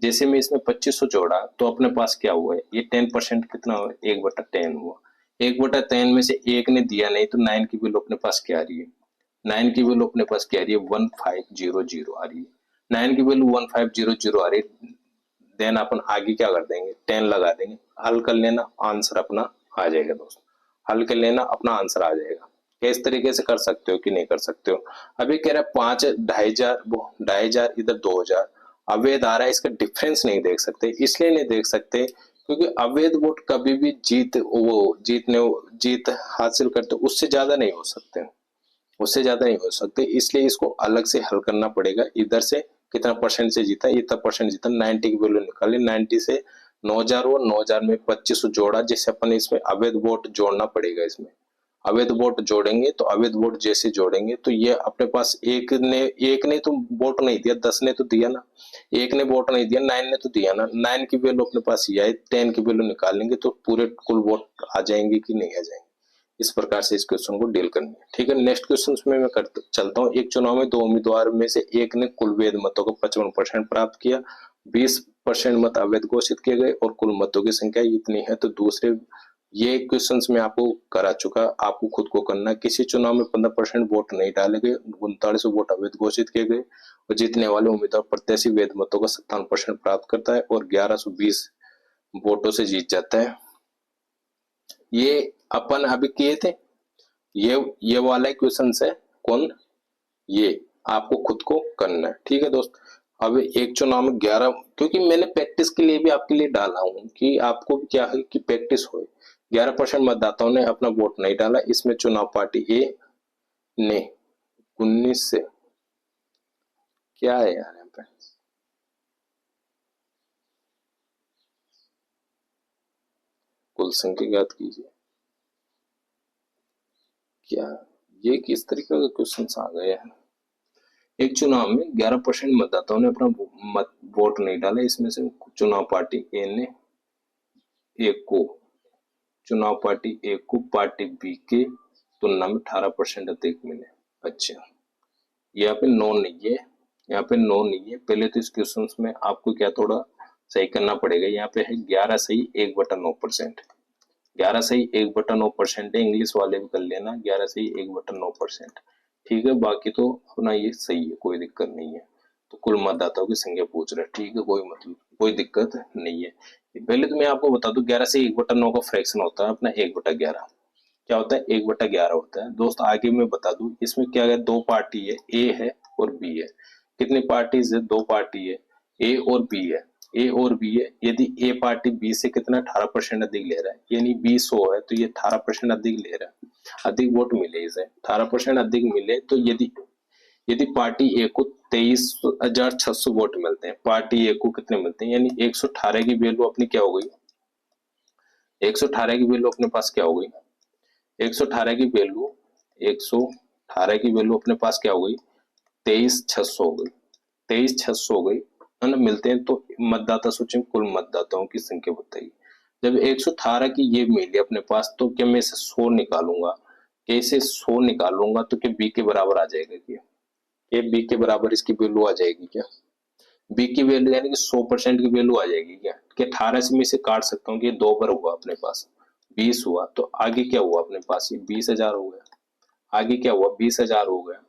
जैसे मैं इसमें 2500 जोड़ा तो अपने पास क्या हुआ है, ये 10% कितना हुआ, 1/10 हुआ। 1/10 में से एक ने दिया नहीं तो 9 की वैल्यू अपने पास क्या आ रही है, 9 की वैल्यू अपने पास क्या आ रही है, 1500 आ रही है। 9 की वैल्यू 1500 आ रही है, देन अपन आगे क्या कर देंगे, 10 लगा देंगे, हल कर लेना, आंसर अपना आ जाएगा दोस्तों, हल कर लेना, अपना आंसर आ जाएगा। किस तरीके से कर सकते हो कि नहीं कर सकते हो। अभी कह रहा है 5 2500, वो 2500 इधर 2000 अवैध आ रहा है, इसका डिफरेंस नहीं देख सकते, इसलिए नहीं देख सकते क्योंकि अवैध वोट कभी भी जीत हासिल करते उससे ज्यादा नहीं हो सकते, उससे ज्यादा नहीं हो सकते, इसलिए इसको अलग से हल करना पड़ेगा। इधर से कितना परसेंट से जीता, इतना परसेंट जीता, 90 की वैल्यू निकाली, 90 से 9000 हुआ, 9000 में 2500 जोड़ा, जैसे अपन इसमें अवैध वोट जोड़ना पड़ेगा, इसमें अवैध वोट जोड़ेंगे तो अवैध वोट जैसे जोड़ेंगे तो ये अपने पास एक ने तो वोट नहीं दिया, 10 ने तो दिया ना, एक ने वोट नहीं दिया, 9 ने तो दिया ना, 9 की वैल्यू अपने पास ये है, 10 की वैल्यू निकालेंगे तो पूरे कुल वोट आ जाएंगे कि नहीं आ जाएंगे। इस प्रकार से इस क्वेश्चन को डील करनी है। ठीक है, नेक्स्ट क्वेश्चन में मैं चलता हूँ। एक चुनाव में 2 उम्मीदवार में से एक ने कुल वैध मतों को 55% प्राप्त किया, 20% मत अवैध घोषित किए गए और कुल मतों की संख्या इतनी है, तो दूसरे, ये क्वेश्चंस में आपको करा चुका, आपको खुद को करना। किसी चुनाव में 15% वोट नहीं डाले गए, 3900 वोट अवैध घोषित किए गए और जीतने वाले उम्मीदवार प्रत्याशी वैध मतों का 57% प्राप्त करता है और 1120 वोटों से जीत जाता है। ये अपन अभी किए थे, ये वाला क्वेश्चन है कौन, ये आपको खुद को करना है। ठीक है दोस्त, अब एक चुनाव में 11, क्योंकि मैंने प्रैक्टिस के लिए भी आपके लिए डाला हूं कि आपको क्या है कि प्रैक्टिस हो। 11% मतदाताओं ने अपना वोट नहीं डाला, इसमें चुनाव पार्टी ए ने 19 से, क्या है यार यहाँ पे, कुल संख्या ज्ञात कीजिए, क्या ये किस तरीके का क्वेश्चन आ गया है। एक चुनाव में 11% मतदाताओं ने अपना वोट नहीं डाला, इसमें से चुनाव पार्टी ए ने एक को, चुनाव पार्टी ए को पार्टी बी के तुलना में 18% अधिक मिले। अच्छा, यहाँ पे नो नहीं है, यहाँ पे नो नहीं है। पहले तो इस क्वेश्चन में आपको क्या थोड़ा सही करना पड़ेगा। यहाँ पे है 11 सही 1/9%, 11 सही 1/9% है, इंग्लिश वाले भी कर लेना, 11 सही 1/9%। ठीक है, बाकी तो अपना ये सही है, कोई दिक्कत नहीं है। तो कुल मतदाताओं की संख्या पूछ रहा है, ठीक है, कोई मतलब कोई दिक्कत नहीं है। पहले तो मैं आपको बता दूं, 11 से 1/9 का फ्रैक्शन होता है अपना 1/11, क्या होता है 1/11 होता है। दोस्त आगे मैं बता दूं इसमें क्या है, दो पार्टी है, ए है और बी है। कितनी पार्टीज है, दो पार्टी है, ए और बी है। ए और बी है, यदि ए पार्टी बी से कितना 18% अधिक ले रहा है, यानी बी 100 है तो ये 18% अधिक ले रहा है, अधिक वोट मिले इसे, 18% अधिक मिले तो यदि यदि पार्टी ए को 23,600 वोट मिलते हैं, पार्टी ए को कितने मिलते हैं, यानी 118 की वैल्यू अपनी क्या हो गई, 118 की वैल्यू अपने पास क्या हो गई, 118 की वैल्यू 118 की वैल्यू अपने पास क्या हो गई, 23,600 हो गई, 23,600 हो गई है ना, मिलते हैं तो मतदाता सूची में कुल मतदाताओं की संख्या बताइए। जब 118 की ये मिली अपने पास तो क्या मैं इसे 100 निकालूंगा, कैसे 100 निकालूंगा तो क्या बी के बराबर आ जाएगा, क्या ये बी के बराबर इसकी वैल्यू आ जाएगी, क्या बी की वैल्यू यानी कि 100% की वैल्यू आ जाएगी, क्या कि 18 से मैं इसे काट सकता हूँ कि 2 बार हुआ अपने पास 20 हुआ, तो आगे क्या हुआ अपने पास, ये 20,000 हो गया, आगे क्या हुआ 20,000 हो गया।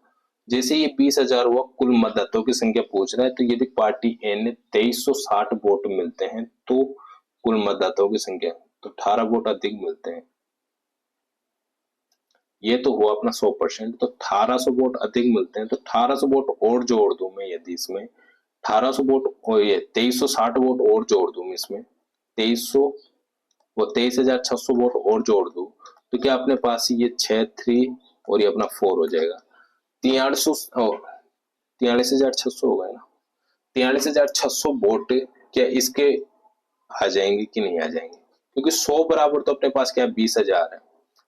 जैसे ये 20,000 हुआ, कुल मतदाताओं की संख्या पूछ रहा है, तो यदि पार्टी ए ने 2360 वोट मिलते हैं तो कुल मतदाताओं की संख्या तो 18 वोट अधिक मिलते हैं, ये तो हुआ अपना 100%, तो 1800 वोट अधिक मिलते हैं तो 1800 वोट और जोड़ दूं मैं, यदि इसमें 1800 वोट और ये 2360 वोट और जोड़ दूं मैं इसमें 2300 वो 23,600 वोट और जोड़ दूं तो क्या अपने पास ये 6 और ये अपना 4 हो जाएगा, 43,600 हो गए ना, 43,600 वोट क्या इसके आ जाएंगे कि नहीं आ जाएंगे, क्योंकि 100 बराबर तो अपने पास क्या है 20,000 है,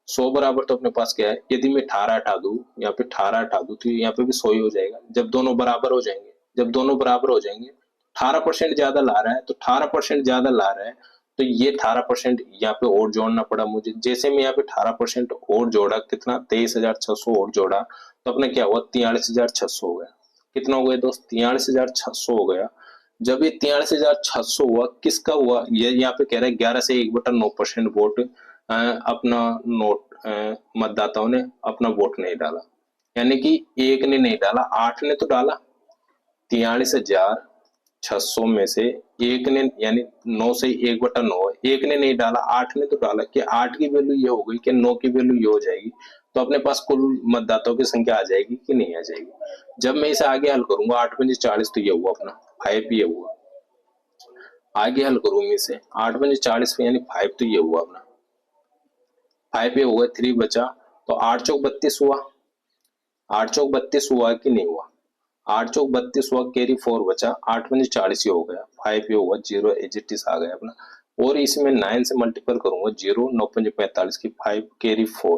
100 बराबर तो अपने पास क्या है, यदि मैं 18 हटा दूं यहाँ पे 18 हटा दूं तो यहाँ पे भी 100 ही हो जाएगा, जब दोनों बराबर हो जाएंगे, जब दोनों बराबर हो जाएंगे 18% ज्यादा ला रहा है, तो 18% ज्यादा ला रहा है तो ये 18% यहाँ पे और जोड़ना पड़ा मुझे, जैसे मैं यहाँ पे 18% और जोड़ा, कितना 23,600 और जोड़ा तो अपने क्या हुआ 43,600 हो गया, कितना हो गया दोस्त 43,600 हो गया। जब ये 43,600 हुआ, किसका हुआ, ये यहाँ पे कह रहा है 11 से 1/9% वोट अपना नोट मतदाताओं ने अपना वोट नहीं डाला, यानी कि एक ने नहीं डाला, 8 ने तो डाला, 43,600 में से एक ने यानी 9 से 1/9 एक ने नहीं डाला, 8 ने तो डाला, कि 8 की वैल्यू ये हो गई कि 9 की वैल्यू ये हो जाएगी, तो अपने पास कुल मतदाताओं की संख्या आ जाएगी कि नहीं आ जाएगी। जब मैं इसे आगे हल करूंगा 8 पंजे 40 तो ये हुआ अपना 5 ये हुआ, आगे हल करूं मैं इसे 8 पंजे 40 यानी 5 तो ये हुआ अपना 5 ये हुआ, 3 बचा, तो 8 चौक 32 हुआ, 8 चौक 32 हुआ कि नहीं हुआ, 8 चौक 32 हुआ, कैरी 4 बचा, 8 पंजे 40 हो गया, 5 ये हुआ, 0 एजिटिस आ गया अपना, और इसमें 9 से मल्टीपल करूंगा 0 9 पंजे 45 की 5 कैरी 4,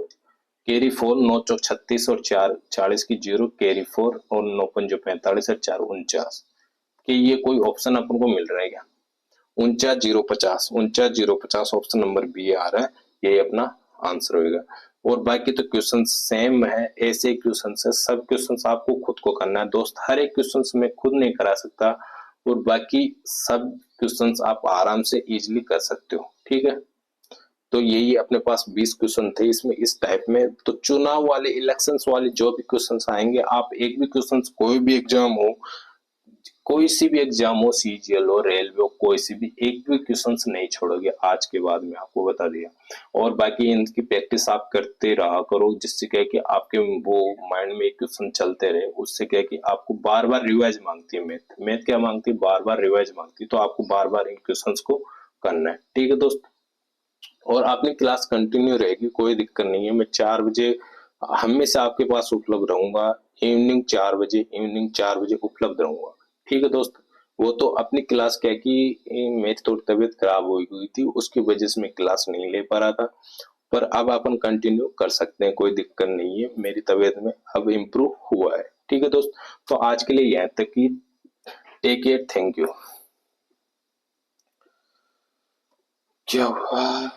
कैरी 4 9 चौक 36 और 4 40 की 0 कैरी 4 और 9 पंजे 45 और 4 49, कि ये कोई ऑप्शन अपन को मिल रहा है क्या, 49,050 ऑप्शन नंबर बी आ रहा है, यही अपना आंसर होगा। और बाकी तो क्वेश्चन सेम है, ऐसे क्वेश्चन है, सब क्वेश्चन आपको खुद को करना है दोस्त, हर एक क्वेश्चन मैं खुद नहीं करा सकता, और बाकी सब क्वेश्चन आप आराम से इजीली कर सकते हो, ठीक है। तो यही अपने पास 20 क्वेश्चन थे इसमें इस टाइप में, तो चुनाव वाले इलेक्शंस वाले जो भी क्वेश्चन आएंगे, आप एक भी क्वेश्चन कोई भी एग्जाम हो, कोई सी भी एग्जाम हो, सीजीएल हो, रेलवे हो, कोई सी भी, एक भी क्वेश्चंस नहीं छोड़ोगे आज के बाद में, आपको बता दिया। और बाकी इनकी प्रैक्टिस आप करते रहा करो, जिससे क्या है कि आपके वो माइंड में क्वेश्चन चलते रहे, उससे क्या है कि आपको बार बार रिवाइज मांगती है मैथ, मैथ क्या मांगती है, बार बार रिवाइज मांगती है, तो आपको बार बार इन क्वेश्चन को करना है, ठीक है दोस्त। और आपकी क्लास कंटिन्यू रहेगी, कोई दिक्कत नहीं है, मैं 4 बजे हमेशा आपके पास उपलब्ध रहूंगा, इवनिंग 4 बजे उपलब्ध रहूंगा, ठीक है दोस्त। वो तो अपनी क्लास क्या कि मेरी थोड़ी तबीयत खराब हो गई थी, उसकी वजह से मैं क्लास नहीं ले पा रहा था, पर अब अपन कंटिन्यू कर सकते हैं, कोई दिक्कत नहीं है, मेरी तबीयत में अब इम्प्रूव हुआ है, ठीक है दोस्त। तो आज के लिए यहाँ तक ही, टेक केयर, थैंक यू। क्या हुआ?